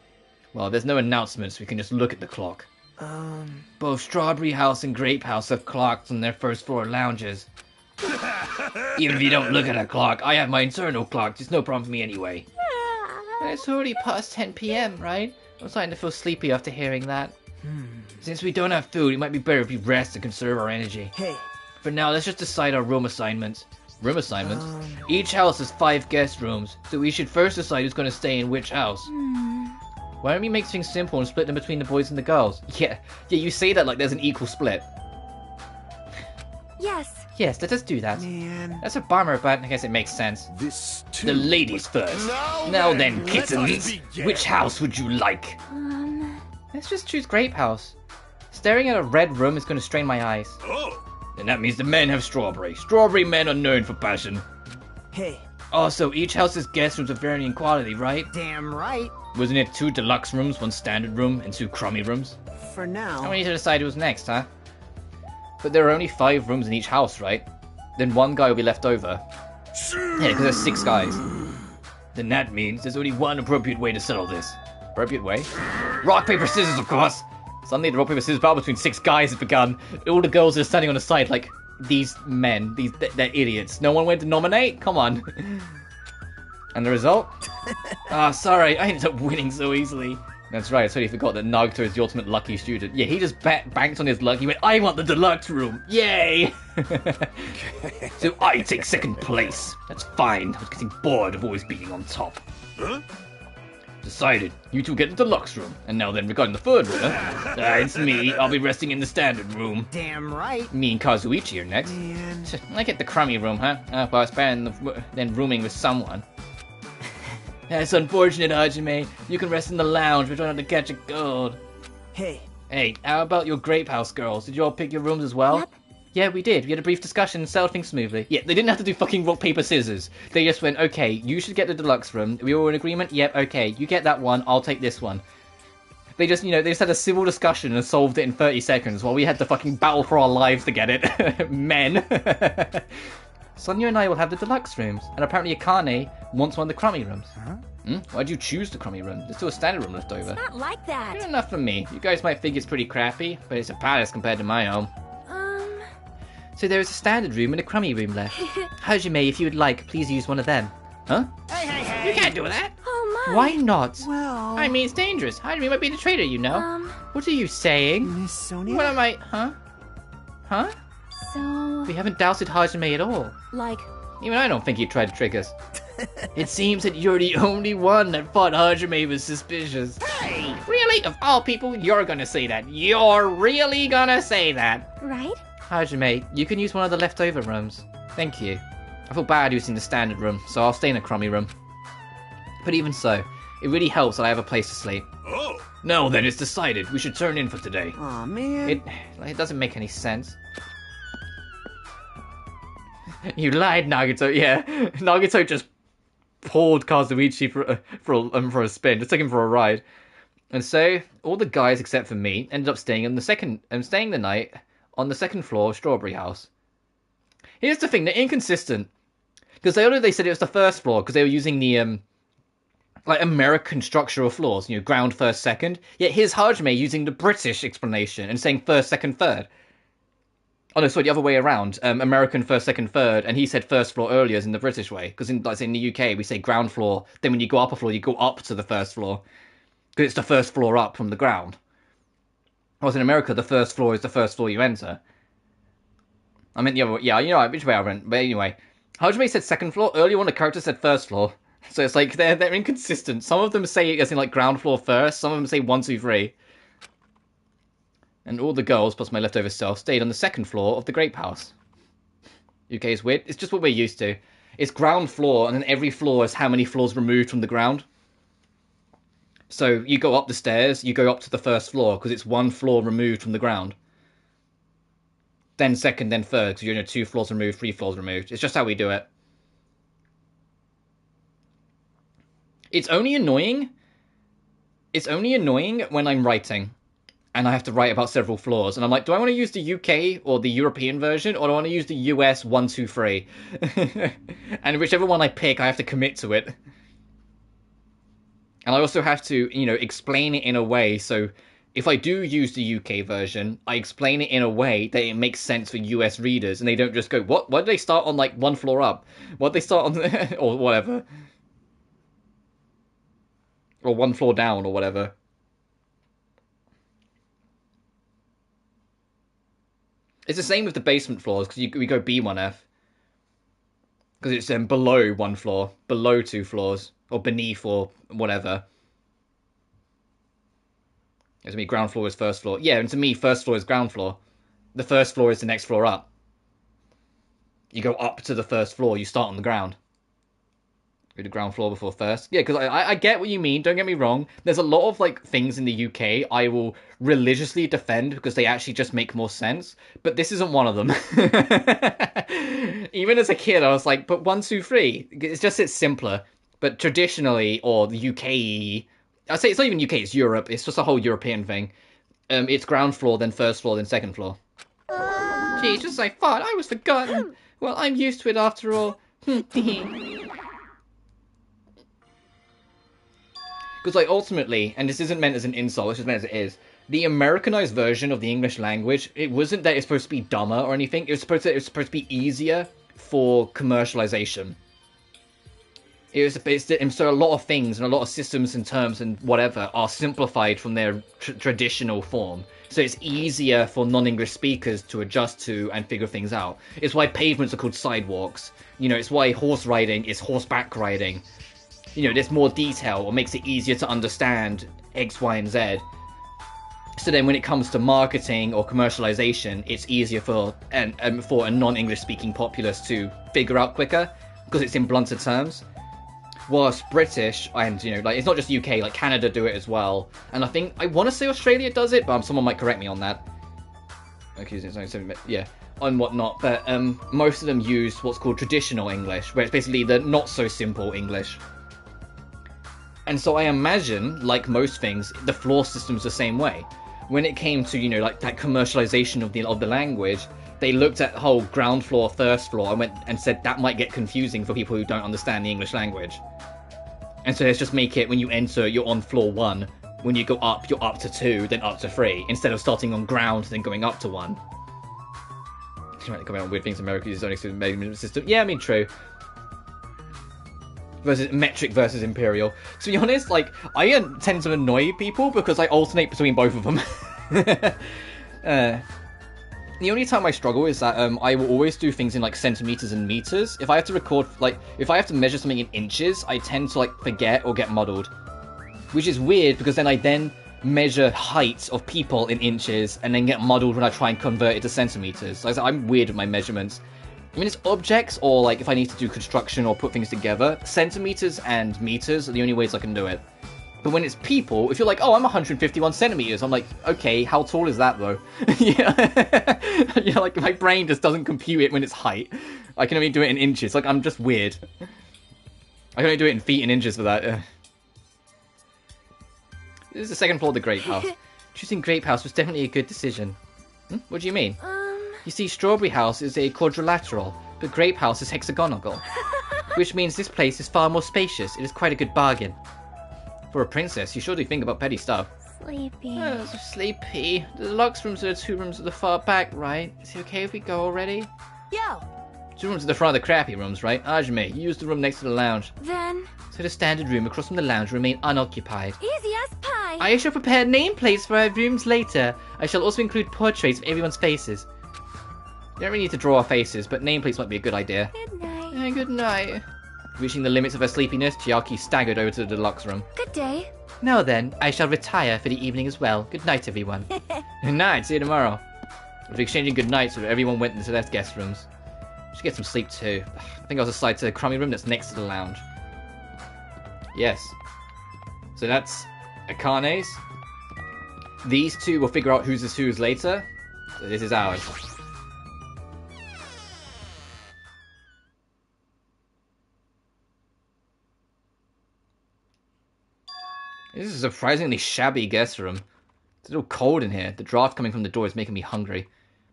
Well, there's no announcements, we can just look at the clock. Both Strawberry House and Grape House have clocks on their first floor lounges. Even if you don't look at a clock, I have my internal clock. It's no problem for me anyway. It's already past 10 p.m., right? I'm starting to feel sleepy after hearing that. Since we don't have food, it might be better if we rest and conserve our energy. Hey. For now, let's just decide our room assignments. Room assignments? Each house has 5 guest rooms, so we should first decide who's going to stay in which house. Why don't we make things simple and split them between the boys and the girls? Yeah, you say that like there's an equal split. Yes, let us do that. Man. That's a bummer, but I guess it makes sense. This too. The ladies first. Now then, kittens, which house would you like? Let's just choose Grape House. Staring at a red room is going to strain my eyes. Oh! And that means the men have strawberry. Strawberry men are known for passion. Hey. Also, each house's guest rooms are varying quality, right? Damn right. Wasn't it 2 deluxe rooms, 1 standard room, and 2 crummy rooms? For now. Now we need to decide who's next, huh? But there are only 5 rooms in each house, right? Then 1 guy will be left over. Yeah, because there's 6 guys. Then that means there's only one appropriate way to settle this. Appropriate way? Rock, paper, scissors, of course! Suddenly the rock, paper, scissors battle between 6 guys has begun. All the girls are standing on the side like, these men, they're idiots. No one went to nominate? Come on. And the result? Sorry, I ended up winning so easily. That's right, I totally forgot that Nagito is the ultimate lucky student. Yeah, he just banked on his luck. He went, I want the deluxe room. Yay! So I take 2nd place. That's fine. I was getting bored of always being on top. Huh? Decided. You 2 get the deluxe room. And now then, regarding the 3rd room, it's me. I'll be resting in the standard room. Damn right. Me and Kazuichi are next. Man. I get the crummy room, huh? Well, it's better than rooming with someone. That's unfortunate, Hajime. You can rest in the lounge. We're trying to catch a cold. Hey. Hey, how about your Grape House girls? Did you all pick your rooms as well? Yep. Yeah, we did. We had a brief discussion and settled things smoothly. Yeah, they didn't have to do fucking rock, paper, scissors. They just went, okay, you should get the deluxe room. We were in agreement? Yep, okay. You get that one, I'll take this one. They just, they just had a civil discussion and solved it in 30 seconds while we had to fucking battle for our lives to get it. Men. Sonia and I will have the deluxe rooms, and apparently Akane wants one of the crummy rooms. Huh? Why'd you choose the crummy room? There's still a standard room left over. Not like that. Good enough for me. You guys might think it's pretty crappy, but it's a palace compared to my home. So there is a standard room and a crummy room left. Hajime, if you would like, please use one of them. Huh? Hey! You can't do that! Oh my. Why not? Well... I mean, it's dangerous. Hajime might be the traitor, you know. What are you saying? Miss Sonia? What am I... Huh? So, We haven't doubted Hajime at all. like, Even I don't think he'd try to trick us. It seems that you're the only one that thought Hajime was suspicious. Hey! Really? Of all people, you're gonna say that. You're really gonna say that. Right? Hajime, you can use one of the leftover rooms. Thank you. I feel bad using the standard room, so I'll stay in a crummy room. But even so, it really helps that I have a place to sleep. Oh, No, then it's decided. We should turn in for today. Aw, man. It doesn't make any sense. You lied, Nagato. Yeah, Nagato just pulled Kazuichi for a spin. Just took him for a ride. And so all the guys except for me ended up staying the night on the second floor of Strawberry House. Here's the thing: they're inconsistent because they said it was the first floor because they were using the like American structural floors, you know, ground, first, second. Yet here's Hajime using the British explanation and saying first, second, third. Oh no, sorry, the other way around. American first, second, third, and he said first floor earlier as in the British way. Because in the UK, we say ground floor. Then when you go up a floor, you go up to the first floor. Because it's the first floor up from the ground. Whereas in America, the first floor is the first floor you enter. I meant the other way. Yeah, you know which way I went. But anyway, Hajime said second floor. Earlier on, the character said first floor. So it's like they're inconsistent. Some of them say it as in like ground floor first. Some of them say 1, 2, 3. And all the girls, plus my leftover self, stayed on the second floor of the Grape House. UK is weird. It's just what we're used to. It's ground floor, and then every floor is how many floors removed from the ground. So you go up the stairs, you go up to the first floor, because it's 1 floor removed from the ground. Then second, then third, because you're 2 floors removed, 3 floors removed. It's just how we do it. It's only annoying when I'm writing. And I have to write about several floors. And I'm like, do I want to use the UK or the European version? Or do I want to use the US 1, 2, 3? And whichever one I pick, I have to commit to it. And I also have to, explain it in a way. So if I do use the UK version, I explain it in a way that it makes sense for US readers. And they don't just go, what? Why did they start on, 1 floor up? Why did they start on... or whatever. Or 1 floor down, or whatever. It's the same with the basement floors, because we go B1F. Because it's below 1 floor, below 2 floors, or beneath, or whatever. To me, ground floor is first floor. Yeah, and to me, first floor is ground floor. The first floor is the next floor up. You go up to the first floor, you start on the ground. Go to ground floor before first. Yeah, because I get what you mean, don't get me wrong. There's a lot of, things in the UK I will religiously defend because they actually just make more sense. But this isn't one of them. Even as a kid, I was like, but 1, 2, 3. It's simpler. But traditionally, or the UK... I'd say it's not even UK, it's Europe. It's just a whole European thing. It's ground floor, then first floor, then second floor. Jesus, I thought I was forgotten. Well, I'm used to it after all. Because, ultimately, and this isn't meant as an insult, it's just meant as it is, the Americanized version of the English language, it wasn't that it's supposed to be dumber or anything, it was supposed to be easier for commercialization. So a lot of things and a lot of systems and terms and whatever are simplified from their traditional form. So it's easier for non-English speakers to adjust to and figure things out. It's why pavements are called sidewalks. It's why horse riding is horseback riding. There's more detail, or makes it easier to understand X, Y, and Z. So then when it comes to marketing or commercialization, it's easier for a non-English speaking populace to figure out quicker, because it's in blunter terms. Whilst British, and, it's not just UK, Canada do it as well. And I want to say Australia does it, but someone might correct me on that. Okay, yeah, on whatnot. But most of them use what's called traditional English, where it's basically the not-so-simple English. And so I imagine, like most things, the floor system's the same way. when it came to, you know, like that commercialization of the language, they looked at the whole ground floor, first floor, and went and said that might get confusing for people who don't understand the English language. And so let's just make it when you enter, you're on floor 1. When you go up, you're up to 2, then up to 3, instead of starting on ground, then going up to 1. Coming out with weird things in America uses its own measurement system. Yeah, I mean, true. Versus metric versus imperial. To be honest, like, I tend to annoy people because I alternate between both of them. The only time I struggle is that I will always do things in like centimeters and meters. If I have to record, like, if I have to measure something in inches, I tend to like forget or get muddled. Which is weird because then I measure heights of people in inches and then get muddled when I try and convert it to centimeters. Like, I'm weird with my measurements. I mean, it's objects or like if I need to do construction or put things together, centimeters and meters are the only ways I can do it. But when it's people, if you're like, oh, I'm 151 centimeters, I'm like, okay, how tall is that though? Yeah, you know, like my brain just doesn't compute it when it's height. I can only do it in inches. Like, I'm just weird. I can only do it in feet and inches for that. This is the second floor of the Grape House. Choosing Grape House was definitely a good decision. What do you mean? You see, Strawberry House is a quadrilateral, but Grape House is hexagonal. Which means this place is far more spacious. It is quite a good bargain. For a princess, you sure do think about petty stuff. Sleepy. Oh, so sleepy. The deluxe rooms are the 2 rooms at the far back, right? Is it okay if we go already? Yo! 2 rooms at the front of the crappy rooms, right? Ajime, you use the room next to the lounge. Then... So the standard room across from the lounge remain unoccupied. Easy as pie. I shall prepare nameplates for our rooms later. I shall also include portraits of everyone's faces. You don't really need to draw our faces, but nameplates might be a good idea. Good night. Good night. Reaching the limits of her sleepiness, Chiaki staggered over to the deluxe room. Good day. Now then, I shall retire for the evening as well. Good night, everyone. Good night, see you tomorrow. After exchanging good nights, everyone went into their guest rooms. Should get some sleep too. I think I was assigned to the crummy room that's next to the lounge. Yes. So that's Akane's. These 2 will figure out whose is whose later. So this is ours. This is a surprisingly shabby guest room. It's a little cold in here. The draft coming from the door is making me hungry.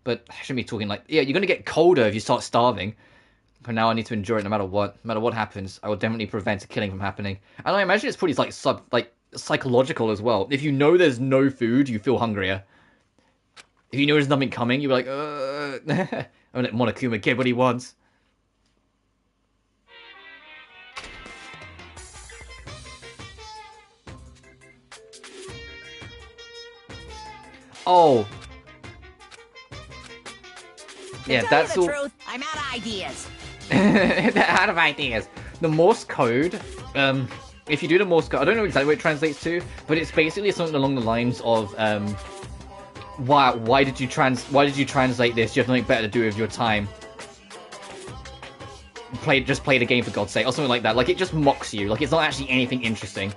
But I shouldn't be talking like... Yeah, you're going to get colder if you start starving. For now, I need to endure it no matter what. No matter what happens, I will definitely prevent a killing from happening. And I imagine it's pretty like psychological as well. If you know there's no food, you feel hungrier. If you know there's nothing coming, you're like, I'm gonna let Monokuma get what he wants. Oh. Yeah, that's all. Truth, I'm out of ideas. Out of ideas. The Morse code, if you do the Morse code, I don't know exactly what it translates to, but it's basically something along the lines of, why did you translate this? You have nothing better to do with your time. Just play the game for God's sake, or something like that. Like, it just mocks you. Like, it's not actually anything interesting.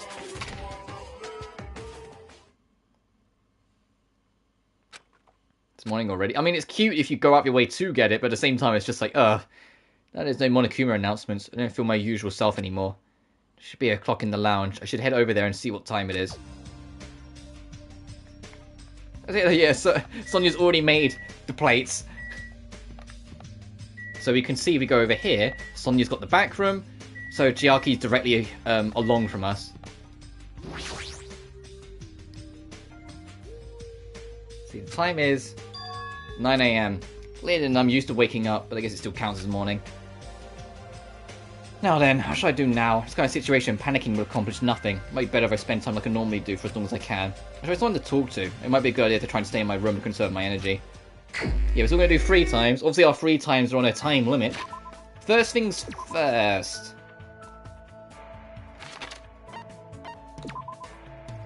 It's morning already. I mean, it's cute if you go out your way to get it, but at the same time, it's just like, that is no Monokuma announcements. I don't feel my usual self anymore. There should be a clock in the lounge. I should head over there and see what time it is. Yeah, so Sonya's already made the plates. So we can see, we go over here, Sonya's got the back room, so Chiaki's directly along from us. See, the time is 9 AM. Later than I'm used to waking up, but I guess it still counts as morning. Now then, what should I do now? This kind of situation, panicking will accomplish nothing. It might be better if I spend time like I normally do for as long as I can. I should have someone to talk to. It might be a good idea to try and stay in my room to conserve my energy. Yeah, we're still going to do 3 times. Obviously our 3 times are on a time limit. First things first.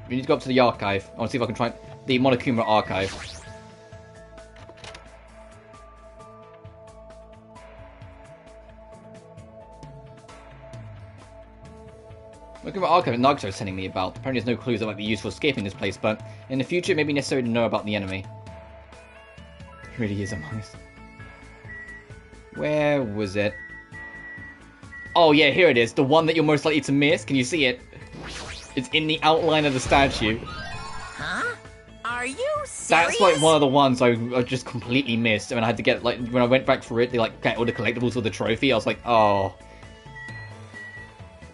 We need to go up to the archive. I want to see if I can try the Monokuma archive. Monokuma archive that Nagato is sending me about. Apparently there's no clues that might be useful escaping this place, but in the future it may be necessary to know about the enemy. It really is a mice. Where was it? Oh yeah, here it is. The one that you're most likely to miss. Can you see it? It's in the outline of the statue. Huh? Are you serious? That's like one of the ones I just completely missed. I mean, I had to get, like, when I went back for it, they like get all the collectibles with the trophy. I was like, oh.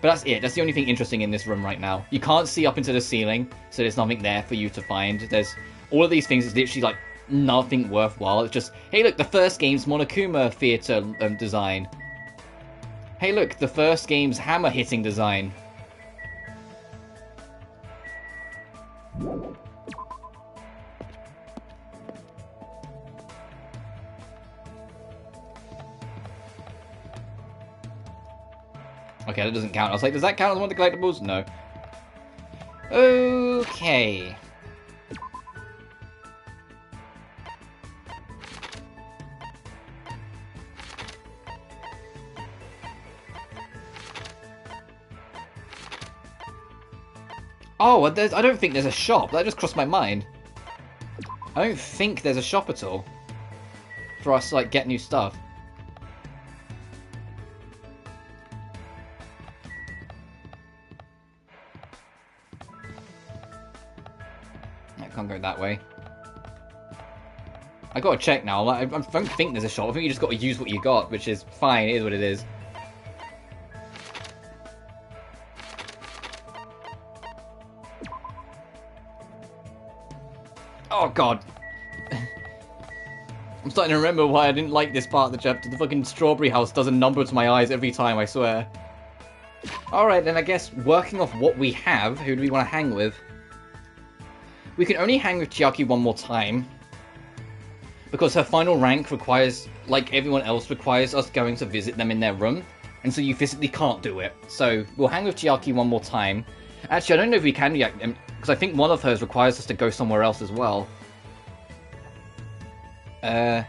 But that's it. That's the only thing interesting in this room right now. You can't see up into the ceiling, so there's nothing there for you to find. There's all of these things is literally like nothing worthwhile. It's just, hey, look, the first game's Monokuma theater design. Hey, look, the first game's hammer hitting design. Okay, that doesn't count. I was like, does that count as one of the collectibles? No. Okay. Oh, I don't think there's a shop. That just crossed my mind. I don't think there's a shop at all. For us to, like, get new stuff. I can't go that way. I gotta check now. I don't think there's a shop. I think you just gotta use what you got, which is fine. It is what it is. Oh god. I'm starting to remember why I didn't like this part of the chapter. The fucking strawberry house does a number to my eyes every time, I swear. Alright, then I guess working off what we have, who do we want to hang with? We can only hang with Chiaki one more time. Because her final rank requires, like everyone else, requires us going to visit them in their room. And so you physically can't do it. So we'll hang with Chiaki one more time. Actually, I don't know if we can yet, because I think one of hers requires us to go somewhere else as well. I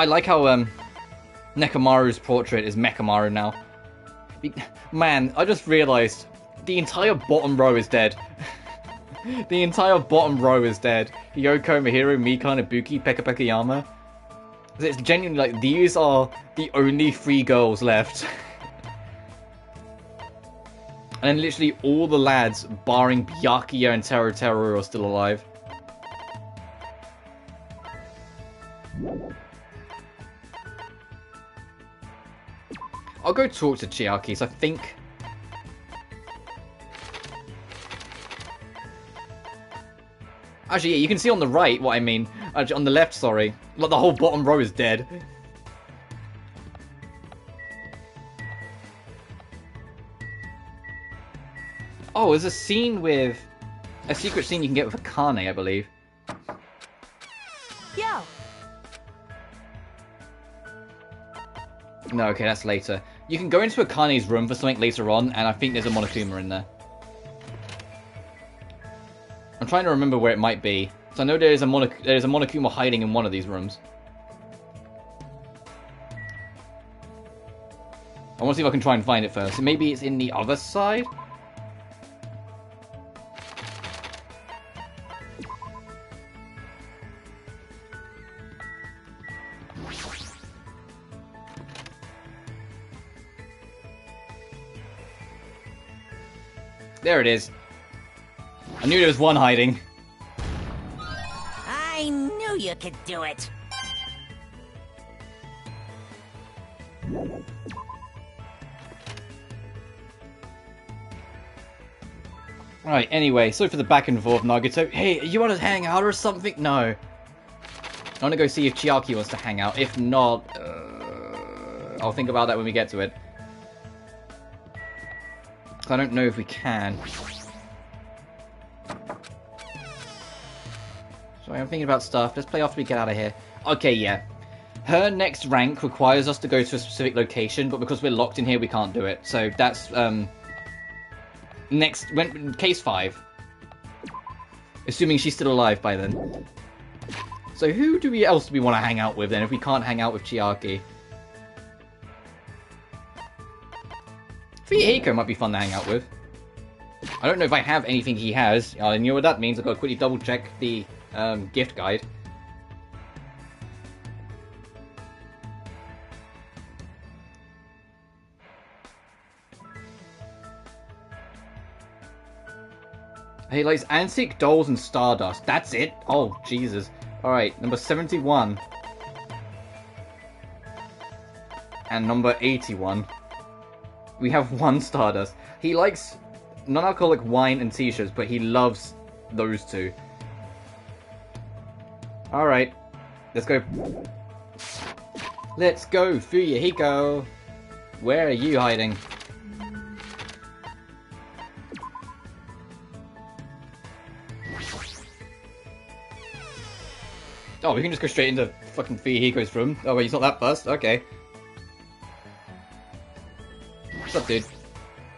like how Nekomaru's portrait is Mekamaru now. Man, I just realised the entire bottom row is dead. The entire bottom row is dead. Yoko, Mihiru, Mikan, Ibuki, Pekka Pekayama. It's genuinely like, these are the only 3 girls left. And then literally all the lads, barring Byakuya and Teru Teru, are still alive. I'll go talk to Chiaki, so I think... Actually, yeah, you can see on the right what I mean. Actually, on the left, sorry. Like, the whole bottom row is dead. Oh, there's a scene with... A secret scene you can get with Akane, I believe. Yo. No, okay, that's later. You can go into Akane's room for something later on, and I think there's a Monokuma in there. I'm trying to remember where it might be. So I know there's a Monokuma hiding in one of these rooms. I want to see if I can try and find it first. Maybe it's in the other side? There it is. I knew there was one hiding. I knew you could do it. Alright, anyway, sorry for the back and forth, Nagato. Hey, you want to hang out or something? No. I want to go see if Chiaki wants to hang out. If not, I'll think about that when we get to it. I don't know if we can. Sorry, I'm thinking about stuff. Let's play after we get out of here. Okay, yeah. Her next rank requires us to go to a specific location, but because we're locked in here, we can't do it. So that's, case 5. Assuming she's still alive by then. So who else do we want to hang out with then, if we can't hang out with Chiaki? Fuyuhiko might be fun to hang out with. I don't know if I have anything he has. You know what that means? I've got to quickly double check the gift guide. He likes antique dolls and stardust. That's it? Oh, Jesus. Alright, number 71. And number 81. We have one stardust. He likes non-alcoholic wine and t-shirts, but he loves those two. Alright. Let's go. Let's go, Fuyahiko. Where are you hiding? Oh, we can just go straight into fucking Fuyahiko's room. Oh wait, he's not that fast. Okay. What's up, dude?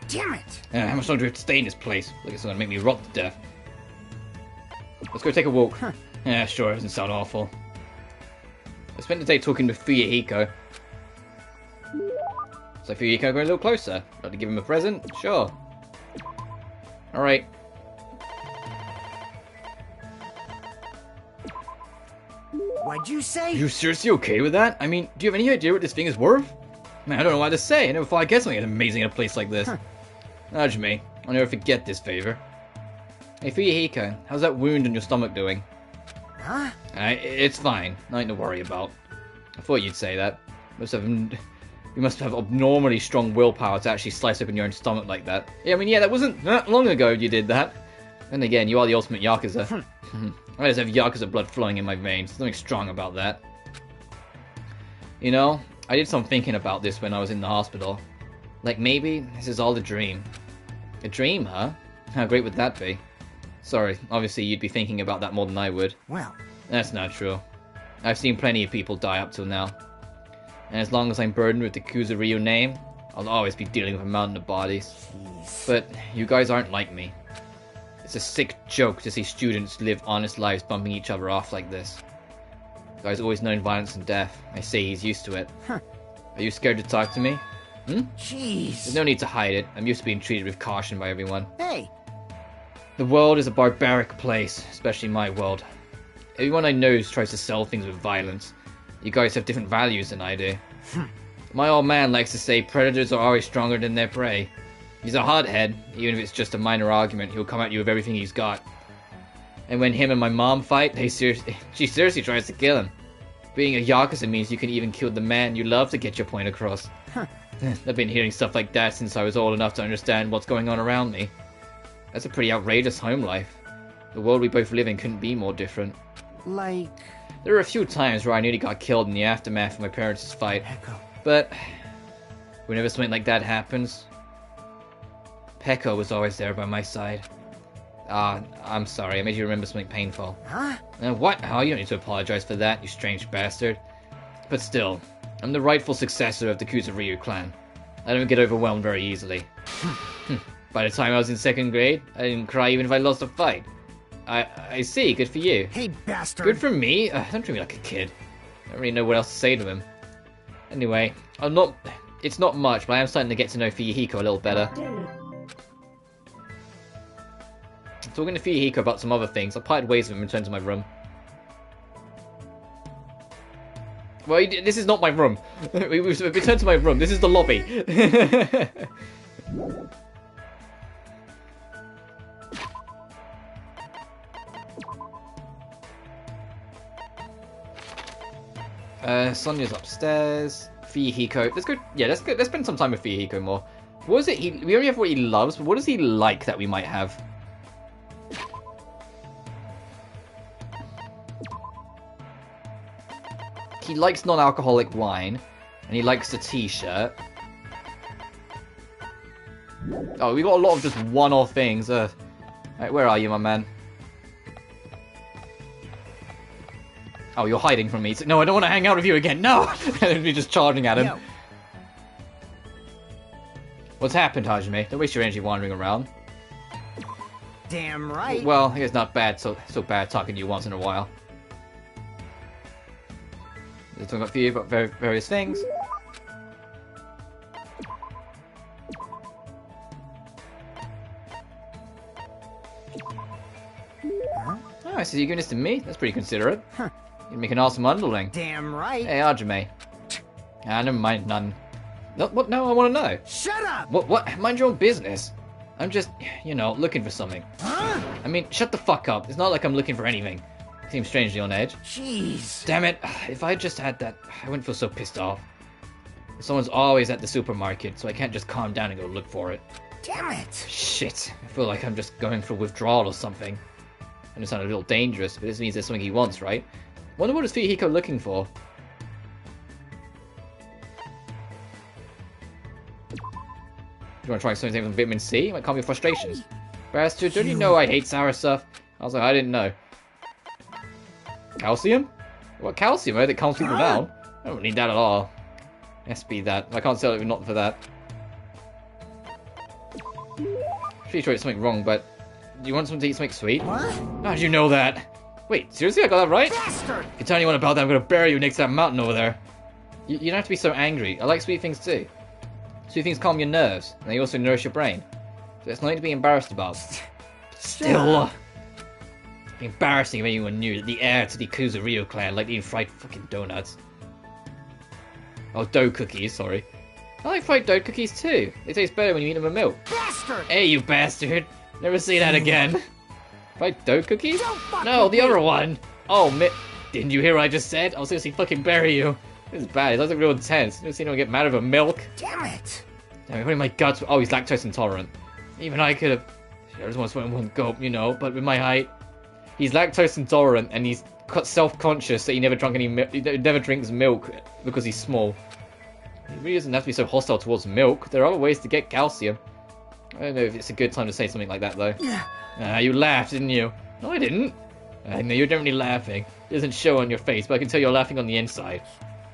Damn it! How much longer do we have to stay in this place? Like it's gonna make me rot to death. Let's go take a walk. Huh. Yeah, sure, it doesn't sound awful. I spent the day talking with Fuyahiko. So Fuyahiko, go a little closer. Like to give him a present? Sure. Alright. What'd you say? Are you seriously okay with that? I mean, do you have any idea what this thing is worth? Man, I don't know what to say. I never thought I'd get something amazing in a place like this. Hajime, I'll never forget this favor. Hey Fuyahiko, how's that wound in your stomach doing? Huh? It's fine. Nothing to worry about. I thought you'd say that. You must have abnormally strong willpower to actually slice open your own stomach like that. Yeah, I mean, yeah, that wasn't that long ago you did that. And again, you are the ultimate Yakuza. I just have Yakuza blood flowing in my veins. There's nothing strong about that. You know, I did some thinking about this when I was in the hospital. Like, maybe this is all a dream. A dream, huh? How great would that be? Sorry, obviously you'd be thinking about that more than I would. Well, that's not true. I've seen plenty of people die up till now. And as long as I'm burdened with the Kuzuryu name, I'll always be dealing with a mountain of bodies. jeez. But you guys aren't like me. It's a sick joke to see students live honest lives bumping each other off like this. The guy's always known violence and death. I say he's used to it. Huh. Are you scared to talk to me? There's Jeez. no need to hide it. I'm used to being treated with caution by everyone. Hey, The world is a barbaric place, especially my world. Everyone I know tries to sell things with violence. You guys have different values than I do. My old man likes to say predators are always stronger than their prey. He's a hothead. Even if it's just a minor argument, he'll come at you with everything he's got. And when him and my mom fight, she seriously tries to kill him. Being a Yakuza means you can even kill the man you love to get your point across. I've been hearing stuff like that since I was old enough to understand what's going on around me. That's a pretty outrageous home life. The world we both live in couldn't be more different. like... There were a few times where I nearly got killed in the aftermath of my parents' fight. Echo. But whenever something like that happens, Peko was always there by my side. I'm sorry, I made you remember something painful. Huh? What? Oh, you don't need to apologize for that, you strange bastard. But still, I'm the rightful successor of the Kuzuryu clan. I don't get overwhelmed very easily. By the time I was in 2nd grade, I didn't cry even if I lost a fight. I see, good for you. Hey, bastard. Good for me? Don't treat me like a kid. I don't really know what else to say to him. Anyway, it's not much, but I am starting to get to know Fuyahiko a little better. Talking to Fuyahiko about some other things, I parted ways with him and returned to my room. Well, this is not my room. We've returned to my room. This is the lobby. Sonya's upstairs. Fuyahiko. Let's go. Yeah, let's go. Let's spend some time with Fuyahiko more. What is it? We already have what he loves, but what does he like that we might have? He likes non-alcoholic wine, and he likes the t-shirt. Oh, we got a lot of just one-off things. Right, where are you, my man? Oh, you're hiding from me. No, I don't want to hang out with you again. No! And we're just charging at him. Yo. What's happened, Hajime? Don't waste your energy wandering around. Damn right. Well, I guess it's not bad. So bad talking to you once in a while. We're talking about you about various things. Huh? Oh, I see you're giving this to me. That's pretty considerate. Huh. You make an awesome underling. Damn right. Hey, Hajime. Never mind, none. No, what? No, I want to know. Shut up! What? Mind your own business. I'm just, looking for something. Huh? I mean, shut the fuck up. It's not like I'm looking for anything. Seems strangely on edge. Jeez. Damn it. If I just had that, I wouldn't feel so pissed off. Someone's always at the supermarket, so I can't just calm down and go look for it. Damn it. Shit. I feel like I'm just going for withdrawal or something. I know it sounds a little dangerous, but this means there's something he wants, right? Wonder what is Fuyuhiko looking for? Do you want to try something with vitamin C? It might calm your frustrations. Bastard, don't you know I hate sour stuff? I was like, I didn't know. Calcium? What calcium? I think it calms people down. I don't need that at all. Has to be that. I can't sell it not for that. Pretty sure it's something wrong, but do you want someone to eat something sweet? What? How did you know that? Wait, seriously? I got that right? Bastard! If you tell anyone about that, I'm gonna bury you next to that mountain over there. You don't have to be so angry. I like sweet things too. Sweet things calm your nerves, and they also nourish your brain. So it's nothing to be embarrassed about. Still, it'd be embarrassing if anyone knew that the heir to the Kuzurio clan liked eating fried fucking donuts. Oh, dough cookies, sorry. I like fried dough cookies too. They taste better when you eat them with milk. Bastard! Hey, you bastard! Never say that again. Fried dough cookies? Don't fuck No, with the me. other one. Oh, didn't you hear what I just said? I was seriously fucking bury you. This is bad. It sounds like real intense. You never seen anyone get mad over milk? Damn it! Damn it, putting my guts. Oh, he's lactose intolerant. Even I could have. I just want to swim in one gulp, you know. But with my height, he's lactose intolerant, and he's self-conscious that he never drank any milk. He never drinks milk because he's small. He really doesn't have to be so hostile towards milk. There are other ways to get calcium. I don't know if it's a good time to say something like that though. You laughed, didn't you? No, I didn't. I know you're definitely laughing. It doesn't show on your face, but I can tell you're laughing on the inside.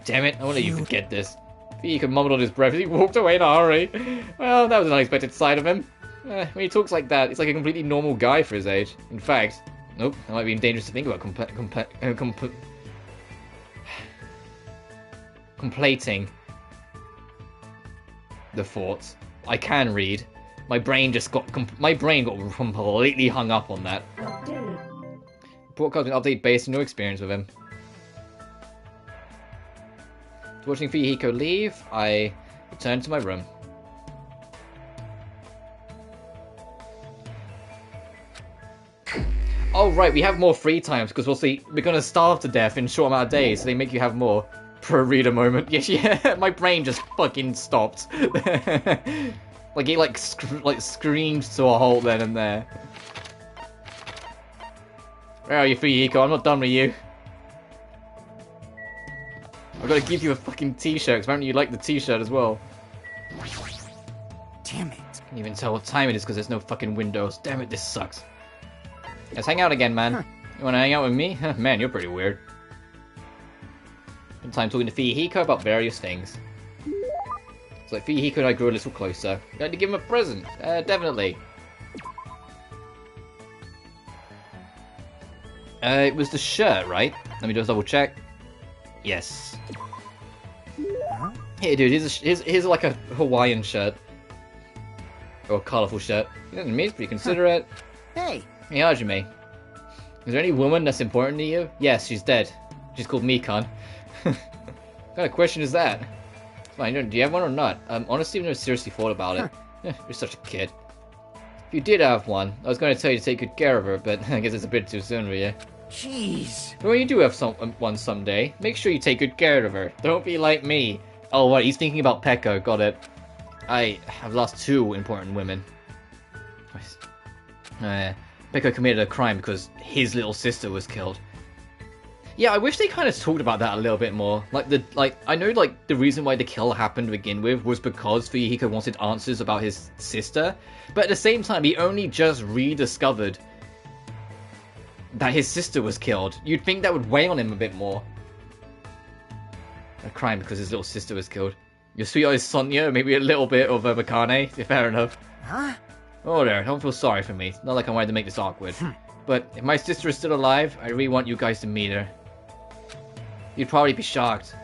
Damn it! I wonder you could get this. He could mumble on his breath as he walked away in a hurry. Well, that was an unexpected side of him. When he talks like that, it's like a completely normal guy for his age. In fact, nope, that might be dangerous to think about completing the thoughts. I can read. My brain got completely hung up on that. Report cards been updated based on your experience with him. Watching Fuyuhiko leave, I return to my room. Oh right, we have more free times because we're gonna starve to death in a short amount of days, so they make you have more. Per reader moment. Yes, yeah, my brain just fucking stopped. Like it screamed to a halt then and there. Where are you, Fuyuhiko? I'm not done with you. I've got to give you a fucking t-shirt, because apparently you like the t-shirt as well. Damn it. Can't even tell what time it is because there's no fucking windows. Damn it, this sucks. Let's hang out again, man. You wanna hang out with me? Man, you're pretty weird. Spend time talking to Fuyuhiko about various things. It's like Fuyuhiko and I grew a little closer. You had to give him a present. Definitely. It was the shirt, right? Let me just double check. Yes. Here, dude, here's like a Hawaiian shirt. Or a colourful shirt. You know what I mean? It's pretty considerate. Hey! Hey, Hajime. Is there any woman that's important to you? Yes, she's dead. She's called Mikan. What kind of question is that? Fine, do you have one or not? Honestly, I've never seriously thought about it. You're such a kid. If you did have one, I was going to tell you to take good care of her, but I guess it's a bit too soon for you. Jeez. But when you do have one someday, make sure you take good care of her. Don't be like me. Oh, right, he's thinking about Pekko, got it. I have lost 2 important women. Pekko committed a crime because his little sister was killed. Yeah, I wish they kind of talked about that a little bit more. I know the reason why the kill happened to begin with was because Fuyuhiko wanted answers about his sister, but at the same time, he only just rediscovered that his sister was killed. You'd think that would weigh on him a bit more. A crime because his little sister was killed. Your sweet-eyed Sonya, maybe a little bit of Mikane, fair enough. Huh? Oh there, don't feel sorry for me. It's not like I wanted to make this awkward. But if my sister is still alive, I really want you guys to meet her. You'd probably be shocked.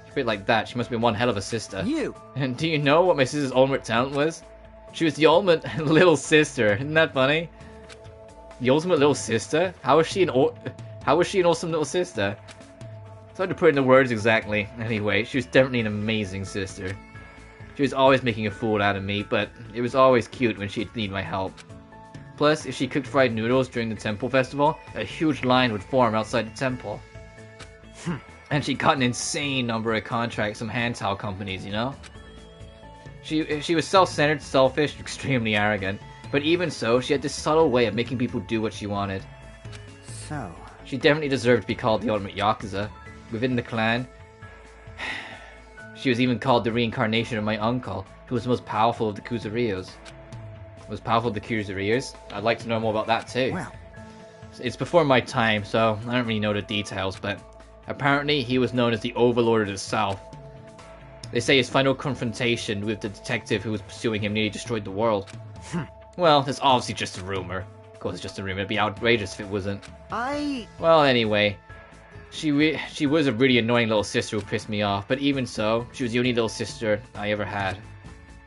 A bit like that, she must be one hell of a sister. You! And do you know what my sister's ultimate talent was? She was the ultimate little sister. Isn't that funny? The ultimate little sister? How was she an awesome little sister? It's hard to put into words exactly. Anyway, she was definitely an amazing sister. She was always making a fool out of me, but it was always cute when she'd need my help. Plus, if she cooked fried noodles during the temple festival, a huge line would form outside the temple. And she got an insane number of contracts from hand towel companies, you know? She was self-centered, selfish, extremely arrogant. But even so, she had this subtle way of making people do what she wanted. So... She definitely deserved to be called the ultimate Yakuza. Within the clan, she was even called the reincarnation of my uncle, who was the most powerful of the Kuzuriyos. Most powerful of the Kuzuriyos? I'd like to know more about that too. Well... It's before my time, so I don't really know the details, but apparently he was known as the Overlord of the South. They say his final confrontation with the detective who was pursuing him nearly destroyed the world. Well, it's obviously just a rumor. Of course, it's just a rumor. It'd be outrageous if it wasn't. Well, anyway, she was a really annoying little sister who pissed me off. But even so, she was the only little sister I ever had.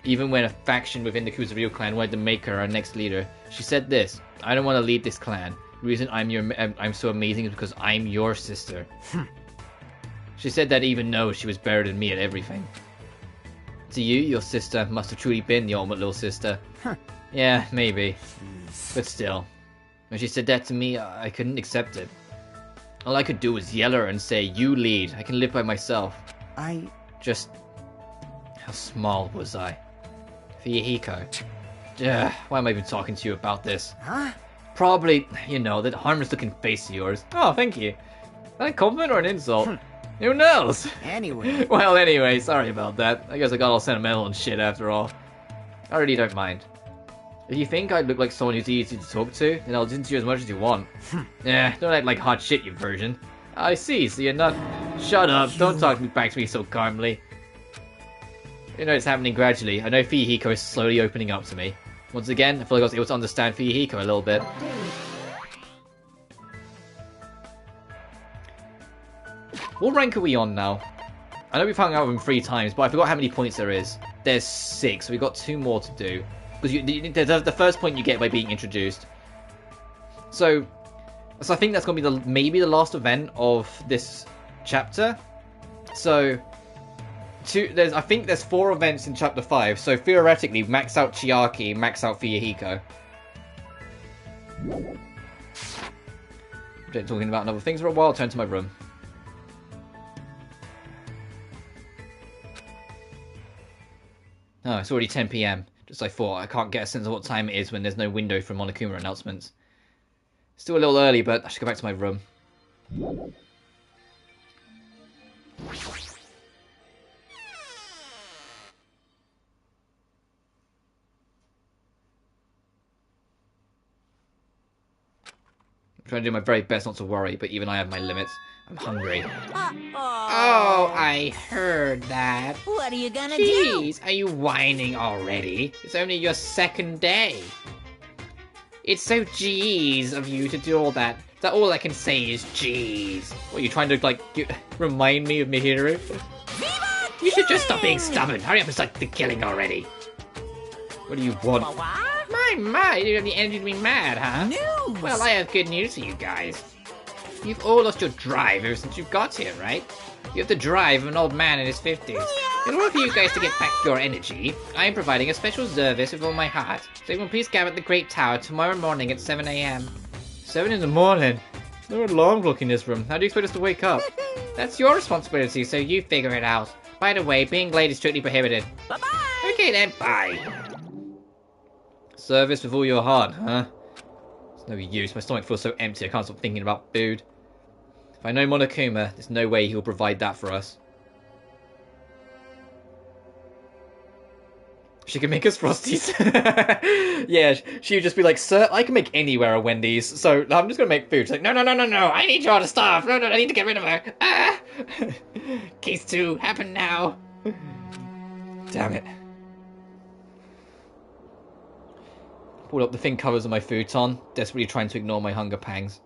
Even when a faction within the Kuzuryu clan wanted to make her our next leader, she said this: "I don't want to lead this clan. The reason I'm so amazing is because I'm your sister." She said that even though she was better than me at everything. To you, your sister must have truly been the ultimate little sister. Yeah, maybe. But still, when she said that to me, I couldn't accept it. All I could do was yell at her and say, "You lead, I can live by myself." Just... how small was I? Fuyuhiko. Why am I even talking to you about this? Huh? Probably, you know, that harmless looking face of yours. Oh, thank you. Is that a compliment or an insult? Who knows? Anyway. Well, anyway, sorry about that. I guess I got all sentimental and shit after all. I really don't mind. If you think I look like someone who's easy to talk to, then I'll listen to you as much as you want. Yeah, don't act like hot shit, you virgin. I see, so you're not... Shut up, don't talk back to me so calmly. You know it's happening gradually. I know Fuyuhiko is slowly opening up to me. Once again, I feel like I was able to understand Fuyuhiko a little bit. What rank are we on now? I know we've hung out with him 3 times, but I forgot how many points there is. There's 6, so we've got 2 more to do. Because the first point you get by being introduced. So I think that's going to be maybe the last event of this chapter. So, I think there's 4 events in chapter 5. So theoretically, max out Chiaki, max out Fuyuhiko. I'm talking about other things for a while. I'll turn to my room. Oh, it's already 10 PM. Just like I thought, I can't get a sense of what time it is when there's no window for Monokuma announcements. Still a little early, but I should go back to my room. I'm trying to do my very best not to worry, but even I have my limits. I'm hungry. Oh, I heard that. What are you gonna do? Jeez, are you whining already? It's only your 2nd day. It's so jeez of you to do all that. That all I can say is jeez. What, are you trying to, like, remind me of Mihiru? You should just stop being stubborn. Hurry up and start the killing already. What do you want? My, you have the energy to be mad, huh? News! Well, I have good news for you guys. You've all lost your drive ever since you got here, right? You have the drive of an old man in his 50s. In order for you guys to get back your energy, I am providing a special service with all my heart. So everyone please gather at the Great Tower tomorrow morning at 7 AM. 7 in the morning? There's no alarm clock in this room. How do you expect us to wake up? That's your responsibility, so you figure it out. By the way, being late is strictly prohibited. Bye-bye! Okay then, bye! Service with all your heart, huh? It's no use. My stomach feels so empty I can't stop thinking about food. If I know Monokuma, there's no way he'll provide that for us. She can make us Frosties. Yeah, she would just be like, "Sir, I can make anywhere a Wendy's, so I'm just gonna make food." She's like, no, I need you all to starve. No, I need to get rid of her. Ah! Case 2, happen now. Damn it. Pulled up the thin covers of my futon, desperately trying to ignore my hunger pangs.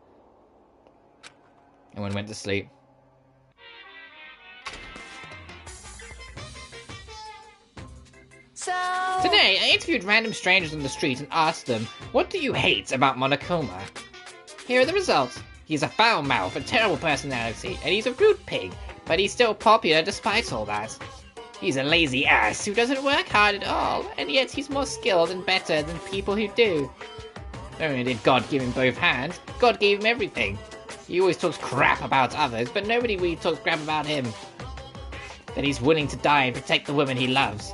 And then went to sleep. So... Today, I interviewed random strangers on the street and asked them, "What do you hate about Monokuma?" Here are the results. He's a foul mouth, a terrible personality, and he's a rude pig, but he's still popular despite all that. He's a lazy ass who doesn't work hard at all, and yet he's more skilled and better than people who do. Not only did God give him both hands, God gave him everything. He always talks crap about others, but nobody really talks crap about him. That he's willing to die and protect the woman he loves.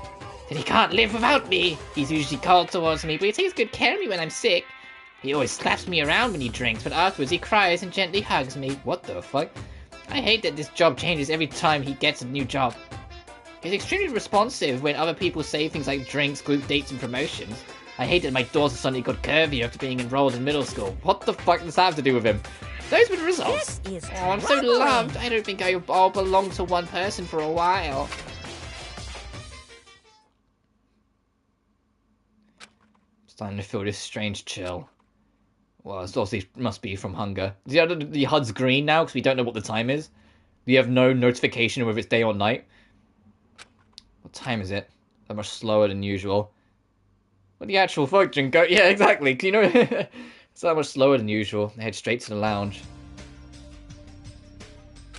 That he can't live without me. He's usually cold towards me, but he takes good care of me when I'm sick. He always slaps me around when he drinks, but afterwards he cries and gently hugs me. What the fuck? I hate that this job changes every time he gets a new job. He's extremely responsive when other people say things like drinks, group dates, and promotions. I hate that my daughter suddenly got curvy after being enrolled in middle school. What the fuck does that have to do with him? Those were the results. This is I'm so troubling. loved. I don't think I'll belong to one person for a while. Starting to feel this strange chill. Well, it's obviously must be from hunger. The HUD's green now because we don't know what the time is. We have no notification of whether it's day or night. What time is it? That much slower than usual. What the actual fuck, Jinko? Yeah, exactly. You know, it's that much slower than usual. I head straight to the lounge.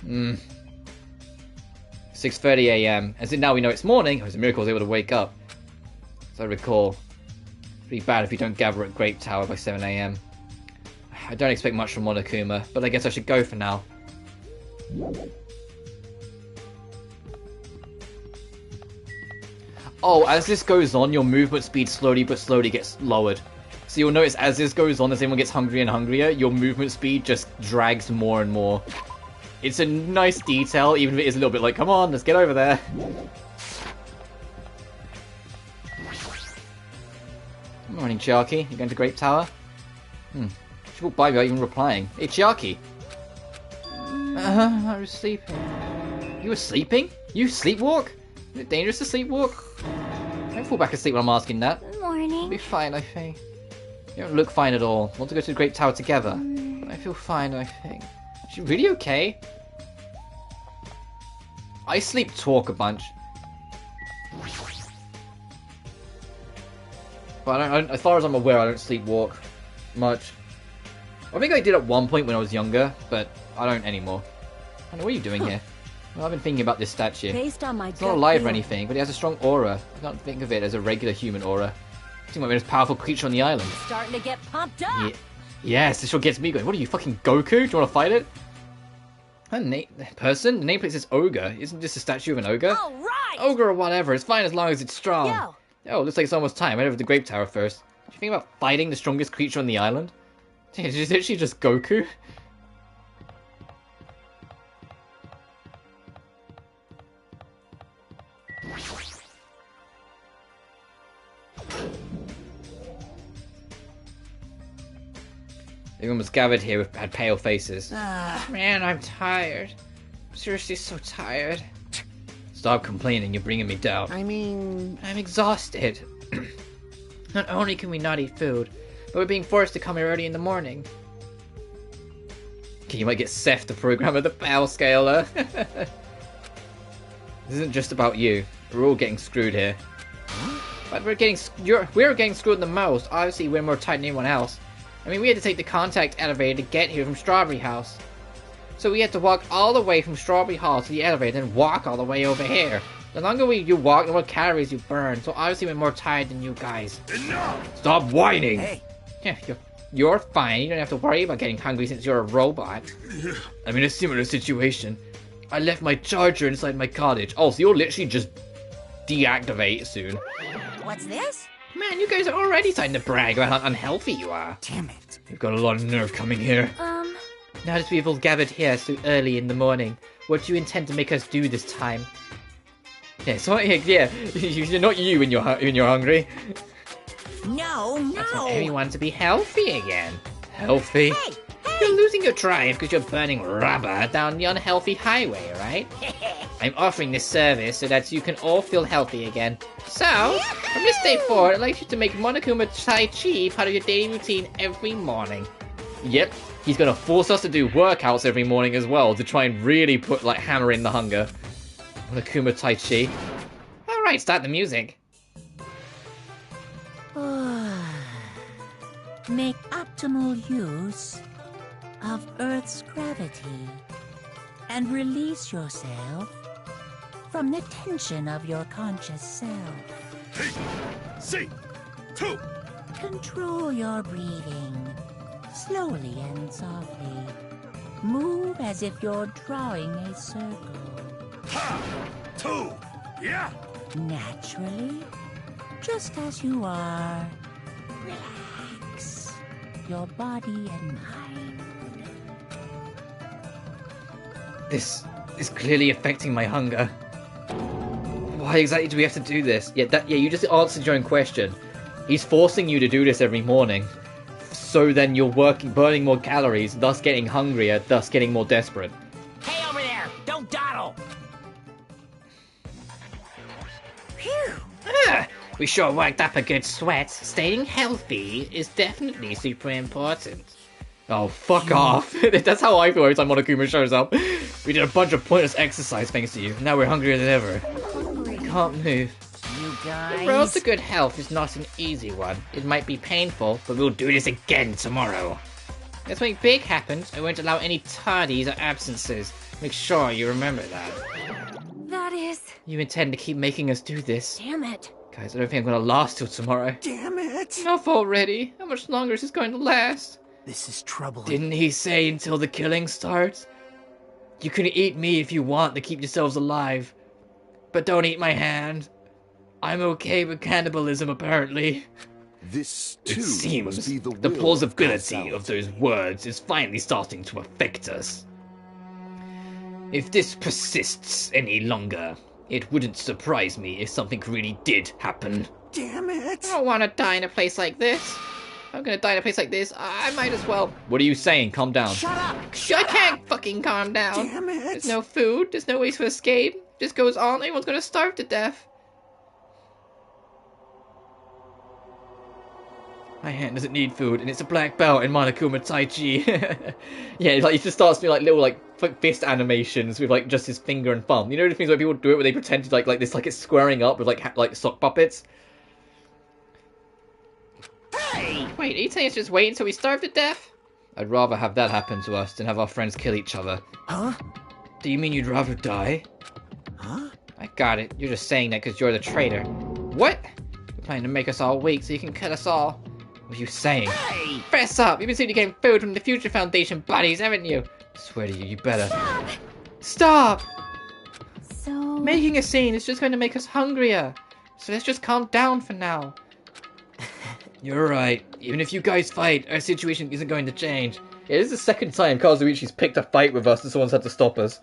6:30 a.m. As in now we know it's morning. It was a miracle I was able to wake up. As I recall, it'd be bad if we don't gather at Grape Tower by 7 a.m. I don't expect much from Monokuma, but I guess I should go for now. Oh, as this goes on, your movement speed slowly but slowly gets lowered. So you'll notice as this goes on, as everyone gets hungrier and hungrier, your movement speed just drags more and more. It's a nice detail, even if it is a little bit like, come on, let's get over there. Good morning, Chiaki. You going to Grape Tower? She walked by without even replying. Hey, Chiaki! I was sleeping. You were sleeping? You sleepwalk? Is it dangerous to sleepwalk? Don't fall back asleep when I'm asking that. Good morning. I'll be fine, I think. You don't look fine at all. Want to go to the Great Tower together? But I feel fine, I think. Is she really okay? I sleep talk a bunch. But I don't, as far as I'm aware, I don't sleepwalk much. I think I did at one point when I was younger, but I don't anymore. I know, what are you doing here? Well, I've been thinking about this statue. Based on my It's not alive or anything, but it has a strong aura. I can't think of it as a regular human aura. It's like the most powerful creature on the island. starting to get pumped up. Yes, this what gets me going. What are you, fucking Goku? Do you want to fight it? A person? The nameplate says ogre. Isn't this a statue of an ogre? All right. Ogre or whatever. It's fine as long as it's strong. Yo. Oh, looks like it's almost time. Head over to the Grape Tower first. Do you think about fighting the strongest creature on the island? Is it literally just Goku? Everyone was gathered here had pale faces. Man, I'm tired. I'm seriously so tired. Stop complaining, you're bringing me down. I mean... I'm exhausted. Not only can we not eat food, but we're being forced to come here early in the morning. Okay, you might get Seth to program at the power scaler. This isn't just about you. We're all getting screwed here. But we're getting screwed the most. Obviously, we're more tight than anyone else. I mean, we had to take the contact elevator to get here from Strawberry House. So we had to walk all the way from Strawberry Hall to the elevator and walk all the way over here. The longer you walk, the more calories you burn. So obviously we're more tired than you guys. Enough! Stop whining! Hey. Yeah, you're fine. You don't have to worry about getting hungry since you're a robot. I'm in a similar situation. I left my charger inside my cottage. Oh, so you'll literally just deactivate soon. What's this? Man, you guys are already starting to brag about how unhealthy you are. Damn it. You've got a lot of nerve coming here. Now that we've all gathered here so early in the morning, what do you intend to make us do this time? Yeah, so yeah, you're not you when you're hungry. No, I want no. everyone to be healthy again. Healthy? Hey, You're losing your drive because you're burning rubber down the unhealthy highway, right? I'm offering this service so that you can all feel healthy again. So, from this day forward, I'd like you to make Monokuma Tai Chi part of your daily routine every morning. Yep, he's gonna force us to do workouts every morning as well to try and really put, like, hammer in the hunger. Monokuma Tai Chi. Alright, start the music. Make optimal use of Earth's gravity and release yourself from the tension of your conscious self. Hey! See! 2! Control your breathing. Slowly and softly. Move as if you're drawing a circle. Ha! 2! Yeah! Naturally, just as you are. Relax your body and mind. This is clearly affecting my hunger. Why exactly do we have to do this? Yeah, you just answered your own question. He's forcing you to do this every morning. So then you're burning more calories, thus getting hungrier, thus getting more desperate. Hey, over there! Don't dawdle! Phew! We sure worked up a good sweat. Staying healthy is definitely super important. Oh, fuck off. That's how I feel every time Monokuma shows up. We did a bunch of pointless exercise thanks to you. Now we're hungrier than ever. We can't move. You guys... The road to good health is not an easy one. It might be painful, but we'll do this again tomorrow. If something big happens, I won't allow any tardies or absences. Make sure you remember that. That is... You intend to keep making us do this. Damn it. Guys, I don't think I'm gonna last till tomorrow. Damn it! Enough already. How much longer is this going to last? This is troubling. Didn't he say until the killing starts? You can eat me if you want to keep yourselves alive. But don't eat my hand. I'm okay with cannibalism, apparently. This It too seems must be the the will plausibility of of those words is finally starting to affect us. If this persists any longer, it wouldn't surprise me if something really did happen. Damn it! I don't want to die in a place like this. If I'm gonna die in a place like this, I might as well. What are you saying? Calm down. Shut up! I can't fucking calm down. Damn it! There's no food. There's no ways to escape. This goes on. Everyone's gonna starve to death. My hand doesn't need food, and it's a black belt in Monokuma Tai Chi. Yeah, like he just starts doing like little fist animations with like just his finger and thumb. You know the things where people do it where they pretend to like this, like it's squaring up with like sock puppets. Hey! Wait, are you saying it's just wait until we starve to death? I'd rather have that happen to us than have our friends kill each other. Huh? Do you mean you'd rather die? Huh? I got it. You're just saying that because you're the traitor. What? You're planning to make us all weak so you can kill us all. What are you saying? Hey! Fess up! You've been saying you're getting food from the Future Foundation buddies, haven't you? I swear to you, you better. Stop! So... Making a scene is just going to make us hungrier. So let's just calm down for now. You're right. Even if you guys fight, our situation isn't going to change. Yeah, this is the second time Kazuichi's picked a fight with us and someone's had to stop us.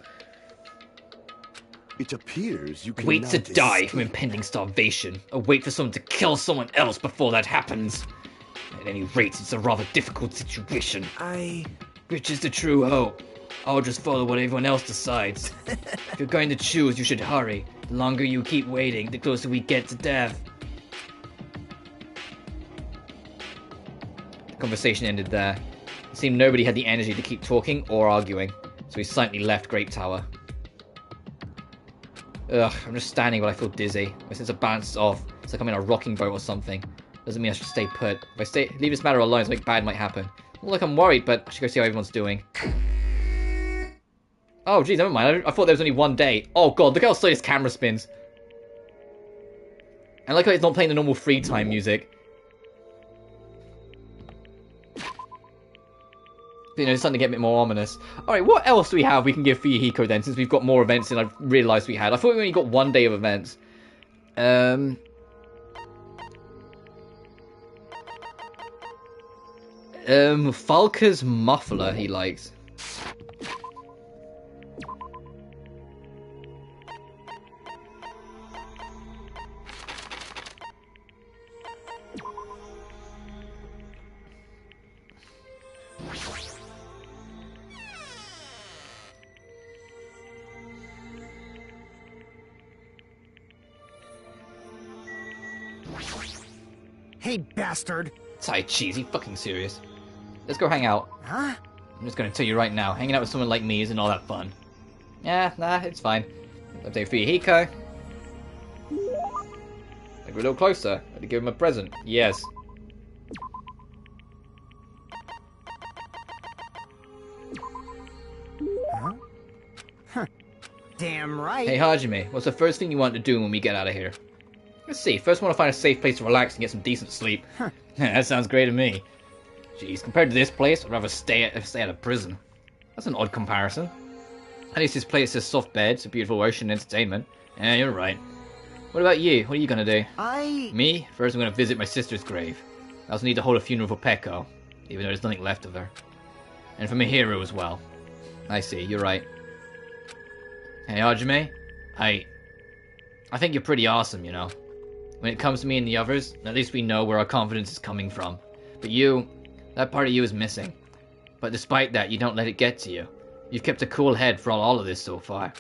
It appears you can Wait now to die escape. from impending starvation, or wait for someone to kill someone else before that happens. At any rate, it's a rather difficult situation. Which is the true hope. I'll just follow what everyone else decides. If you're going to choose, you should hurry. The longer you keep waiting, the closer we get to death. The conversation ended there. It seemed nobody had the energy to keep talking or arguing, so we silently left Great Tower. Ugh, I'm just standing but I feel dizzy. My sense of balance is off. It's like I'm in a rocking boat or something. Doesn't mean I should stay put. If I leave this matter alone, something bad might happen. Not like I'm worried, but I should go see how everyone's doing. Oh, geez, never mind. I thought there was only one day. Oh, God, look how slow this camera spins. And look how it's not playing the normal free time music. You know, it's starting to get a bit more ominous. Alright, what else do we have we can give Fuyuhiko then, since we've got more events than I've realised we had? I thought we only got one day of events. Falca's muffler he likes. Hey, bastard! Tai Chi, is he fucking serious? Let's go hang out. Huh? I'm just gonna tell you right now, hanging out with someone like me isn't all that fun. Yeah, nah, it's fine. Update Fuyuhiko. Maybe a little closer. I had to give him a present. Yes. Huh? Huh. Damn right. Hey Hajime, what's the first thing you want to do when we get out of here? Let's see. First, I want to find a safe place to relax and get some decent sleep. That sounds great to me. Jeez, compared to this place, I'd rather stay at a prison. That's an odd comparison. At least this place has soft beds, a beautiful ocean, and entertainment. Yeah, you're right. What about you? What are you gonna do? Me? First, I'm gonna visit my sister's grave. I also need to hold a funeral for Peko, even though there's nothing left of her. And for my hero as well. I see, you're right. Hey, Hajime? I think you're pretty awesome, you know. When it comes to me and the others, at least we know where our confidence is coming from. But you, that part of you is missing. But despite that, you don't let it get to you. You've kept a cool head for all of this so far.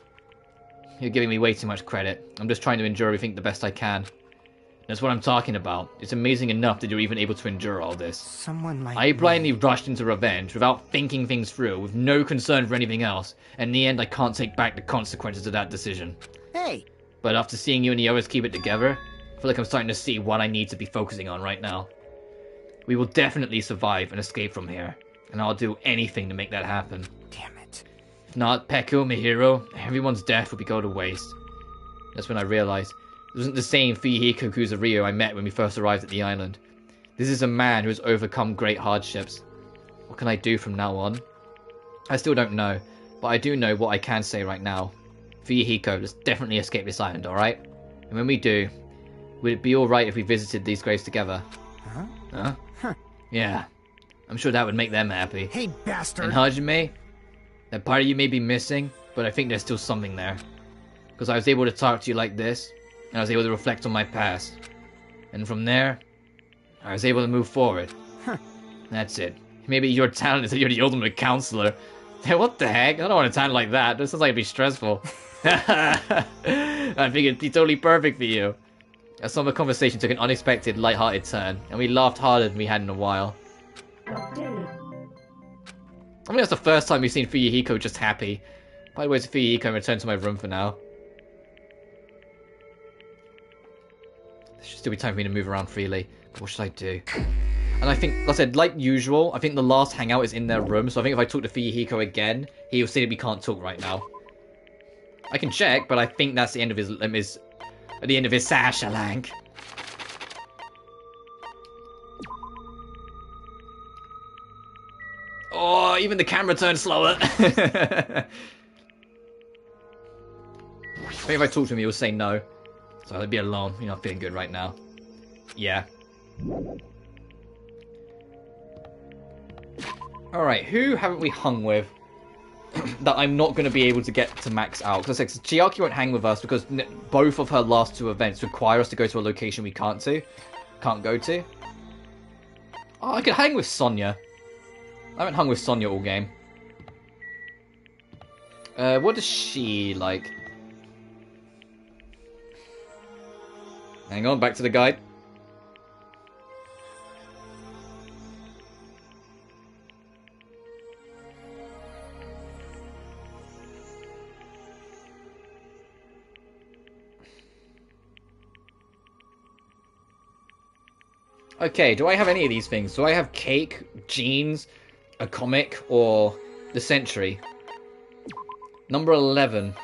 You're giving me way too much credit. I'm just trying to endure everything the best I can. That's what I'm talking about. It's amazing enough that you're even able to endure all this. Someone like I blindly rushed into revenge without thinking things through, with no concern for anything else. And in the end, I can't take back the consequences of that decision. Hey! But after seeing you and the others keep it together, I feel like I'm starting to see what I need to be focusing on right now. We will definitely survive and escape from here. And I'll do anything to make that happen. Damn it. If not, Peko, my hero, everyone's death would be go to waste. That's when I realized it wasn't the same Fuyuhiko Kuzurio I met when we first arrived at the island. This is a man who has overcome great hardships. What can I do from now on? I still don't know, but I do know what I can say right now. Fuyuhiko, let's definitely escape this island, alright? And when we do, would it be alright if we visited these graves together? Huh? Yeah. I'm sure that would make them happy. Hey, bastard! And Hajime, that part of you may be missing, but I think there's still something there. Because I was able to talk to you like this, and I was able to reflect on my past. And from there, I was able to move forward. That's it. Maybe your talent is that you're the ultimate counselor. Hey, what the heck? I don't want a talent like that. This sounds like it'd be stressful. I think it'd be totally perfect for you. Our summer conversation took an unexpected, light-hearted turn, and we laughed harder than we had in a while. I think that's the first time we've seen Fuyuhiko just happy. By the way, Fuyuhiko, and return to my room for now. There should still be time for me to move around freely. But what should I do? And I think, like I said, like usual, I think the last hangout is in their room, so I think if I talk to Fuyuhiko again, he'll say that we can't talk right now. I can check, but I think that's the end of his Sashalank. Oh, even the camera turned slower. I think if I talk to him, he'll say no. So I'll be alone. You're not feeling good right now. Yeah. Alright, who haven't we hung with that I'm not going to be able to get to max out? Because like, Chiaki won't hang with us because both of her last two events require us to go to a location we can't go to. Oh, I could hang with Sonya. I haven't hung with Sonya all game. What does she like? Hang on, back to the guide. Okay, do I have any of these things? Do I have cake, jeans, a comic, or the Sentry? Number 11.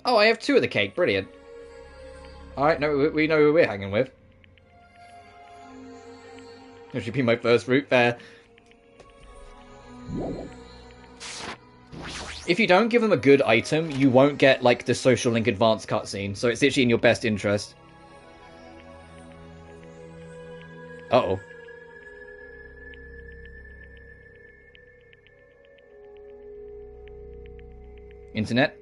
Oh, I have 2 of the cake. Brilliant. Alright, no, we know who we're hanging with. That should be my first route there. If you don't give them a good item, you won't get, like, the Social Link Advanced cutscene, so it's literally in your best interest. Uh-oh. Internet?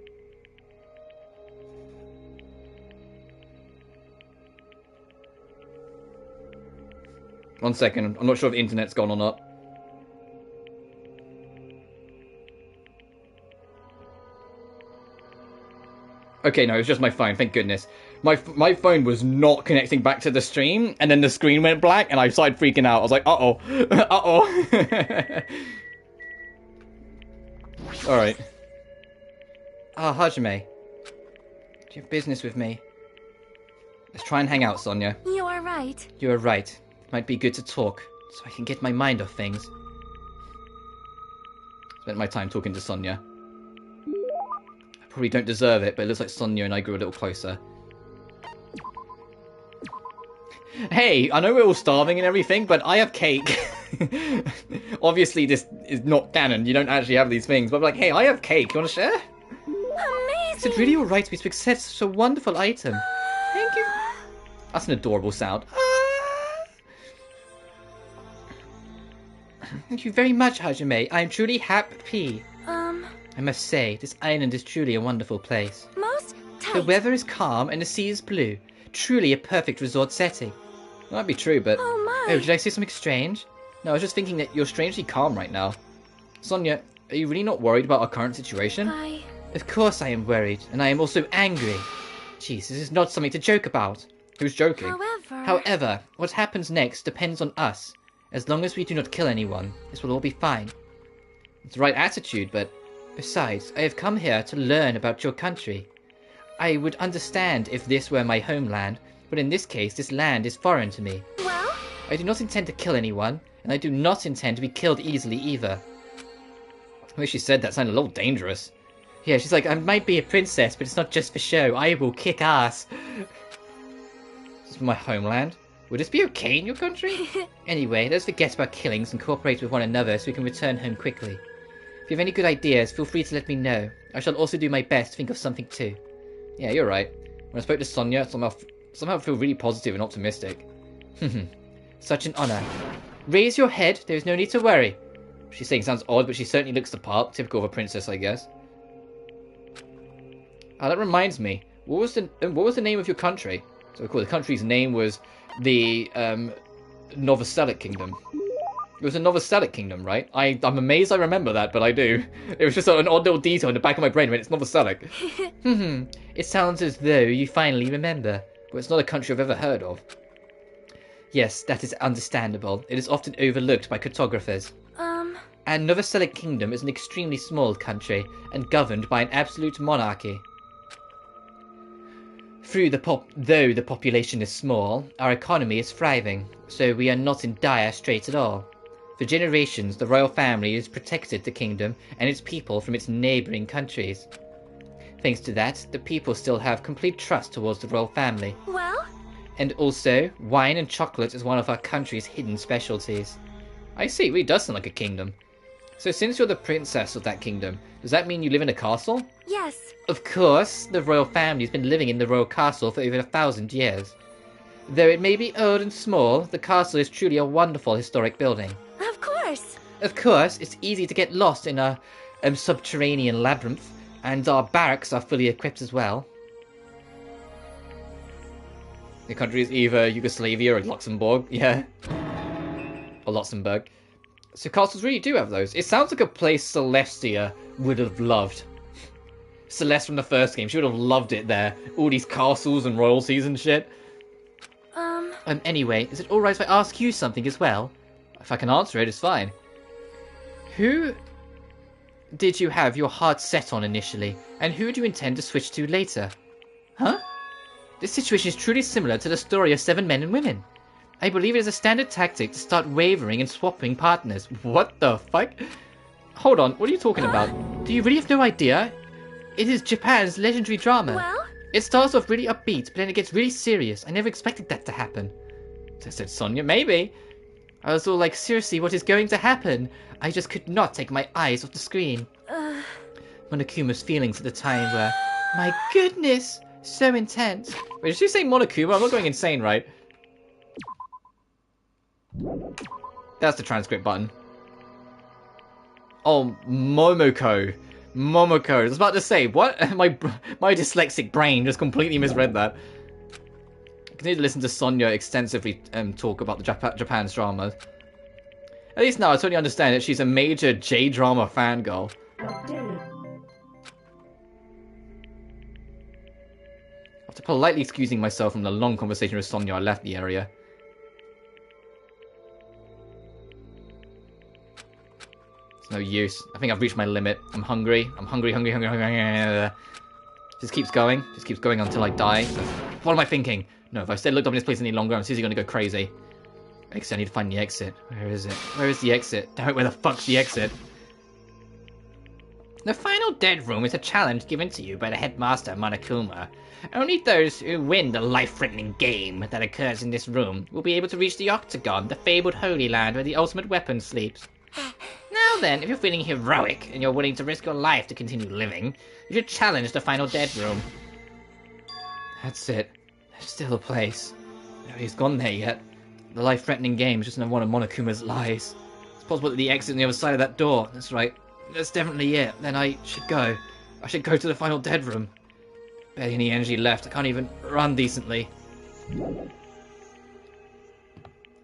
One second, I'm not sure if the internet's gone or not. Okay, no, it was just my phone, thank goodness. My phone was not connecting back to the stream, and then the screen went black, and I started freaking out. I was like, uh-oh, uh-oh. Alright. Ah, Hajime. Do you have business with me? Let's try and hang out, Sonya. You are right. You are right. It might be good to talk, so I can get my mind off things. Spent my time talking to Sonya. I Probably don't deserve it, but it looks like Sonia and I grew a little closer. Hey, I know we're all starving and everything, but I have cake. Obviously, this is not canon. You don't actually have these things. But like, hey, I have cake. You want to share? Amazing! Is it really alright to be such a wonderful item? Thank you. That's an adorable sound. Thank you very much, Hajime. I am truly happy. I must say, this island is truly a wonderful place. Most tight. The weather is calm and the sea is blue. Truly a perfect resort setting. That might be true, but... Oh my. Oh, did I say something strange? No, I was just thinking that you're strangely calm right now. Sonia, are you really not worried about our current situation? Of course I am worried, and I am also angry. Jeez, this is not something to joke about. Who's joking? However, what happens next depends on us. As long as we do not kill anyone, this will all be fine. It's the right attitude, but... Besides, I have come here to learn about your country. I would understand if this were my homeland, but in this case, this land is foreign to me. Well? I do not intend to kill anyone, and I do not intend to be killed easily either. The way she said that sounded a little dangerous. Yeah, she's like, I might be a princess, but it's not just for show. I will kick ass. This is my homeland. Would this be okay in your country? Anyway, let's forget about killings and cooperate with one another so we can return home quickly. If you have any good ideas, feel free to let me know. I shall also do my best to think of something too. Yeah, you're right. When I spoke to Sonia, somehow I feel really positive and optimistic. Such an honor. Raise your head, there is no need to worry. She's saying sounds odd, but she certainly looks the part. Typical of a princess, I guess. Ah, that reminds me. What was the name of your country? So, of course, the country's name was the Novoselic Kingdom. It was a Novoselic Kingdom, right? I'm amazed I remember that, but I do. It was just an odd little detail in the back of my brain when it's Novoselic. It sounds as though you finally remember, but it's not a country I've ever heard of. Yes, that is understandable. It is often overlooked by cartographers. And Novoselic Kingdom is an extremely small country, and governed by an absolute monarchy. Though the population is small, our economy is thriving, so we are not in dire straits at all. For generations, the royal family has protected the kingdom and its people from its neighbouring countries. Thanks to that, the people still have complete trust towards the royal family. Well? And also, wine and chocolate is one of our country's hidden specialties. I see, it really does sound like a kingdom. So since you're the princess of that kingdom, does that mean you live in a castle? Yes. Of course, the royal family's been living in the royal castle for over 1,000 years. Though it may be old and small, the castle is truly a wonderful historic building. Of course. Of course, it's easy to get lost in a subterranean labyrinth, and our barracks are fully equipped as well. The country is either Yugoslavia or Luxembourg, yeah. Or Luxembourg. So castles really do have those. It sounds like a place Celestia would have loved. Celeste from the first game, she would have loved it there. All these castles and royalties and shit. Anyway, is it alright if I ask you something as well? If I can answer it, it's fine. Who did you have your heart set on initially, and who do you intend to switch to later? Huh? This situation is truly similar to the story of 7 men and women. I believe it is a standard tactic to start wavering and swapping partners. What the fuck? Hold on, what are you talking about? Do you really have no idea? It is Japan's legendary drama. Well? It starts off really upbeat, but then it gets really serious. I never expected that to happen. I said, Sonia, maybe. I was all like, seriously, what is going to happen? I just could not take my eyes off the screen. Monokuma's feelings at the time were, my goodness, so intense. Wait, did she say Monokuma? I'm not going insane, right? That's the transcript button. Oh, Momoko. Momoko. I was about to say, what? My dyslexic brain just completely misread that. I continue to listen to Sonia extensively talk about the Japan's dramas. At least now I totally understand that she's a major J-drama fangirl. After politely excusing myself from the long conversation with Sonia, I left the area. It's no use. I think I've reached my limit. I'm hungry. I'm hungry. Just keeps going. Just keeps going until I die. What am I thinking? No, if I stay looked up in this place any longer, I'm seriously going to go crazy. Exit. I need to find the exit. Where is it? Where is the exit? Damn it, where the fuck's the exit? The final dead room is a challenge given to you by the headmaster Monokuma. Only those who win the life-threatening game that occurs in this room will be able to reach the Octagon, the fabled Holy Land where the ultimate weapon sleeps. Now then, if you're feeling heroic and you're willing to risk your life to continue living, you should challenge the final dead room. That's it. There's still a place. Nobody's gone there yet. The life-threatening game is just another one of Monokuma's lies. It's possible that the exit on the other side of that door. That's right. That's definitely it. Then I should go. I should go to the final dead room. Barely any energy left. I can't even run decently.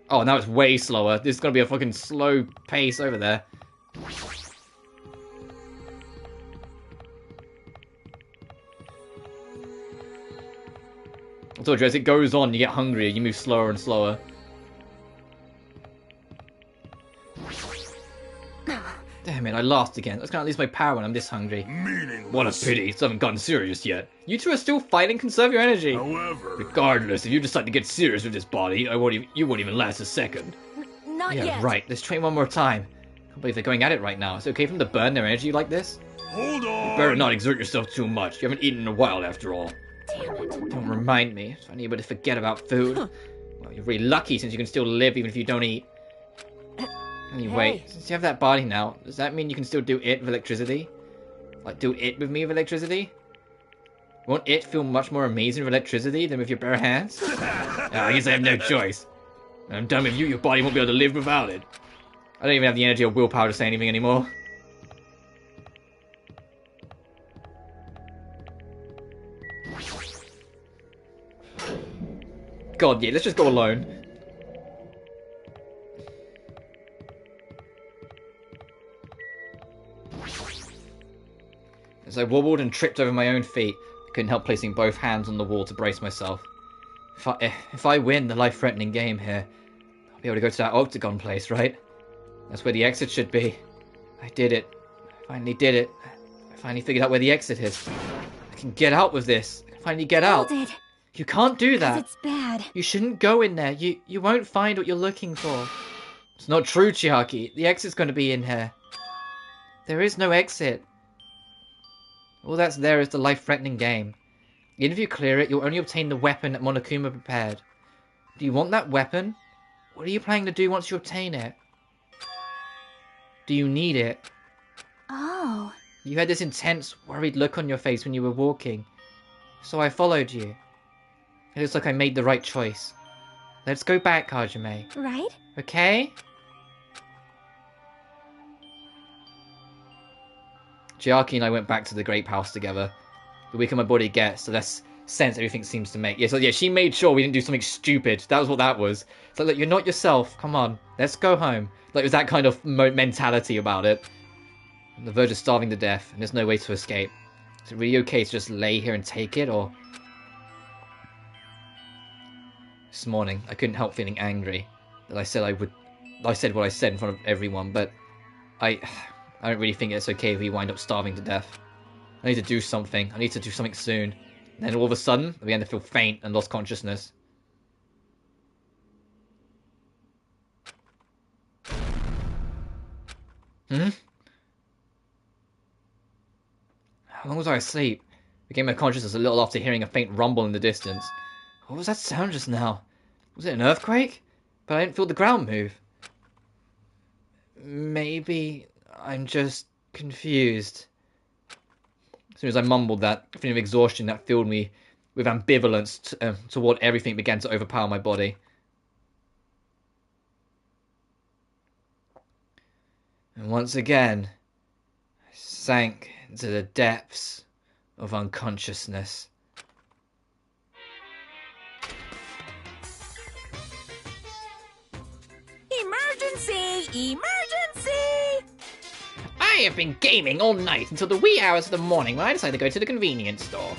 Oh, now it's way slower. This is going to be a fucking slow pace over there. I told you, as it goes on, you get hungrier, you move slower and slower. Damn it, I laughed again. That's gonna lose my power when I'm this hungry. Meaningless. What a pity, it hasn't gotten serious yet. You two are still fighting, conserve your energy. However... Regardless, if you decide to get serious with this body, you won't even last a second. Not Yeah, yet. right, let's train one more time. Can't believe they're going at it right now. Is it okay for them to burn their energy like this? Hold on! Better not exert yourself too much. You haven't eaten in a while after all. Damn it. Don't remind me. If I need to forget about food. Well, you're really lucky since you can still live even if you don't eat. Anyway, Hey. since you have that body now, does that mean you can still do it with electricity? Like, do it with me with electricity? Won't it feel much more amazing with electricity than with your bare hands? I guess I have no choice. When I'm done with you, your body won't be able to live without it. I don't even have the energy or willpower to say anything anymore. God, yeah, let's just go alone. As I wobbled and tripped over my own feet, I couldn't help placing both hands on the wall to brace myself. If I win the life-threatening game here, I'll be able to go to that Octagon place, right? That's where the exit should be. I did it. I finally did it. I finally figured out where the exit is. I can get out with this. I can finally get out. Hold it. You can't do 'Cause that. it's bad. You shouldn't go in there. You won't find what you're looking for. It's not true, Chiaki. The exit's going to be in here. There is no exit. All that's there is the life-threatening game. Even if you clear it, you'll only obtain the weapon that Monokuma prepared. Do you want that weapon? What are you planning to do once you obtain it? Do you need it? Oh. You had this intense, worried look on your face when you were walking. So I followed you. It looks like I made the right choice. Let's go back, Hajime. Right? Okay? Chiaki and I went back to the Grape House together. The weaker my body gets, the less sense everything seems to make. Yeah, so yeah, she made sure we didn't do something stupid. That was what that was. It's like, look, you're not yourself. Come on, let's go home. Like, it was that kind of mentality about it. On the verge of starving to death, and there's no way to escape. Is it really okay to just lay here and take it, or... This morning, I couldn't help feeling angry that I said what I said in front of everyone, but I don't really think it's okay if we wind up starving to death. I need to do something. I need to do something soon. And then all of a sudden, I began to feel faint and lost consciousness. How long was I asleep? Regained my consciousness a little after hearing a faint rumble in the distance. What was that sound just now? Was it an earthquake? But I didn't feel the ground move. Maybe I'm just confused. As soon as I mumbled that, a feeling of exhaustion that filled me with ambivalence toward everything began to overpower my body. And once again, I sank into the depths of unconsciousness. Emergency! Emergency! I have been gaming all night until the wee hours of the morning when I decided to go to the convenience store.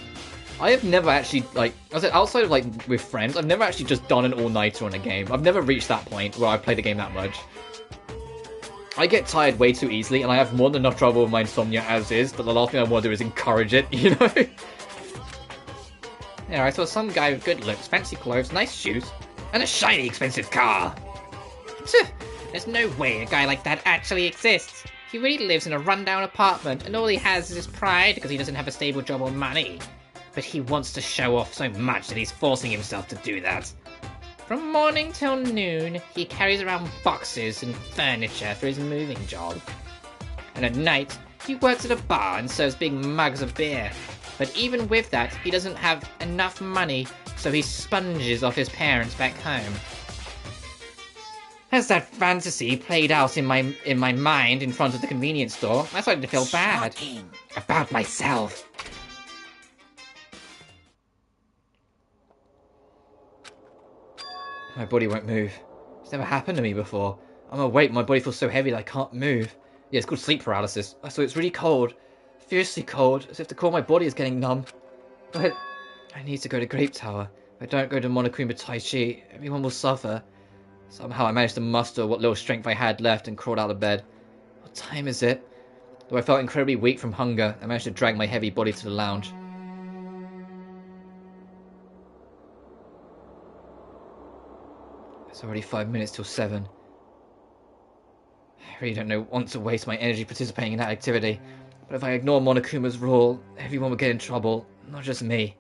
I have never actually, like, I said, outside of, like, with friends, I've never actually just done an all-nighter on a game. I've never reached that point where I've played a game that much. I get tired way too easily, and I have more than enough trouble with my insomnia as is, that the last thing I want to do is encourage it, you know? Yeah, I saw some guy with good looks, fancy clothes, nice shoes, and a shiny expensive car. There's no way a guy like that actually exists. He really lives in a rundown apartment, and all he has is his pride because he doesn't have a stable job or money. But he wants to show off so much that he's forcing himself to do that. From morning till noon, he carries around boxes and furniture for his moving job. And at night, he works at a bar and serves big mugs of beer. But even with that, he doesn't have enough money, so he sponges off his parents back home. As that fantasy played out in my mind in front of the convenience store, I started to feel bad about myself. My body won't move. It's never happened to me before. I'm awake, my body feels so heavy that I can't move. Yeah, it's called sleep paralysis. So it's really cold. Fiercely cold, as if the core of my body is getting numb. But I need to go to Grape Tower. If I don't go to Monokuma Taichi, everyone will suffer. Somehow I managed to muster what little strength I had left and crawled out of bed. What time is it? Though I felt incredibly weak from hunger, I managed to drag my heavy body to the lounge. It's already 5 minutes till 7. I really want to waste my energy participating in that activity. But if I ignore Monokuma's rule, everyone will get in trouble, not just me.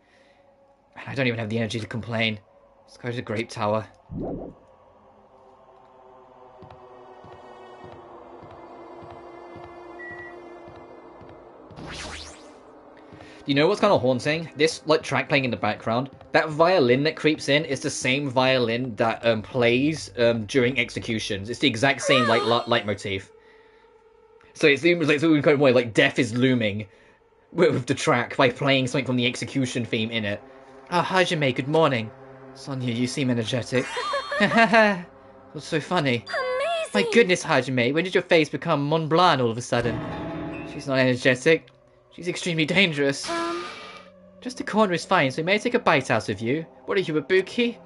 And I don't even have the energy to complain. Let's go to the Grape Tower. You know what's kind of haunting? This track playing in the background. That violin that creeps in is the same violin that plays during executions. It's the exact same leitmotif. So it seems like something kind of more like death is looming with the track by playing something from the execution theme in it. Ah, Hajime, good morning. Sonia, you seem energetic. What's so funny? Amazing! My goodness, Hajime, when did your face become Mont Blanc all of a sudden? She's not energetic. She's extremely dangerous. Just a corner is fine, so may I take a bite out of you? What are you, a buki?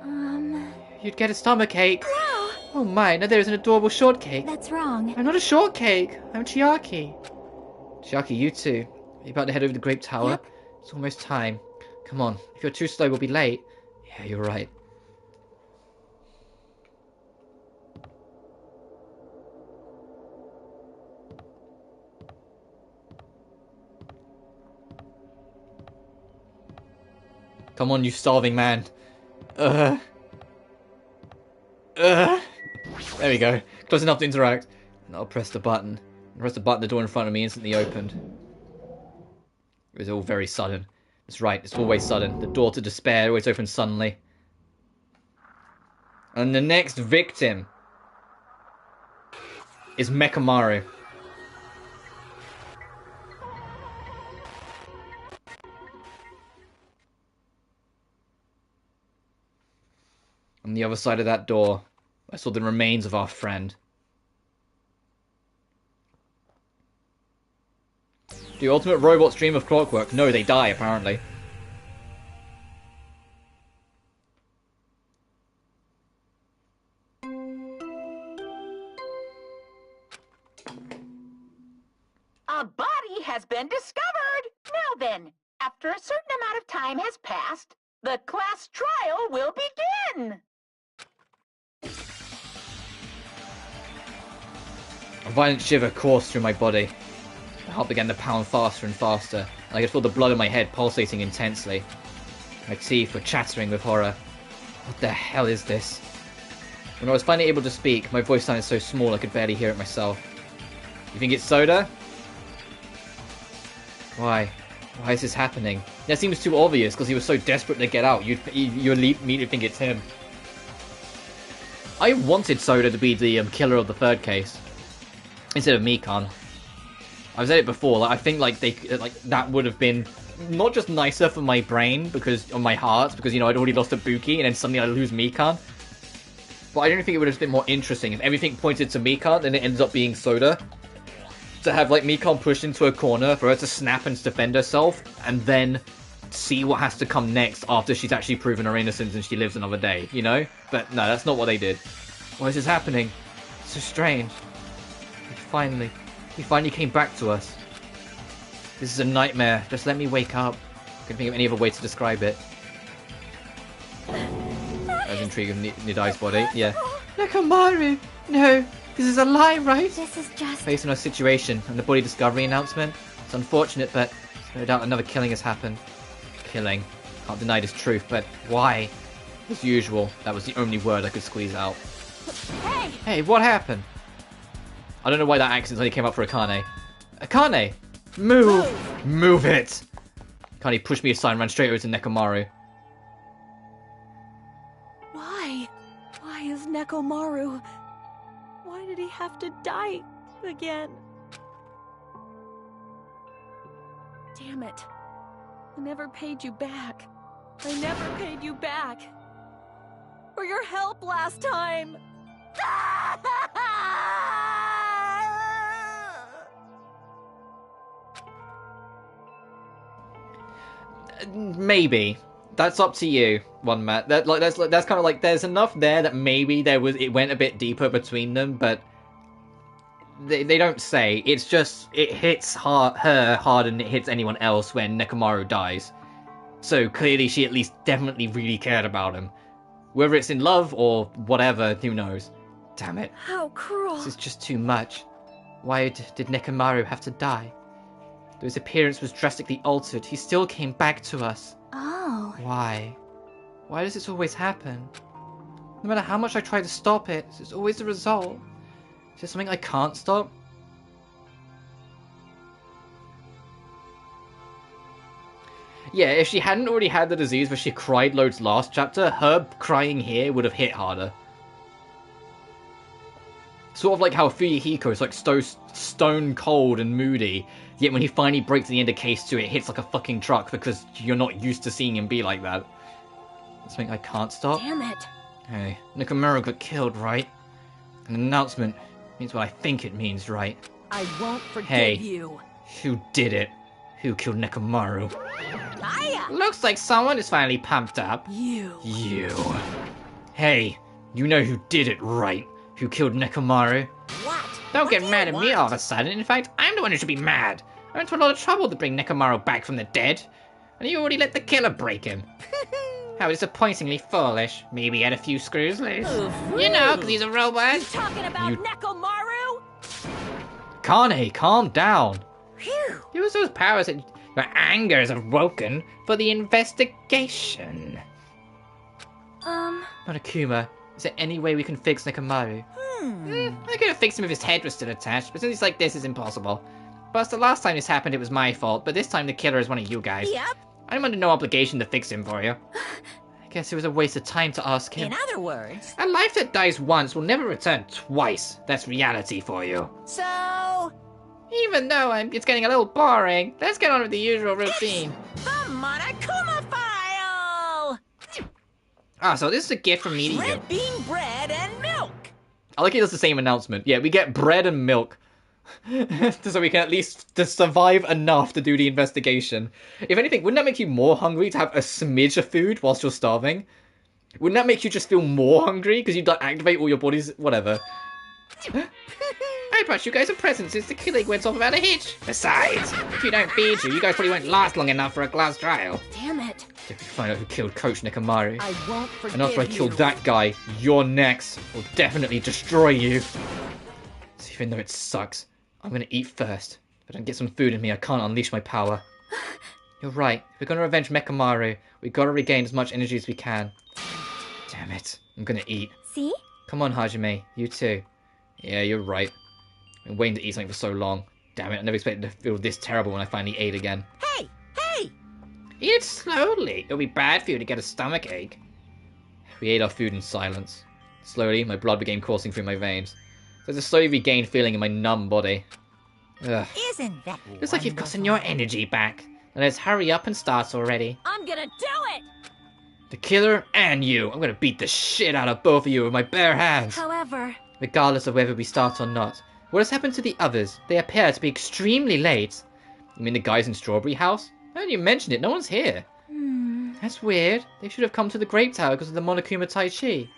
You'd get a stomachache. No! Oh my, now there's an adorable shortcake. That's wrong. I'm not a shortcake. I'm Chiaki. Chiaki, you too. Are you about to head over to the Grape Tower? Yep. It's almost time. Come on, if you're too slow, we'll be late. Yeah, you're right. Come on, you starving man. There we go. Close enough to interact. And I'll press the button. Press the button, the door in front of me instantly opened. It was all very sudden. That's right, it's always sudden. The door to despair always opens suddenly. And the next victim is Mekamaru. On the other side of that door, I saw the remains of our friend. Do ultimate robots dream of clockwork? No, they die, apparently. A body has been discovered! Now then, after a certain amount of time has passed, the class trial will begin! A violent shiver coursed through my body. My heart began to pound faster and faster, and I could feel the blood in my head pulsating intensely. My teeth were chattering with horror. What the hell is this? When I was finally able to speak, my voice sounded so small I could barely hear it myself. You think it's Soda? Why? Why is this happening? That seems too obvious, because he was so desperate to get out, you immediately think it's him. I wanted Soda to be the killer of the third case, instead of Mikan. I've said it before, I think that would have been not just nicer for my brain, because on my heart, because I'd already lost a Buki, and then suddenly I lose Mikan. But I don't think it would have been more interesting if everything pointed to Mikan, and it ends up being Soda. To have Mikan pushed into a corner, for her to snap and defend herself, and then see what has to come next after she's actually proven her innocence and she lives another day, But no, that's not what they did. Why is this happening? It's so strange. He finally came back to us. This is a nightmare. Just let me wake up. I can't think of any other way to describe it. I was intrigued with Nidai's body. Yeah. Nakamaru! No! This is a lie, right? This is just... Based on our situation and the body discovery announcement, it's unfortunate, but no doubt another killing has happened. Killing. Can't deny this truth, but why? As usual, that was the only word I could squeeze out. Hey! Hey, what happened? I don't know why that accent only came up for Akane. Akane! Move! Move it! Akane pushed me aside and ran straight over to Nekomaru. Why? Why is Nekomaru... Why did he have to die again? Damn it. I never paid you back. I never paid you back. For your help last time. Maybe. That's up to you, One Matt. That's kind of like there's enough there that maybe it went a bit deeper between them, but they don't say. It's just it hits her harder than it hits anyone else when Nekomaru dies. So clearly she at least definitely really cared about him. Whether it's in love or whatever, who knows. Damn it. How cruel. This is just too much. Why did Nekomaru have to die? Though his appearance was drastically altered, he still came back to us. Oh. Why? Why does this always happen? No matter how much I try to stop it, it's always the result. Is there something I can't stop? Yeah, if she hadn't already had the disease where she cried loads last chapter, her crying here would have hit harder. Sort of like how Fuyuhiko is like stone cold and moody, yet when he finally breaks the end of case 2, it hits like a fucking truck because you're not used to seeing him be like that. That's something I can't stop. Damn it. Hey, Nekomaru got killed, right? An announcement means what I think it means, right? I won't forgive Hey. you. Who did it? Who killed Nekomaru? Hiya! Looks like someone is finally pumped up. You. You. Hey, you know who did it, right? Who killed Nekomaru? What? Don't What get do you mad at me want? all of a sudden. In fact, I'm the one who should be mad. I went to a lot of trouble to bring Nekomaru back from the dead. And you already let the killer break him. How disappointingly foolish. Maybe he had a few screws loose. You know, because he's a robot. Talking about You- Nekomaru? Kane, calm down. Phew. Use those powers that your anger is awoken for the investigation. Monokuma, is there any way we can fix Nekomaru? I could have fixed him if his head was still attached, but since he's like this, it's impossible. Plus, the last time this happened, it was my fault, but this time the killer is one of you guys. Yep. I'm under no obligation to fix him for you. I guess it was a waste of time to ask him. In other words, A life that dies once will never return twice. That's reality for you. so Even though it's getting a little boring, let's get on with the usual routine. the Monokuma file. Ah, so this is a gift from me to you. Red bean bread and milk. I like it does the same announcement. Yeah, we get bread and milk. So we can at least just survive enough to do the investigation. If anything, wouldn't that make you more hungry to have a smidge of food whilst you're starving? Wouldn't that make you just feel more hungry because you'd like activate all your body's whatever? I brought you guys a present since the killing went off without a hitch. Besides, if you don't feed you guys probably won't last long enough for a glass trial. Damn it. If we find out who killed Coach Nekomaru, I won't forgive and after I kill you. that guy, you're next. Will definitely destroy you. So even though it sucks, I'm gonna eat first. If I don't get some food in me, I can't unleash my power. You're right. If we're gonna revenge Nekomaru, we gotta regain as much energy as we can. Damn it. I'm gonna eat. See? Come on, Hajime. You too. Yeah, you're right. I've been waiting to eat something for so long. Damn it, I never expected to feel this terrible when I finally ate again. Hey, hey! Eat it slowly. It'll be bad for you to get a stomach ache. We ate our food in silence. Slowly, my blood began coursing through my veins. There's a slowly regained feeling in my numb body. Ugh. Isn't that Looks like you've gotten your energy back. Now let's hurry up and start already. I'm gonna do it! The killer and you. I'm gonna beat the shit out of both of you with my bare hands. However, Regardless of whether we start or not. What has happened to the others? They appear to be extremely late. You mean the guys in Strawberry House? Now you mention it, no one's here. That's weird. They should have come to the Grape Tower because of the Monokuma Tai Chi.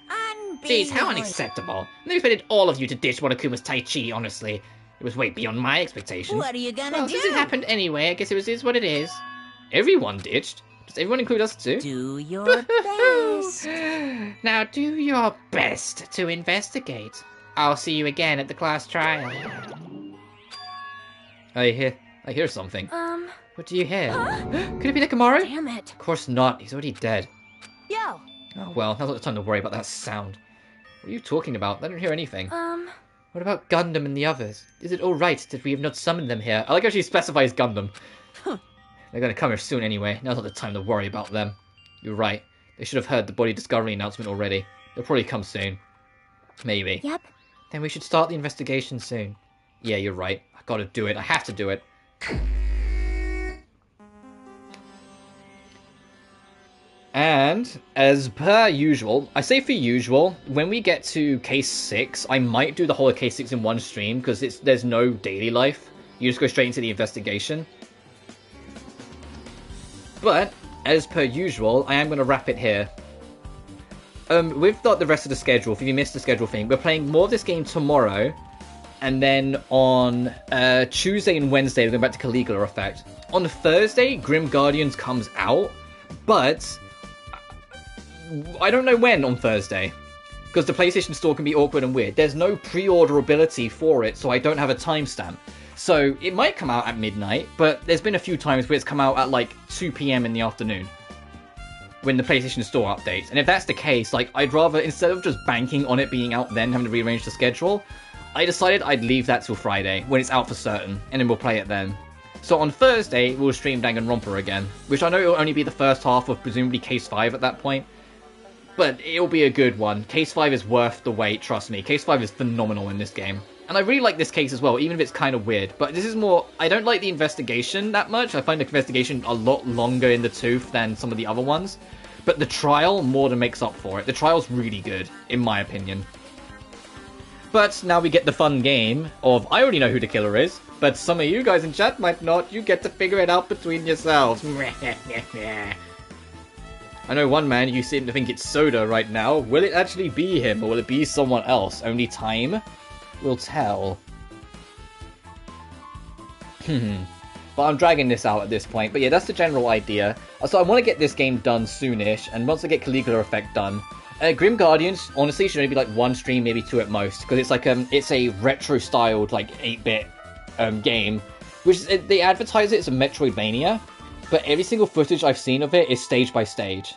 Jeez, how unacceptable. I never expected all of you to ditch Monokuma's Tai Chi, honestly. It was way beyond my expectations. What are you gonna Well, do? since it happened anyway, I guess it is what it is. Everyone ditched? Does everyone include us too? Do your best. Now do your best to investigate. I'll see you again at the class trial. I hear something. What do you hear? Huh? Could it be Nekomaru? Damn it. Of course not, he's already dead. Yo. Oh well, now's not the time to worry about that sound. What are you talking about? I don't hear anything. What about Gundam and the others? Is it alright that we have not summoned them here? I like how she specifies Gundam. They're gonna come here soon anyway, now's not the time to worry about them. You're right, they should have heard the body discovery announcement already. They'll probably come soon. Maybe. Yep. Then we should start the investigation soon. Yeah, you're right. I gotta do it. I have to do it. And, as per usual, I say for usual, when we get to Case 6, I might do the whole of Case 6 in one stream, because there's no daily life. You just go straight into the investigation. But, as per usual, I am going to wrap it here. With the rest of the schedule, if you missed the schedule thing, we're playing more of this game tomorrow, and then on Tuesday and Wednesday, we're going back to Caligula Effect. On Thursday, Grim Guardians comes out, but I don't know when on Thursday, because the PlayStation Store can be awkward and weird. There's no pre-order ability for it, so I don't have a timestamp. So it might come out at midnight, but there's been a few times where it's come out at like 2 PM in the afternoon when the PlayStation Store updates. And if that's the case, like, I'd rather, instead of just banking on it being out then, having to rearrange the schedule, I decided I'd leave that till Friday, when it's out for certain, and then we'll play it then. So on Thursday, we'll stream Danganronpa again, which I know it'll only be the first half of presumably Case 5 at that point, but it'll be a good one. Case 5 is worth the wait, trust me. Case 5 is phenomenal in this game. And I really like this case as well, even if it's kind of weird. But this is more... I don't like the investigation that much. I find the investigation a lot longer in the tooth than some of the other ones. But the trial more than makes up for it. The trial's really good, in my opinion. But now we get the fun game of... I already know who the killer is, but some of you guys in chat might not. You get to figure it out between yourselves. I know one man, you seem to think it's Soda right now. Will it actually be him, or will it be someone else? Only time will tell. But I'm dragging this out at this point. But yeah, that's the general idea. So I want to get this game done soonish, and once I get Caligula Effect done, Grim Guardians, honestly, should only be like one stream, maybe two at most, because it's like it's a retro-styled like 8-bit game, which is, they advertise it as a Metroidvania, but every single footage I've seen of it is stage by stage.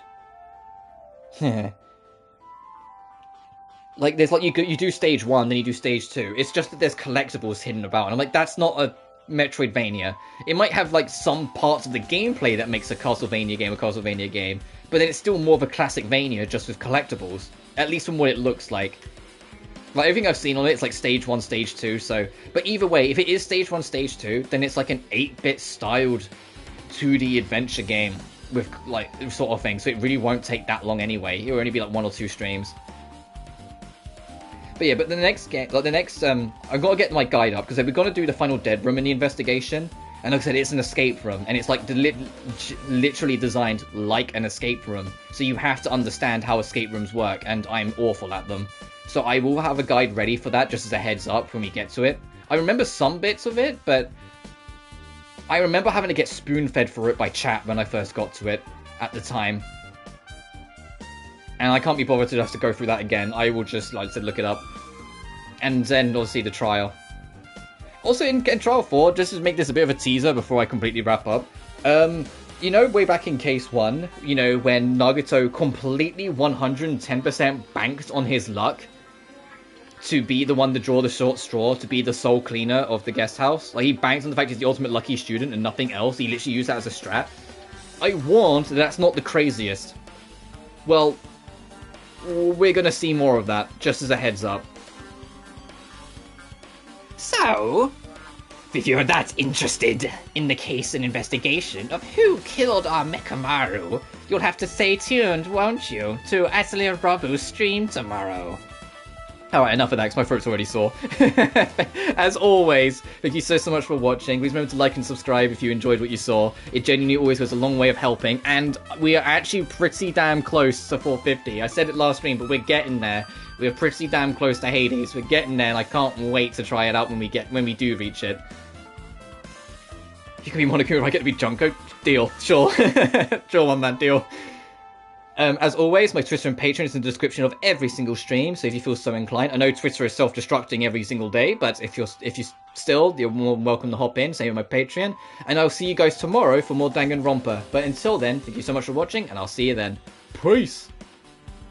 Like, there's like, you do stage 1, then you do stage 2. It's just that there's collectibles hidden about, and I'm like, that's not a Metroidvania. It might have like some parts of the gameplay that makes a Castlevania game, but then it's still more of a classicvania just with collectibles, at least from what it looks like. Like, everything I've seen on it, it's like stage 1, stage 2, so... But either way, if it is stage 1, stage 2, then it's like an 8-bit styled 2D adventure game with, like, sort of thing, so it really won't take that long anyway. It'll only be like 1 or 2 streams. But yeah, but the next game, like I've got to get my guide up, because we're going to do the final dead room in the investigation, and like I said, it's an escape room, and it's like literally designed like an escape room, so you have to understand how escape rooms work, and I'm awful at them. So I will have a guide ready for that, just as a heads up when we get to it. I remember some bits of it, but I remember having to get spoon-fed for it by chat when I first got to it at the time. And I can't be bothered to have to go through that again. I will just, like I said, look it up. And then, obviously, the trial. Also, in Trial 4, just to make this a bit of a teaser before I completely wrap up, you know, way back in Case 1, you know, when Nagito completely 110% banked on his luck to be the one to draw the short straw, to be the sole cleaner of the guest house. Like, he banked on the fact he's the ultimate lucky student and nothing else. He literally used that as a strat. I warned that that's not the craziest. Well, we're gonna see more of that, just as a heads up. So, if you're that interested in the case and investigation of who killed our Mekamaru, you'll have to stay tuned, won't you, to Atelier Rabu's stream tomorrow. Alright, enough of that, because my throat's already sore. As always, thank you so much for watching. Please remember to like and subscribe if you enjoyed what you saw. It genuinely always goes a long way of helping, and we are actually pretty damn close to 450. I said it last stream, but we're getting there. We're pretty damn close to Hades. We're getting there, and I can't wait to try it out when we do reach it. You can be Monokuma if I get to be Junko? Deal. Sure. Sure, one man, deal. As always, my Twitter and Patreon is in the description of every single stream, so if you feel so inclined. I know Twitter is self-destructing every single day, but if you still, you're more than welcome to hop in, same with my Patreon. And I'll see you guys tomorrow for more Danganronpa. But until then, thank you so much for watching, and I'll see you then. Peace!